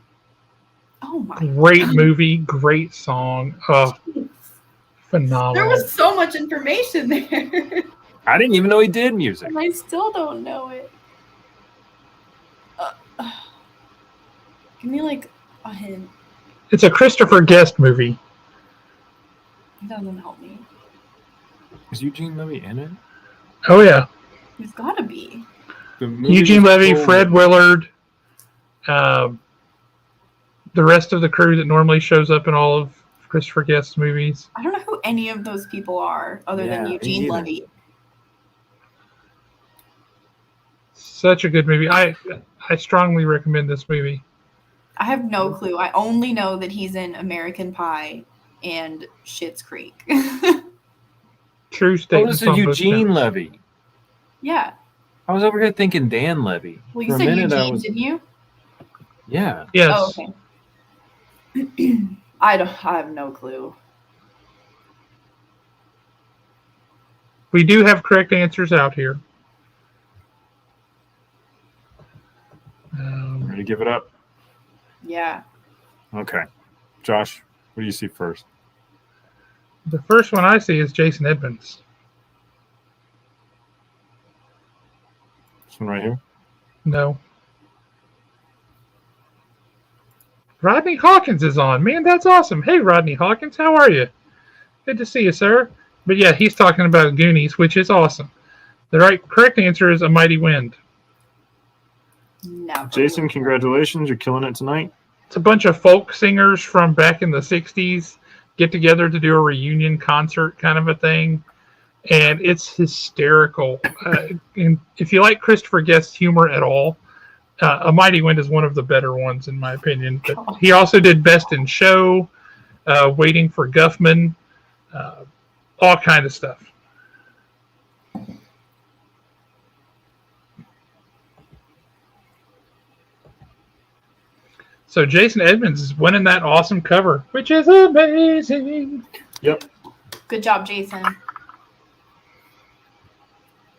[SPEAKER 3] Oh my
[SPEAKER 1] Great movie, great song. Oh, phenomenal.
[SPEAKER 3] There was so much information there.
[SPEAKER 2] I didn't even know he did music.
[SPEAKER 3] And I still don't know it. Give me a hint.
[SPEAKER 1] It's a Christopher Guest movie.
[SPEAKER 3] It doesn't help me.
[SPEAKER 2] Is Eugene Levy in it?
[SPEAKER 1] Oh, yeah.
[SPEAKER 3] He's got to be.
[SPEAKER 1] Eugene Levy, Fred Willard, the rest of the crew that normally shows up in all of Christopher Guest's movies.
[SPEAKER 3] I don't know who any of those people are other than Eugene Levy.
[SPEAKER 1] Such a good movie. I strongly recommend this movie.
[SPEAKER 3] I have no clue. I only know that he's in American Pie and Schitt's Creek.
[SPEAKER 1] True statement.
[SPEAKER 2] Oh, this is Eugene Levy.
[SPEAKER 3] Yeah.
[SPEAKER 2] I was over here thinking Dan Levy.
[SPEAKER 3] Well, you said Eugene, didn't you?
[SPEAKER 2] Yeah.
[SPEAKER 1] Yes.
[SPEAKER 3] Oh, okay. I have no clue.
[SPEAKER 1] We do have correct answers out here.
[SPEAKER 2] Ready to give it up?
[SPEAKER 3] Yeah.
[SPEAKER 2] Okay. Josh, what do you see first?
[SPEAKER 1] The first one I see is Jason Edmonds.
[SPEAKER 2] This one right here?
[SPEAKER 1] No. Rodney Hawkins is on. Man, that's awesome. Hey, Rodney Hawkins, how are you? Good to see you, sir. But yeah, he's talking about Goonies, which is awesome. The correct answer is A Mighty Wind.
[SPEAKER 3] No.
[SPEAKER 2] Jason, congratulations. You're killing it tonight.
[SPEAKER 1] It's a bunch of folk singers from back in the 60s get together to do a reunion concert kind of a thing. And it's hysterical. And if you like Christopher Guest's humor at all, A Mighty Wind is one of the better ones, in my opinion. But he also did Best in Show, Waiting for Guffman, all kind of stuff. So Jason Edmonds is winning that awesome cover, which is amazing.
[SPEAKER 2] Yep.
[SPEAKER 3] Good job, Jason.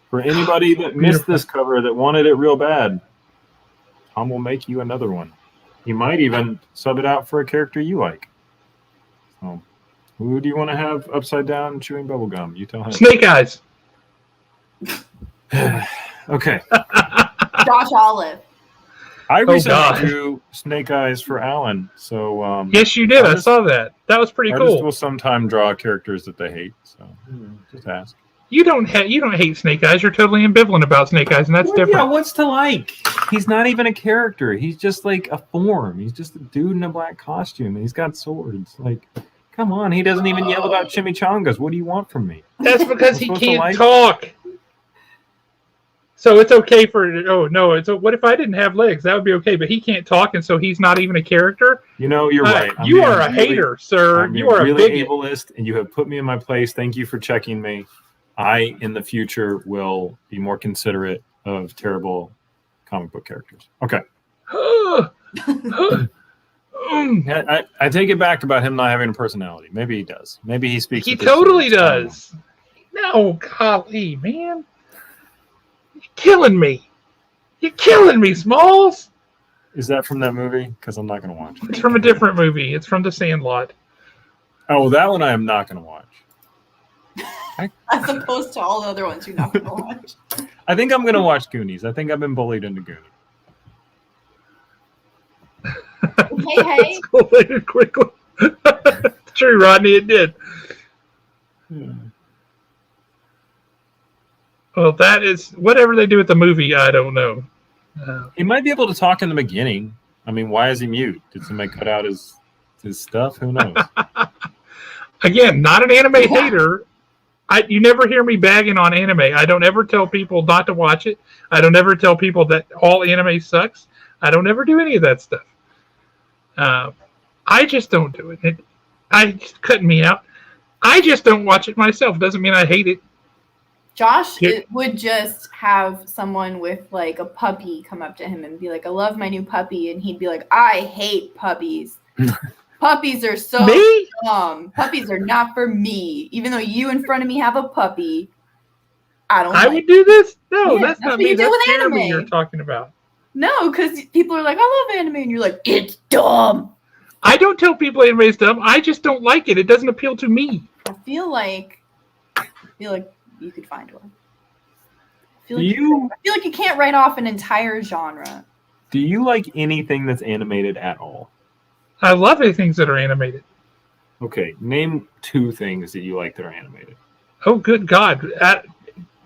[SPEAKER 2] For anybody that missed this cover that wanted it real bad, Tom will make you another one. He might even sub it out for a character you like. So, who do you want to have upside down chewing bubblegum? You tell him.
[SPEAKER 1] Snake Eyes.
[SPEAKER 2] Okay.
[SPEAKER 3] Josh Olive.
[SPEAKER 2] I recently
[SPEAKER 1] God.
[SPEAKER 2] drew Snake Eyes for Alan, so
[SPEAKER 1] Yes, you did. I saw that. That was pretty
[SPEAKER 2] artists
[SPEAKER 1] cool.
[SPEAKER 2] will sometime draw characters that they hate. So just ask.
[SPEAKER 1] You don't hate Snake Eyes. You're totally ambivalent about Snake Eyes, and that's different.
[SPEAKER 2] Yeah, what's to like? He's not even a character. He's just like a form. He's just a dude in a black costume, and he's got swords. Like, come on, he doesn't even yell about chimichangas. What do you want from me?
[SPEAKER 1] That's because he
[SPEAKER 2] supposed to
[SPEAKER 1] can't
[SPEAKER 2] like-
[SPEAKER 1] talk. So it's okay for what if I didn't have legs? That would be okay, but he can't talk, and so he's not even a character.
[SPEAKER 2] You know, you're right. I'm
[SPEAKER 1] You
[SPEAKER 2] being
[SPEAKER 1] are a
[SPEAKER 2] really-
[SPEAKER 1] hater, sir.
[SPEAKER 2] I'm
[SPEAKER 1] You are
[SPEAKER 2] really
[SPEAKER 1] a bigot.
[SPEAKER 2] ableist, and you have put me in my place. Thank you for checking me. I, in the future, will be more considerate of terrible comic book characters. Okay. I take it back about him not having a personality. Maybe he does. Maybe he speaks.
[SPEAKER 1] He
[SPEAKER 2] with his
[SPEAKER 1] totally
[SPEAKER 2] words. I don't know.
[SPEAKER 1] does. No, golly, man. You're killing me. You're killing me, Smalls.
[SPEAKER 2] Is that from that movie? Because I'm not going to watch it.
[SPEAKER 1] It's from a different movie. It's from The Sandlot.
[SPEAKER 2] Oh, that one I am not going to watch.
[SPEAKER 3] As opposed to all the other ones you're not going to watch.
[SPEAKER 2] I think I'm going to watch Goonies. I think I've been bullied into Goonies.
[SPEAKER 3] Hey, hey.
[SPEAKER 1] Escalated quickly. True, Rodney, it did. Well, that is whatever they do with the movie. I don't know.
[SPEAKER 2] He might be able to talk in the beginning. I mean, why is he mute? Did somebody cut out his stuff? Who knows?
[SPEAKER 1] Again, not an anime hater. You never hear me bagging on anime. I don't ever tell people not to watch it. I don't ever tell people that all anime sucks. I don't ever do any of that stuff. I just don't do it. It's cutting me out. I just don't watch it myself. Doesn't mean I hate it.
[SPEAKER 3] Josh
[SPEAKER 1] Yeah.
[SPEAKER 3] would just have someone with like a puppy come up to him and be like, I love my new puppy. And he'd be like, I hate puppies. Puppies are so
[SPEAKER 1] Me?
[SPEAKER 3] dumb. Puppies are not for me. Even though you in front of me have a puppy, I don't
[SPEAKER 1] I
[SPEAKER 3] like
[SPEAKER 1] would do this? No,
[SPEAKER 3] Yeah,
[SPEAKER 1] that's
[SPEAKER 3] that's
[SPEAKER 1] not
[SPEAKER 3] what
[SPEAKER 1] me.
[SPEAKER 3] you do
[SPEAKER 1] That's
[SPEAKER 3] with
[SPEAKER 1] Jeremy
[SPEAKER 3] anime.
[SPEAKER 1] you're talking about.
[SPEAKER 3] No, because people are like, I love anime. And you're like, it's dumb.
[SPEAKER 1] I don't tell people anime is dumb. I just don't like it. It doesn't appeal to me.
[SPEAKER 3] I feel like you could find one. I feel like you can't write off an entire genre.
[SPEAKER 2] Do you like anything that's animated at all?
[SPEAKER 1] I love things that are animated.
[SPEAKER 2] Okay, name 2 things that you like that are animated.
[SPEAKER 1] Oh, good God.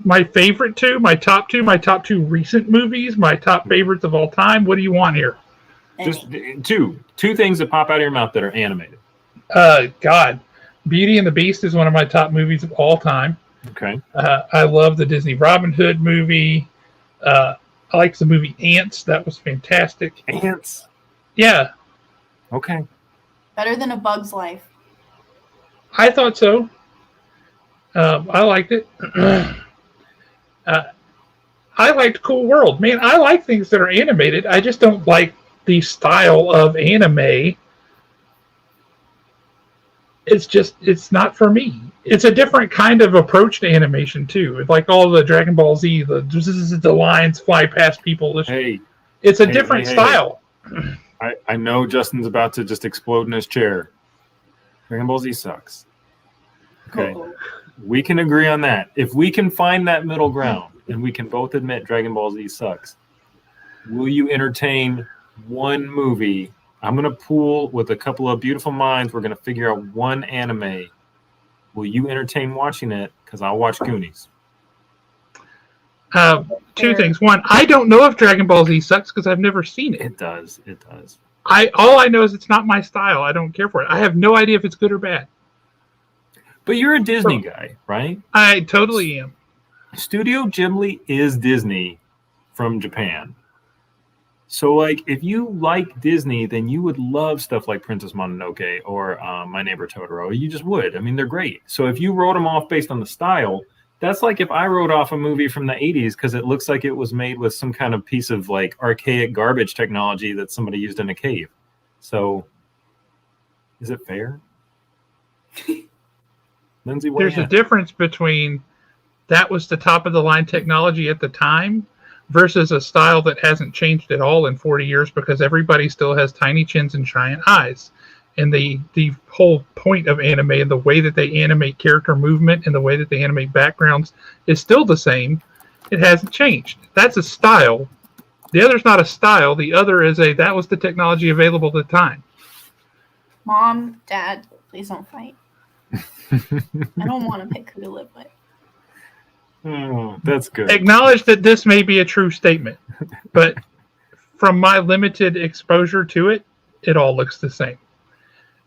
[SPEAKER 1] My favorite two, my top two recent movies, my top favorites of all time. What do you want here?
[SPEAKER 2] Just 2 things that pop out of your mouth that are animated.
[SPEAKER 1] God. Beauty and the Beast is one of my top movies of all time.
[SPEAKER 2] Okay.
[SPEAKER 1] I love the Disney Robin Hood movie. I like the movie Ants. That was fantastic.
[SPEAKER 2] Ants.
[SPEAKER 1] Yeah,
[SPEAKER 2] Okay.
[SPEAKER 3] Better than A Bug's Life.
[SPEAKER 1] I thought so. I liked it. I liked Cool World. Man, I like things that are animated. I just don't like the style of anime. It's not for me. It's a different kind of approach to animation, too. It's like all the Dragon Ball Z, the lines fly past people.
[SPEAKER 2] Hey,
[SPEAKER 1] It's a different style.
[SPEAKER 2] I know Justin's about to just explode in his chair. Dragon Ball Z sucks. Okay.
[SPEAKER 3] Uh-oh.
[SPEAKER 2] We can agree on that. If we can find that middle ground and we can both admit Dragon Ball Z sucks, will you entertain one movie? I'm going to pool with a couple of beautiful minds. We're going to figure out one anime. Will you entertain watching it? Because I'll watch Goonies.
[SPEAKER 1] Two things. One, I don't know if Dragon Ball Z sucks because I've never seen it.
[SPEAKER 2] It does. It does.
[SPEAKER 1] All I know is it's not my style. I don't care for it. I have no idea if it's good or bad.
[SPEAKER 2] But you're a Disney guy, right?
[SPEAKER 1] I totally am.
[SPEAKER 2] Studio Ghibli is Disney from Japan. So, like, if you like Disney, then you would love stuff like Princess Mononoke or My Neighbor Totoro. You just would. I mean, they're great. So if you wrote them off based on the style, that's like if I wrote off a movie from the 80s because it looks like it was made with some kind of piece of, like, archaic garbage technology that somebody used in a cave. So, is it fair? Lindsay, weigh
[SPEAKER 1] There's a
[SPEAKER 2] in.
[SPEAKER 1] difference between that was the top of the line technology at the time versus a style that hasn't changed at all in 40 years because everybody still has tiny chins and giant eyes. And the whole point of anime and the way that they animate character movement and the way that they animate backgrounds is still the same. It hasn't changed. That's a style. The other's not a style. The other is that was the technology available at the time.
[SPEAKER 3] Mom, Dad, please don't fight. I don't want to pick who to live with.
[SPEAKER 2] Oh, that's good.
[SPEAKER 1] Acknowledge that this may be a true statement, but from my limited exposure to it, it all looks the same.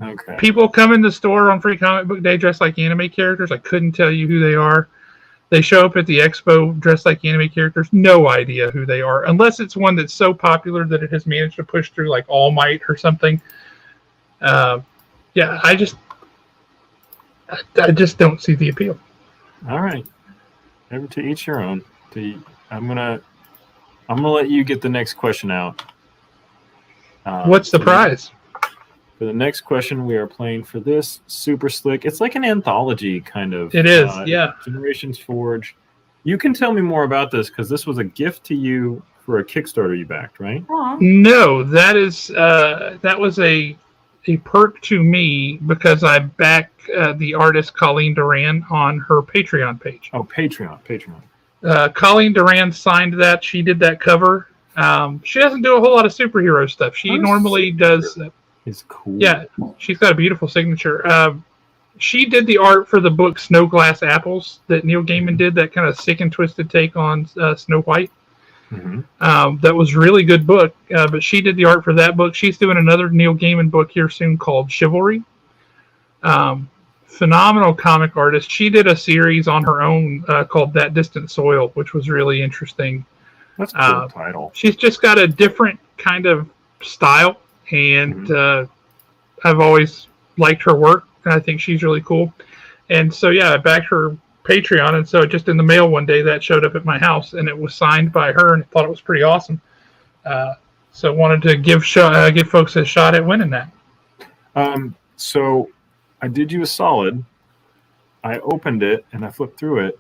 [SPEAKER 2] Okay.
[SPEAKER 1] People come in the store on Free Comic Book Day dressed like anime characters. I couldn't tell you who they are. They show up at the expo dressed like anime characters. No idea who they are, unless it's one that's so popular that it has managed to push through like All Might or something. Yeah, I just don't see the appeal.
[SPEAKER 2] All right. Ever to each your own. I'm gonna let you get the next question out.
[SPEAKER 1] What's the prize?
[SPEAKER 2] For the next question, we are playing for this Super Slick. It's like an anthology kind of.
[SPEAKER 1] It is, yeah.
[SPEAKER 2] Generations Forge. You can tell me more about this because this was a gift to you for a Kickstarter you backed, right?
[SPEAKER 3] Aw.
[SPEAKER 1] No, that was a perk to me because I back the artist Colleen Duran on her Patreon page.
[SPEAKER 2] Oh, Patreon.
[SPEAKER 1] Colleen Duran signed that. She did that cover. She doesn't do a whole lot of superhero stuff. She normally does.
[SPEAKER 2] It's cool.
[SPEAKER 1] Yeah, she's got a beautiful signature. She did the art for the book Snow Glass Apples that Neil Gaiman did, that kind of sick and twisted take on Snow White.
[SPEAKER 2] Mm-hmm.
[SPEAKER 1] That was a really good book, but she did the art for that book. She's doing another Neil Gaiman book here soon called Chivalry. Phenomenal comic artist. She did a series on her own called That Distant Soil, which was really interesting.
[SPEAKER 2] That's a cool title.
[SPEAKER 1] She's just got a different kind of style, and I've always liked her work, and I think she's really cool. And so, yeah, I backed her Patreon, and so just in the mail one day that showed up at my house, and it was signed by her, and I thought it was pretty awesome. So wanted to give folks a shot at winning that.
[SPEAKER 2] So I did you a solid. I opened it and I flipped through it,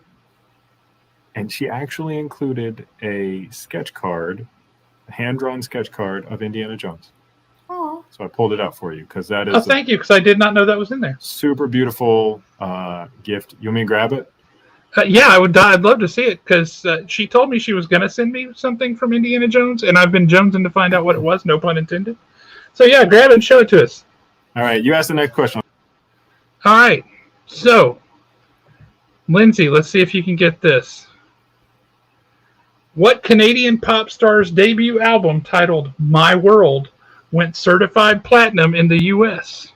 [SPEAKER 2] and she actually included a sketch card, a hand-drawn sketch card of Indiana Jones.
[SPEAKER 3] Oh.
[SPEAKER 2] So I pulled it out for you because that is
[SPEAKER 1] Oh, thank you, because I did not know that was in there.
[SPEAKER 2] super beautiful gift. You want me to grab it?
[SPEAKER 1] Yeah, I'd love to see it, because she told me she was going to send me something from Indiana Jones, and I've been jonesing to find out what it was, no pun intended. So yeah, grab it and show it to us.
[SPEAKER 2] All right, you ask the next question.
[SPEAKER 1] All right, so Lindsay, let's see if you can get this. What Canadian pop star's debut album titled My World went certified platinum in the U.S.?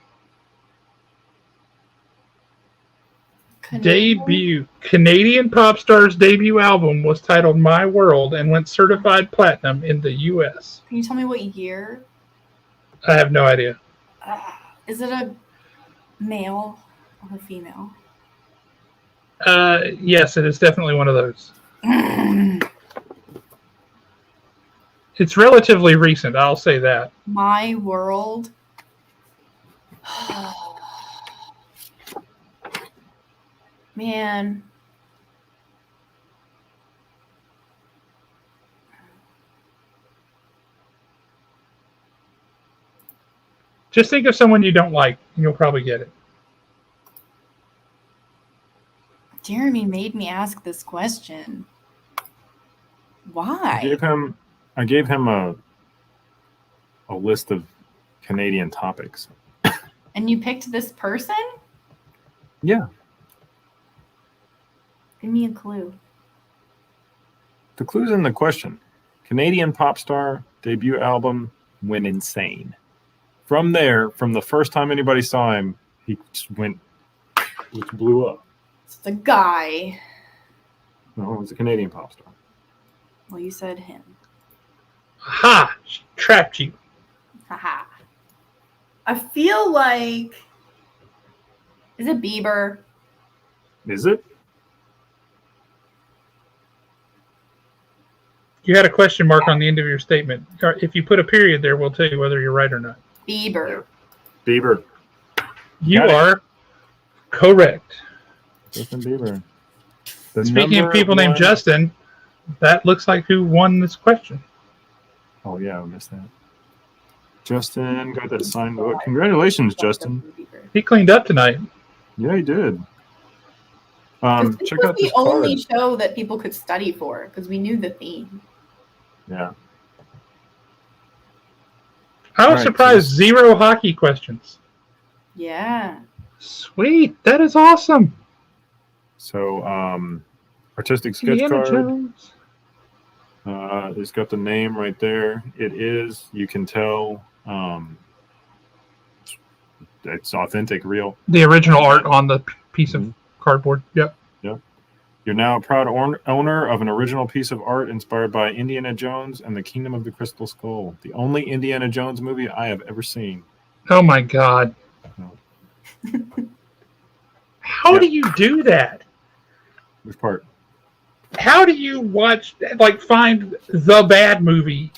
[SPEAKER 1] Canadian pop star's debut album was titled My World and went certified platinum in the U.S.
[SPEAKER 3] Can you tell me what year?
[SPEAKER 1] I have no idea.
[SPEAKER 3] Is it a male or a female?
[SPEAKER 1] Yes, it is definitely one of those. It's relatively recent, I'll say that.
[SPEAKER 3] My World. Man.
[SPEAKER 1] Just think of someone you don't like, and you'll probably get it.
[SPEAKER 3] Jeremy made me ask this question. Why?
[SPEAKER 2] I gave him a list of Canadian topics.
[SPEAKER 3] And you picked this person?
[SPEAKER 2] Yeah.
[SPEAKER 3] Give me a clue.
[SPEAKER 2] The clue's in the question. Canadian pop star debut album went insane. From there, from the first time anybody saw him, he just just blew up.
[SPEAKER 3] It's the guy.
[SPEAKER 2] No, it was a Canadian pop star.
[SPEAKER 3] Well, you said him.
[SPEAKER 1] Ha! She trapped you.
[SPEAKER 3] Haha. I feel like... Is it Bieber?
[SPEAKER 2] Is it?
[SPEAKER 1] You had a question mark on the end of your statement. If you put a period there, we'll tell you whether you're right or not.
[SPEAKER 3] Bieber.
[SPEAKER 2] Bieber.
[SPEAKER 1] You
[SPEAKER 2] Got it.
[SPEAKER 1] are correct.
[SPEAKER 2] Justin Bieber. The
[SPEAKER 1] Speaking of
[SPEAKER 2] number
[SPEAKER 1] people named
[SPEAKER 2] one-
[SPEAKER 1] Justin, that looks like who won this question.
[SPEAKER 2] Oh yeah, I missed that. Justin got that signed book. Congratulations, Justin.
[SPEAKER 1] He cleaned up tonight.
[SPEAKER 2] Yeah, he did.
[SPEAKER 3] This
[SPEAKER 2] Check
[SPEAKER 3] was
[SPEAKER 2] out this
[SPEAKER 3] the only
[SPEAKER 2] card.
[SPEAKER 3] show that people could study for because we knew the theme.
[SPEAKER 2] Yeah.
[SPEAKER 1] I was
[SPEAKER 2] All right,
[SPEAKER 1] surprised.
[SPEAKER 2] so
[SPEAKER 1] 0 hockey questions.
[SPEAKER 3] Yeah.
[SPEAKER 1] Sweet. That is awesome.
[SPEAKER 2] So, artistic sketch
[SPEAKER 1] Indiana
[SPEAKER 2] card.
[SPEAKER 1] Jones.
[SPEAKER 2] It's got the name right there. It is. You can tell. It's authentic, real.
[SPEAKER 1] The original art on the piece of
[SPEAKER 2] Mhm.
[SPEAKER 1] cardboard. Yep.
[SPEAKER 2] You're now a proud owner of an original piece of art inspired by Indiana Jones and the Kingdom of the Crystal Skull, the only Indiana Jones movie I have ever seen.
[SPEAKER 1] Oh my God.
[SPEAKER 2] Oh.
[SPEAKER 1] How
[SPEAKER 2] Yeah.
[SPEAKER 1] do you do that?
[SPEAKER 2] Which part?
[SPEAKER 1] How do you find the bad movie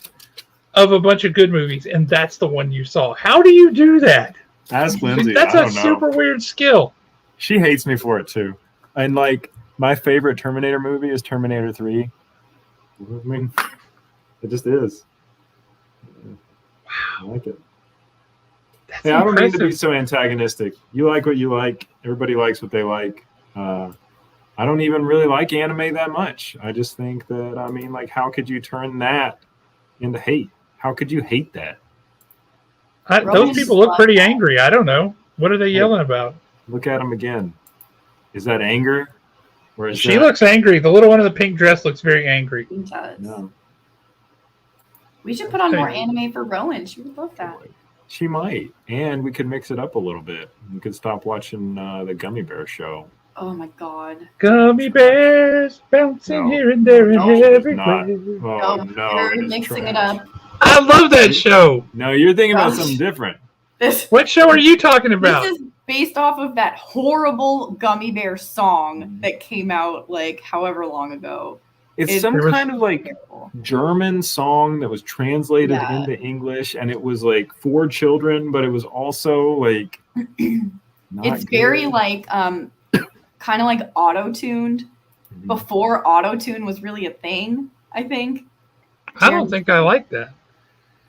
[SPEAKER 1] of a bunch of good movies and that's the one you saw? How do you do that?
[SPEAKER 2] Ask Lindsay.
[SPEAKER 1] That's
[SPEAKER 2] I
[SPEAKER 1] a
[SPEAKER 2] don't know.
[SPEAKER 1] super weird skill.
[SPEAKER 2] She hates me for it too. And like my favorite Terminator movie is Terminator 3. I mean, it just is. I like it.
[SPEAKER 1] That's
[SPEAKER 2] Hey, I don't mean to be
[SPEAKER 1] impressive.
[SPEAKER 2] so antagonistic. You like what you like. Everybody likes what they like. I don't even really like anime that much. I just think that, I mean, like, how could you turn that into hate? How could you hate that?
[SPEAKER 1] Those people look pretty angry. I don't know. What are they yelling about?
[SPEAKER 2] Look at them again. Is that anger? Or is
[SPEAKER 1] She
[SPEAKER 2] that,
[SPEAKER 1] looks angry. The little one in the pink dress looks very angry.
[SPEAKER 3] It does.
[SPEAKER 2] No.
[SPEAKER 3] We should put on
[SPEAKER 1] Okay.
[SPEAKER 3] more anime for Rowan. She would love that.
[SPEAKER 2] She might. And we could mix it up a little bit. We could stop watching the Gummy Bear show.
[SPEAKER 3] Oh my God.
[SPEAKER 1] Gummy bears bouncing
[SPEAKER 2] No.
[SPEAKER 1] here and there and
[SPEAKER 3] No,
[SPEAKER 2] it is
[SPEAKER 1] everywhere.
[SPEAKER 2] not. Oh, no.
[SPEAKER 3] You're
[SPEAKER 2] It is
[SPEAKER 3] mixing
[SPEAKER 2] trash.
[SPEAKER 3] it up.
[SPEAKER 1] I love that show.
[SPEAKER 2] No, you're thinking about
[SPEAKER 3] Gosh.
[SPEAKER 2] something different.
[SPEAKER 3] This
[SPEAKER 1] What show are you talking about?
[SPEAKER 3] This is based off of that horrible Gummy Bear song that came out like however long ago.
[SPEAKER 2] It's some
[SPEAKER 1] There was-
[SPEAKER 2] kind of like
[SPEAKER 3] Terrible.
[SPEAKER 2] German song that was translated
[SPEAKER 3] Yeah.
[SPEAKER 2] into English, and it was like for children, but it was also like not
[SPEAKER 3] It's very
[SPEAKER 2] good.
[SPEAKER 3] like kind of like auto-tuned
[SPEAKER 2] Mhm.
[SPEAKER 3] before auto-tune was really a thing, I think.
[SPEAKER 1] I don't think I like that.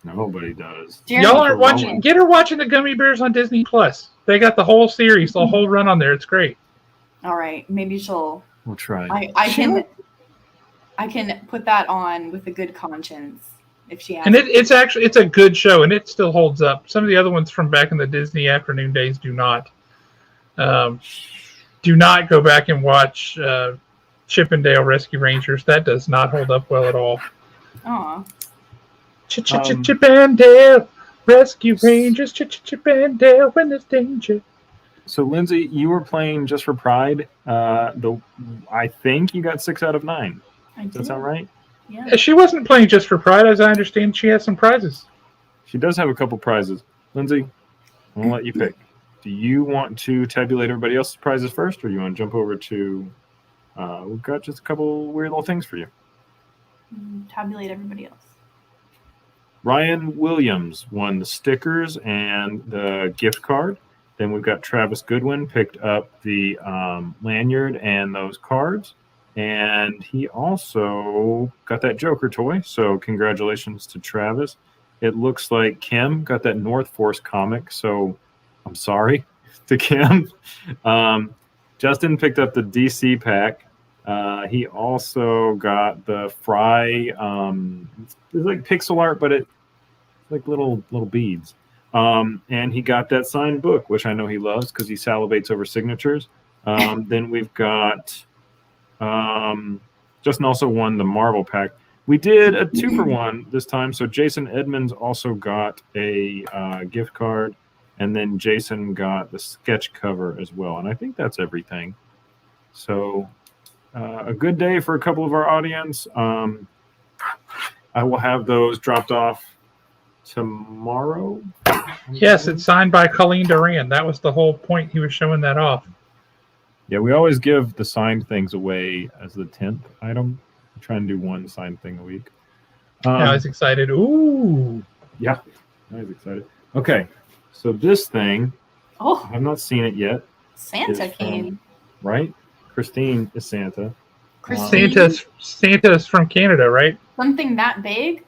[SPEAKER 2] Nobody does.
[SPEAKER 3] Jeremy-
[SPEAKER 1] Y'all aren't
[SPEAKER 2] Rowan.
[SPEAKER 1] watching. Get her watching the Gummy Bears on Disney Plus. They got the whole series, the whole run on there. It's great.
[SPEAKER 3] All right, maybe she'll
[SPEAKER 2] We'll try.
[SPEAKER 3] I can put that on with a good conscience if she has.
[SPEAKER 1] And it's a good show, and it still holds up. Some of the other ones from back in the Disney afternoon days do not. Do not go back and watch Chip and Dale Rescue Rangers. That does not hold up well at all.
[SPEAKER 3] Aw.
[SPEAKER 1] Chip and Dale Rescue Rangers. Chip and Dale when there's danger.
[SPEAKER 2] So, Lindsay, you were playing just for pride. I think you got 6 out of 9.
[SPEAKER 3] I
[SPEAKER 2] Does that
[SPEAKER 3] did.
[SPEAKER 2] sound right?
[SPEAKER 3] Yeah.
[SPEAKER 1] She wasn't playing just for pride, as I understand. She has some prizes.
[SPEAKER 2] She does have a couple prizes. Lindsay, I'm going to let you pick. Do you want to tabulate everybody else's prizes first, or do you want to jump over to... we've got just a couple weird little things for you.
[SPEAKER 3] Tabulate everybody else.
[SPEAKER 2] Ryan Williams won the stickers and the gift card. Then we've got Travis Goodwin picked up the lanyard and those cards. And he also got that Joker toy. So congratulations to Travis. It looks like Kim got that North Force comic. So I'm sorry to Kim. Justin picked up the DC pack. He also got the Fry. It's like pixel art, but it's like little beads. And he got that signed book, which I know he loves because he salivates over signatures. Then we've got Justin also won the Marvel pack. We did a 2-for-1 this time. So Jason Edmonds also got a gift card. And then Jason got the sketch cover as well. And I think that's everything. So a good day for a couple of our audience. I will have those dropped off tomorrow.
[SPEAKER 1] Yes, it's signed by Colleen Duran. That was the whole point. He was showing that off.
[SPEAKER 2] Yeah, we always give the signed things away as the 10th item. We try and do one signed thing a week.
[SPEAKER 1] I was excited. Ooh.
[SPEAKER 2] Yeah, I was excited. Okay, so this thing, I
[SPEAKER 3] Oh,
[SPEAKER 2] have not seen it yet.
[SPEAKER 3] Santa
[SPEAKER 2] It's
[SPEAKER 3] came.
[SPEAKER 2] Right? Christine is Santa.
[SPEAKER 3] Christine?
[SPEAKER 1] Santa's from Canada, right?
[SPEAKER 3] Something that big?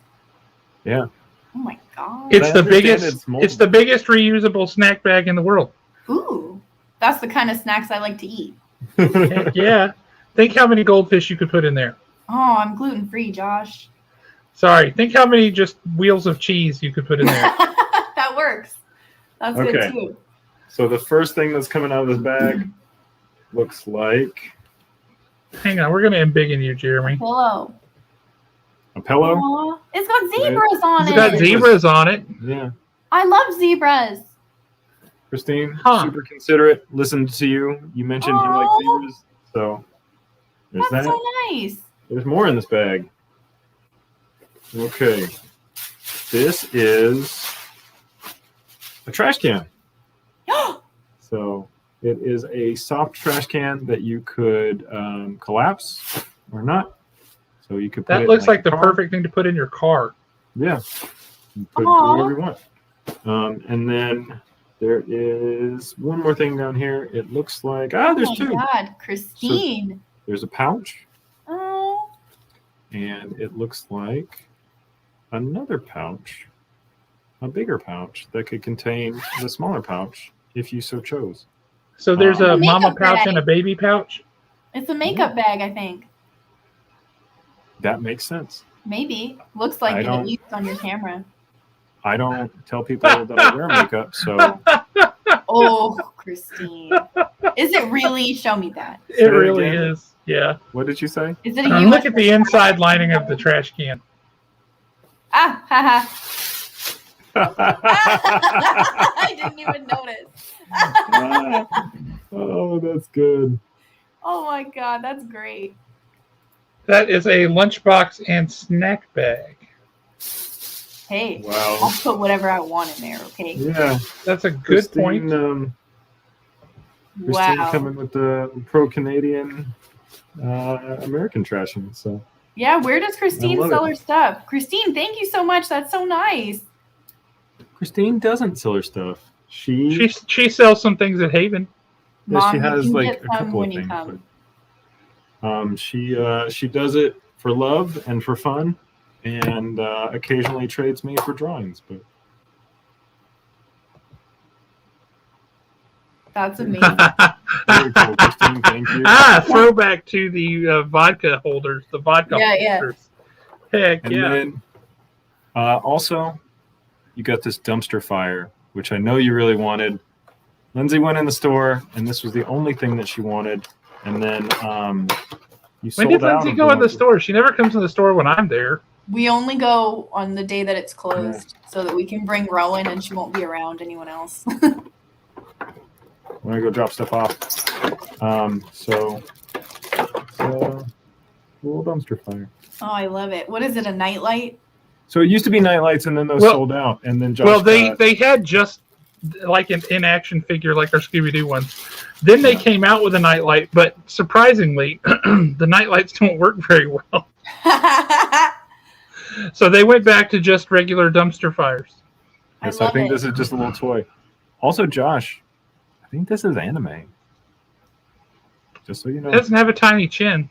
[SPEAKER 2] Yeah.
[SPEAKER 3] Oh my god.
[SPEAKER 1] It's
[SPEAKER 2] I
[SPEAKER 1] the
[SPEAKER 2] understand
[SPEAKER 1] biggest.
[SPEAKER 2] it's
[SPEAKER 1] It's the biggest reusable snack bag in the world.
[SPEAKER 3] Ooh. That's the kind of snacks I like to eat.
[SPEAKER 1] Heck yeah. Think how many goldfish you could put in there.
[SPEAKER 3] Oh, I'm gluten free, Josh.
[SPEAKER 1] Sorry. Think how many just wheels of cheese you could put in there.
[SPEAKER 3] That works. That's good
[SPEAKER 2] Okay.
[SPEAKER 3] too.
[SPEAKER 2] So the first thing that's coming out of this bag looks like
[SPEAKER 1] Hang on. We're going to embiggen you, Jeremy.
[SPEAKER 3] Pillow.
[SPEAKER 2] a pillow.
[SPEAKER 3] Aw, it's got zebras on
[SPEAKER 1] It's
[SPEAKER 3] it.
[SPEAKER 1] got zebras on it.
[SPEAKER 2] Yeah.
[SPEAKER 3] I love zebras.
[SPEAKER 2] Christine,
[SPEAKER 1] Huh.
[SPEAKER 2] super considerate. Listened to you. You mentioned you like
[SPEAKER 3] Aw.
[SPEAKER 2] zebras. So there's
[SPEAKER 3] That's
[SPEAKER 2] that.
[SPEAKER 3] so nice.
[SPEAKER 2] There's more in this bag. Okay. This is a trash can. So it is a soft trash can that you could collapse or not. So you could put
[SPEAKER 1] That
[SPEAKER 2] it
[SPEAKER 1] looks like the
[SPEAKER 2] car.
[SPEAKER 1] perfect thing to put in your car.
[SPEAKER 2] Yeah. You put it
[SPEAKER 3] Aw.
[SPEAKER 2] wherever you want. And then there is one more thing down here. It looks like there's
[SPEAKER 3] oh
[SPEAKER 2] two.
[SPEAKER 3] my god, Christine.
[SPEAKER 2] There's a pouch,
[SPEAKER 3] Oh.
[SPEAKER 2] and it looks like another pouch, a bigger pouch that could contain the smaller pouch if you so chose.
[SPEAKER 1] So there's a
[SPEAKER 3] A makeup
[SPEAKER 1] mama pouch
[SPEAKER 3] bag.
[SPEAKER 1] and a baby pouch.
[SPEAKER 3] It's a makeup bag, I think.
[SPEAKER 2] That makes sense.
[SPEAKER 3] Maybe. Looks like
[SPEAKER 2] I
[SPEAKER 3] it,
[SPEAKER 2] don't-
[SPEAKER 3] at least on your camera.
[SPEAKER 2] I don't tell people that I wear makeup, so
[SPEAKER 3] Oh, Christine. Is it really? Show me that.
[SPEAKER 1] It
[SPEAKER 2] Say it
[SPEAKER 1] really
[SPEAKER 2] again.
[SPEAKER 1] is. Yeah.
[SPEAKER 2] what did you say?
[SPEAKER 3] Is it a
[SPEAKER 1] Look at the inside lining of the trash can.
[SPEAKER 3] Ah, haha. I didn't even notice.
[SPEAKER 2] Oh, that's good.
[SPEAKER 3] Oh my god, that's great.
[SPEAKER 1] That is a lunchbox and snack bag.
[SPEAKER 3] Hey,
[SPEAKER 2] Wow.
[SPEAKER 3] I'll put whatever I want in there, okay?
[SPEAKER 2] Yeah.
[SPEAKER 1] That's a good
[SPEAKER 2] Christine,
[SPEAKER 1] point.
[SPEAKER 2] Christine
[SPEAKER 3] Wow.
[SPEAKER 2] coming with the pro-Canadian American trashing. So
[SPEAKER 3] Yeah, where does Christine
[SPEAKER 2] I love
[SPEAKER 3] sell
[SPEAKER 2] it.
[SPEAKER 3] her stuff? Christine, thank you so much. That's so nice.
[SPEAKER 2] Christine doesnes sell her stuff. She
[SPEAKER 1] She sells some things at Haven.
[SPEAKER 2] Yeah,
[SPEAKER 3] Mom,
[SPEAKER 2] she
[SPEAKER 3] you
[SPEAKER 2] has
[SPEAKER 3] can
[SPEAKER 2] like
[SPEAKER 3] get
[SPEAKER 2] a
[SPEAKER 3] some
[SPEAKER 2] couple
[SPEAKER 3] when
[SPEAKER 2] of
[SPEAKER 3] you
[SPEAKER 2] things.
[SPEAKER 3] come.
[SPEAKER 2] But, she does it for love and for fun, and occasionally trades me for drawings. But
[SPEAKER 3] That's amazing.
[SPEAKER 2] very cool, Christine. Thank you.
[SPEAKER 1] Throwback to the vodka holders, the vodka
[SPEAKER 3] Yeah.
[SPEAKER 1] holders. Heck
[SPEAKER 2] And
[SPEAKER 1] yeah.
[SPEAKER 2] then also, you got this dumpster fire, which I know you really wanted. Lindsay went in the store, and this was the only thing that she wanted. And then you
[SPEAKER 1] When
[SPEAKER 2] sold
[SPEAKER 1] did
[SPEAKER 2] out.
[SPEAKER 1] Lindsay
[SPEAKER 2] of
[SPEAKER 1] go in the
[SPEAKER 2] ones-
[SPEAKER 1] store? She never comes in the store when I'm there.
[SPEAKER 3] We only go on the day that it's closed so that we can bring Rowan and she won't be around anyone else.
[SPEAKER 2] When I go drop stuff off. So it's a little dumpster fire.
[SPEAKER 3] Oh, I love it. What is it, a nightlight?
[SPEAKER 2] So it used to be nightlights, and then those
[SPEAKER 1] Well-
[SPEAKER 2] sold out. And then Josh
[SPEAKER 1] Well, they
[SPEAKER 2] got-
[SPEAKER 1] they had just like an in-action figure like our Scooby-Doo ones. Then they came out with a nightlight, but surprisingly, the nightlights don't work very well. So they went back to just regular dumpster fires.
[SPEAKER 2] Yes,
[SPEAKER 3] I
[SPEAKER 2] I
[SPEAKER 3] love
[SPEAKER 2] think
[SPEAKER 3] it.
[SPEAKER 2] this is just a little toy. Also, Josh, I think this is anime. Just so you know.
[SPEAKER 1] It doesn't have a tiny chin.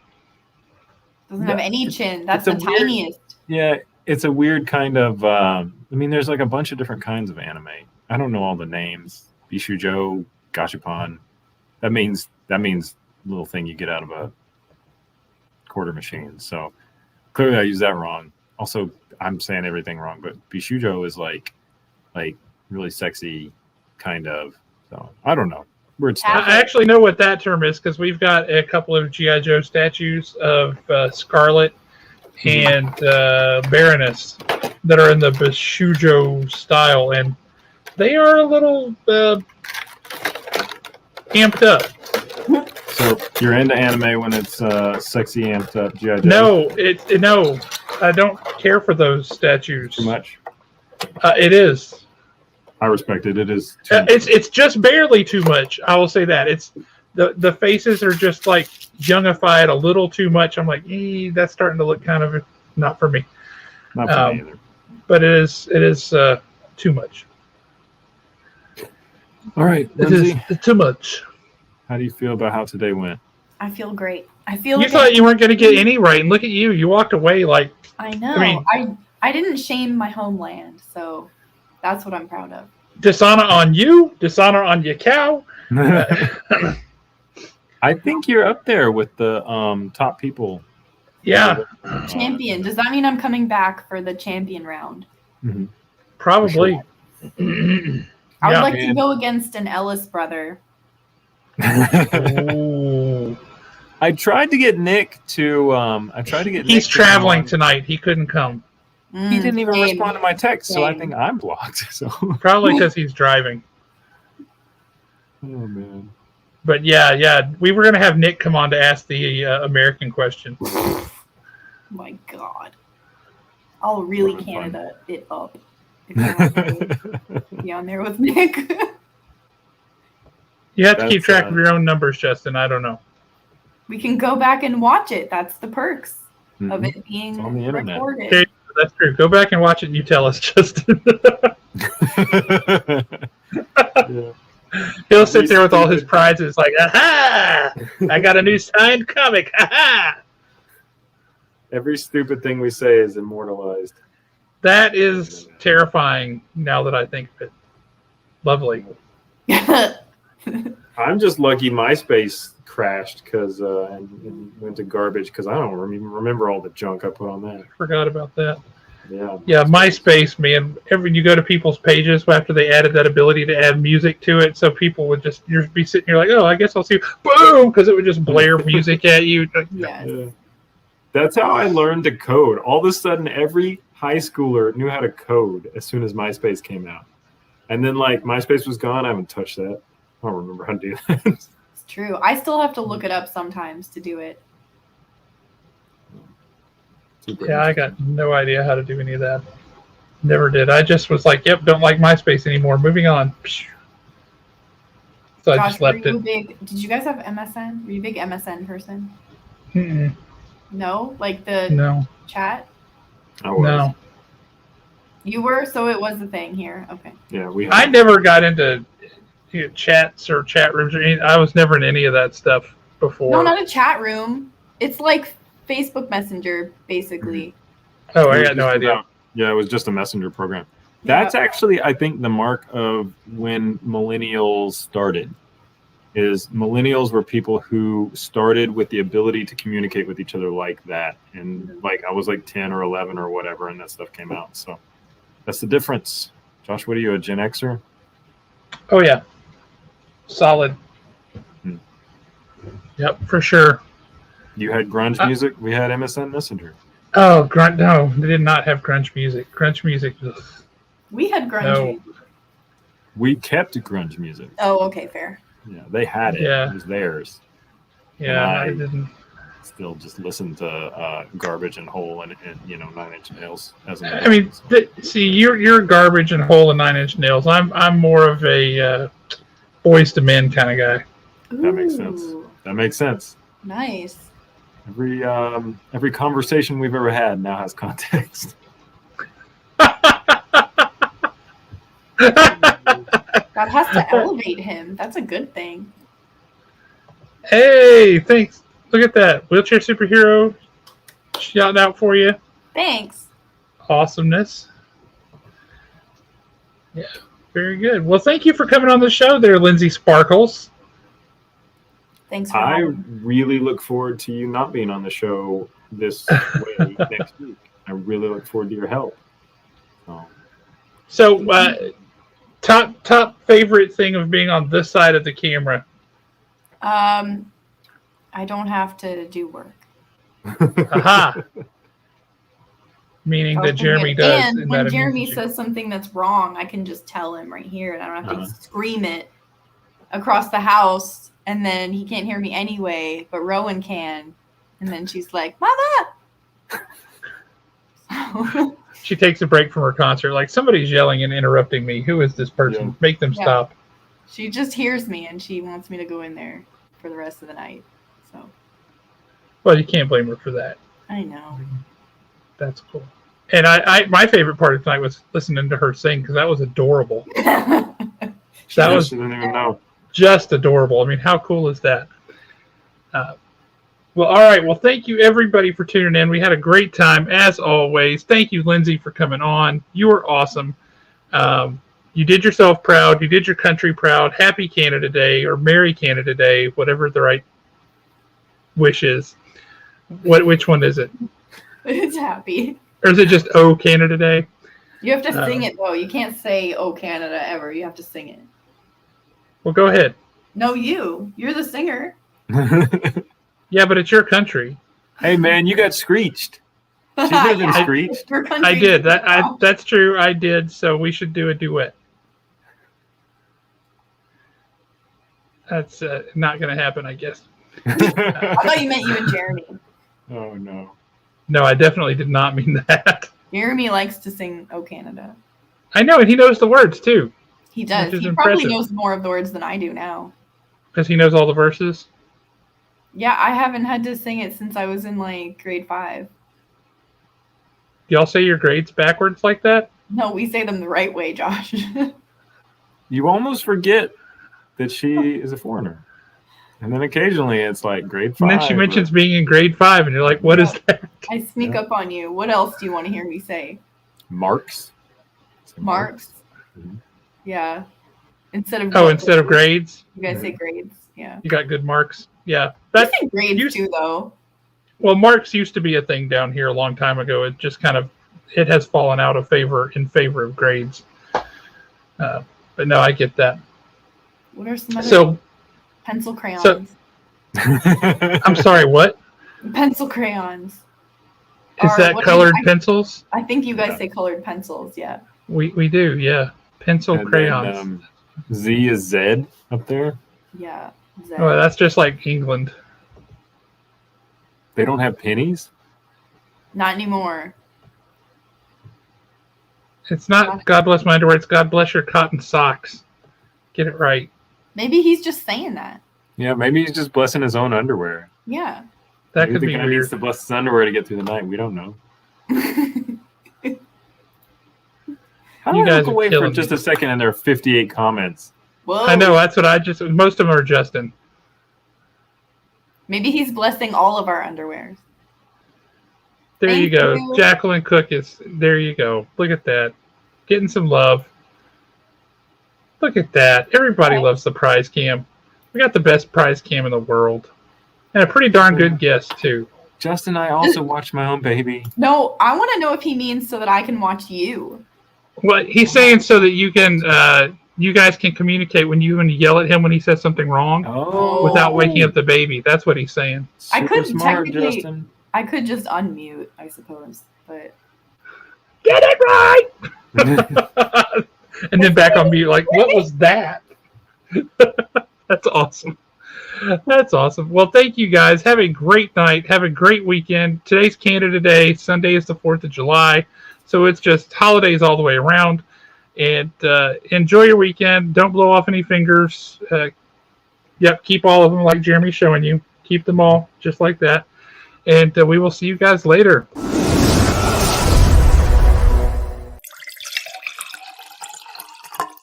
[SPEAKER 3] Doesn't have any chin. That's the
[SPEAKER 2] it's a weird-
[SPEAKER 3] tiniest.
[SPEAKER 2] Yeah, it's a weird kind of. I mean, there's like a bunch of different kinds of anime. I don't know all the names. Bishujo, Gashapon. That means little thing you get out of a quarter machine. So clearly, I used that wrong. Also, I'm saying everything wrong. But Bishujo is like really sexy, kind of. So I don't know. Weird stuff.
[SPEAKER 1] I actually know what that term is because we've got a couple of G.I. Joe statues of Scarlet and Baroness that are in the Bishujo style, and they are a little amped up.
[SPEAKER 2] So you're into anime when it's sexy amped up G.I. Joe?
[SPEAKER 1] No, I don't care for those statues.
[SPEAKER 2] Too much?
[SPEAKER 1] It is.
[SPEAKER 2] I respect it. It is too much.
[SPEAKER 1] It's just barely too much. I will say that it's the faces are just like youngified a little too much. I'm like, that's starting to look kind of not for me.
[SPEAKER 2] Not for me either.
[SPEAKER 1] But it is too much.
[SPEAKER 2] All right,
[SPEAKER 1] This
[SPEAKER 2] Lindsay,
[SPEAKER 1] is too much.
[SPEAKER 2] how do you feel about how today went?
[SPEAKER 3] I feel great. I feel
[SPEAKER 1] You thought you weren't going to get any right, and look at you. You walked away like.
[SPEAKER 3] I know.
[SPEAKER 1] I mean-
[SPEAKER 3] I didn't shame my homeland, so that's what I'm proud of.
[SPEAKER 1] Dishonor on you, dishonor on your cow.
[SPEAKER 2] I think you're up there with the top people.
[SPEAKER 1] Yeah,
[SPEAKER 3] Champion. Does that mean I'm coming back for the champion round?
[SPEAKER 2] Mhm.
[SPEAKER 1] probably.
[SPEAKER 3] I would
[SPEAKER 1] Yeah.
[SPEAKER 3] like to go against an Ellis brother.
[SPEAKER 1] Ooh.
[SPEAKER 2] I tried to get Nick to.
[SPEAKER 1] He's traveling tonight. He couldn't come.
[SPEAKER 2] He didn't even
[SPEAKER 3] Same.
[SPEAKER 2] respond to my text, so I
[SPEAKER 3] Same.
[SPEAKER 2] think I'm blocked. So.
[SPEAKER 1] Probably because he's driving.
[SPEAKER 2] Oh man.
[SPEAKER 1] But yeah, we were going to have Nick come on to ask the American question.
[SPEAKER 3] Oh my God. I'll really
[SPEAKER 2] That'd be
[SPEAKER 3] Canada it up. If you want to be on there with Nick.
[SPEAKER 1] You have to keep
[SPEAKER 2] That's,
[SPEAKER 1] track of your own numbers, Justin. I don't know.
[SPEAKER 3] We can go back and watch it. That's the perks of
[SPEAKER 2] Mhm.
[SPEAKER 3] it being
[SPEAKER 2] It's on the internet.
[SPEAKER 3] recorded.
[SPEAKER 1] Okay, that's true. Go back and watch it and you tell us, Justin.
[SPEAKER 2] Yeah.
[SPEAKER 1] He'll sit there with all his prizes like, aha! I got a new signed comic. Aha!
[SPEAKER 2] Every stupid thing we say is immortalized.
[SPEAKER 1] That is terrifying now that I think of it. Lovely.
[SPEAKER 2] I'm just lucky MySpace crashed because and went to garbage because I don't even remember all the junk I put on that.
[SPEAKER 1] Forgot about that.
[SPEAKER 2] Yeah.
[SPEAKER 1] Yeah, MySpace, man. Every you go to people's pages after they added that ability to add music to it, so people would just you'd be sitting here like, oh, I guess I'll see, boom, because it would just blare music at you.
[SPEAKER 3] Yes.
[SPEAKER 2] Yeah. That's how I learned to code. All of a sudden, every high schooler knew how to code as soon as MySpace came out. And then, like, MySpace was gone. I haven't touched that. I don't remember how to do that.
[SPEAKER 3] It's true. I still have to look it up sometimes to do it.
[SPEAKER 1] Yeah, I got no idea how to do any of that. Never did. I just was like, yep, don't like MySpace anymore. Moving on. So I
[SPEAKER 3] Josh,
[SPEAKER 1] just left
[SPEAKER 3] were you
[SPEAKER 1] it.
[SPEAKER 3] big? Did you guys have MSN? Were you a big MSN person?
[SPEAKER 1] Mm-mm.
[SPEAKER 3] No, like the
[SPEAKER 1] No,
[SPEAKER 3] chat.
[SPEAKER 2] I was.
[SPEAKER 1] no.
[SPEAKER 3] You were, so it was a thing here. Okay.
[SPEAKER 2] Yeah, we.
[SPEAKER 1] I never got into chats or chat rooms or anything. I was never in any of that stuff before.
[SPEAKER 3] No, not a chat room. It's like Facebook Messenger, basically.
[SPEAKER 1] Oh, I
[SPEAKER 2] It was
[SPEAKER 1] got no
[SPEAKER 2] just
[SPEAKER 1] idea.
[SPEAKER 2] about- yeah, it was just a messenger program. That's actually, I think, the mark of when millennials started. Is millennials were people who started with the ability to communicate with each other like that, and like I was like 10 or 11 or whatever, and that stuff came out. So that's the difference. Josh, what are you, a Gen Xer?
[SPEAKER 1] Oh yeah, solid.
[SPEAKER 2] Hmm.
[SPEAKER 1] Yep, for sure.
[SPEAKER 2] You had grunge music. We had MSN Messenger.
[SPEAKER 1] Oh, grunge! No, they did not have grunge music. Grunge music. Ugh.
[SPEAKER 3] We had grunge.
[SPEAKER 1] No.
[SPEAKER 3] music.
[SPEAKER 2] We kept grunge music.
[SPEAKER 3] Oh, okay, fair.
[SPEAKER 2] Yeah, they had it.
[SPEAKER 1] Yeah.
[SPEAKER 2] It was theirs.
[SPEAKER 1] Yeah,
[SPEAKER 2] I-
[SPEAKER 1] I didn't.
[SPEAKER 2] Still just listen to Garbage and Hole and Nine Inch Nails as an
[SPEAKER 1] I mean, see, you're garbage and Hole and 9 Inch Nails. I'm more of a Boys to Men kind of guy.
[SPEAKER 2] That makes sense.
[SPEAKER 3] Ooh,
[SPEAKER 2] That makes sense.
[SPEAKER 3] Nice.
[SPEAKER 2] Every conversation we've ever had now has context.
[SPEAKER 3] That has to elevate him. That's a good thing.
[SPEAKER 1] Hey, thanks. Look at that wheelchair superhero shouting out for you.
[SPEAKER 3] Thanks.
[SPEAKER 1] Awesomeness. Yeah, very good. Well, thank you for coming on the show there, Lindsay Sparkles.
[SPEAKER 3] Thanks for
[SPEAKER 2] I
[SPEAKER 3] having me.
[SPEAKER 2] really look forward to you not being on the show this way next week. I really look forward to your help.
[SPEAKER 1] So, top favorite thing of being on this side of the camera?
[SPEAKER 3] I don't have to do work.
[SPEAKER 1] Aha. Meaning that Jeremy does.
[SPEAKER 3] And
[SPEAKER 1] in
[SPEAKER 3] when
[SPEAKER 1] that
[SPEAKER 3] Jeremy
[SPEAKER 1] image.
[SPEAKER 3] says something that's wrong, I can just tell him right here, and I don't have to
[SPEAKER 2] Uh-huh.
[SPEAKER 3] scream it across the house, and then he can't hear me anyway, but Rowan can. And then she's like, Mama! So,
[SPEAKER 1] She takes a break from her concert, like somebody's yelling and interrupting me. Who is this person?
[SPEAKER 2] Yeah.
[SPEAKER 1] Make them
[SPEAKER 3] Yeah.
[SPEAKER 1] stop.
[SPEAKER 3] she just hears me, and she wants me to go in there for the rest of the night. So,
[SPEAKER 1] Well, you can't blame her for that.
[SPEAKER 3] I know.
[SPEAKER 1] That's cool. And I my favorite part of tonight was listening to her sing because that was adorable. That was
[SPEAKER 2] She didn't even know.
[SPEAKER 1] just adorable. I mean, how cool is that? Well, all right. Well, thank you everybody for tuning in. We had a great time as always. Thank you, Lindsay, for coming on. You were awesome. You did yourself proud. You did your country proud. Happy Canada Day or Merry Canada Day, whatever the right wish is. Which one is it?
[SPEAKER 3] It's happy.
[SPEAKER 1] Or is it just Oh Canada Day?
[SPEAKER 3] You have to sing it though. You can't say "Oh Canada" ever. You have to sing it.
[SPEAKER 1] Well, go ahead.
[SPEAKER 3] No, you're the singer.
[SPEAKER 1] Yeah, but it's your country.
[SPEAKER 2] Hey, man, you got screeched. She could have been screeched.
[SPEAKER 3] Your country
[SPEAKER 1] I did.
[SPEAKER 3] now.
[SPEAKER 1] That's true. I did. So we should do a duet. That's not going to happen, I guess.
[SPEAKER 3] I thought you meant you and Jeremy.
[SPEAKER 2] Oh, no.
[SPEAKER 1] No, I definitely did not mean that.
[SPEAKER 3] Jeremy likes to sing "Oh Canada."
[SPEAKER 1] I know, and he knows the words too,
[SPEAKER 3] He does.
[SPEAKER 1] Which is
[SPEAKER 3] He probably
[SPEAKER 1] impressive.
[SPEAKER 3] knows more of the words than I do now.
[SPEAKER 1] because he knows all the verses.
[SPEAKER 3] Yeah, I haven't had to sing it since I was in like grade 5.
[SPEAKER 1] Y'all say your grades backwards like that?
[SPEAKER 3] No, we say them the right way, Josh.
[SPEAKER 2] You almost forget that she is a foreigner. And then occasionally it's like grade 5.
[SPEAKER 1] And then she mentions being in grade 5, and you're like, "What is that?"
[SPEAKER 3] I sneak up on you. What else do you want to hear me say?
[SPEAKER 2] Marks.
[SPEAKER 3] Marks.
[SPEAKER 2] Mhm.
[SPEAKER 3] Yeah. Instead of
[SPEAKER 1] Instead of grades,
[SPEAKER 3] you guys say grades. Yeah.
[SPEAKER 1] you got good marks. Yeah,
[SPEAKER 3] We
[SPEAKER 1] that.
[SPEAKER 3] say grades
[SPEAKER 1] you-
[SPEAKER 3] too, though.
[SPEAKER 1] Well, marks used to be a thing down here a long time ago. It just it has fallen out of favor in favor of grades. But no, I get that.
[SPEAKER 3] What are some other
[SPEAKER 1] So
[SPEAKER 3] pencil crayons?
[SPEAKER 1] I'm sorry. What
[SPEAKER 3] Pencil crayons.
[SPEAKER 1] is
[SPEAKER 3] Or
[SPEAKER 1] that?
[SPEAKER 3] what
[SPEAKER 1] Colored
[SPEAKER 3] I
[SPEAKER 1] pencils?
[SPEAKER 3] I think you guys
[SPEAKER 2] Yeah.
[SPEAKER 3] say colored pencils. Yeah.
[SPEAKER 1] We do. Yeah, pencil
[SPEAKER 2] And
[SPEAKER 1] crayons.
[SPEAKER 2] then, Z is Z up there.
[SPEAKER 3] Yeah. Zen.
[SPEAKER 1] Oh, that's just like England.
[SPEAKER 2] They don't have pennies.
[SPEAKER 3] Not anymore.
[SPEAKER 1] It's not God bless my underwear. It's God bless your cotton socks. Get it right.
[SPEAKER 3] Maybe he's just saying that.
[SPEAKER 2] Yeah, maybe he's just blessing his own underwear.
[SPEAKER 3] Yeah.
[SPEAKER 1] That
[SPEAKER 2] Maybe
[SPEAKER 1] could
[SPEAKER 2] the
[SPEAKER 1] be
[SPEAKER 2] guy needs
[SPEAKER 1] weird.
[SPEAKER 2] to bless his underwear to get through the night. We don't know. How do
[SPEAKER 1] You
[SPEAKER 2] I
[SPEAKER 1] guys
[SPEAKER 2] look
[SPEAKER 1] are
[SPEAKER 2] away for
[SPEAKER 1] killing
[SPEAKER 2] just
[SPEAKER 1] me.
[SPEAKER 2] a second and there are 58 comments?
[SPEAKER 3] Whoa.
[SPEAKER 1] I know. That's what most of them are Justin.
[SPEAKER 3] Maybe he's blessing all of our underwears.
[SPEAKER 1] There you
[SPEAKER 3] Thank
[SPEAKER 1] go.
[SPEAKER 3] you.
[SPEAKER 1] Jacqueline Cook is there. You go. Look at that. Getting some love. Look at that. Everybody loves the prize cam. We got the best prize cam in the world. And a pretty darn good guest, too.
[SPEAKER 2] Justin, I also watch my own baby.
[SPEAKER 3] No, I want to know if he means so that I can watch you.
[SPEAKER 1] Well, he's saying so that you guys can communicate when you yell at him when he says something wrong
[SPEAKER 2] Oh,
[SPEAKER 1] without waking up the baby. That's what he's saying.
[SPEAKER 3] I
[SPEAKER 2] super
[SPEAKER 3] could
[SPEAKER 2] smart,
[SPEAKER 3] technically-
[SPEAKER 2] Justin.
[SPEAKER 3] I could just unmute, I suppose, but
[SPEAKER 1] Get it right! And then back on mute, like, what was that? That's awesome. That's awesome. Well, thank you guys. Have a great night. Have a great weekend. Today's Canada Day. Sunday is the 4th of July. So it's just holidays all the way around. And enjoy your weekend. Don't blow off any fingers. Yep, keep all of them like Jeremy's showing you. Keep them all just like that. And we will see you guys later.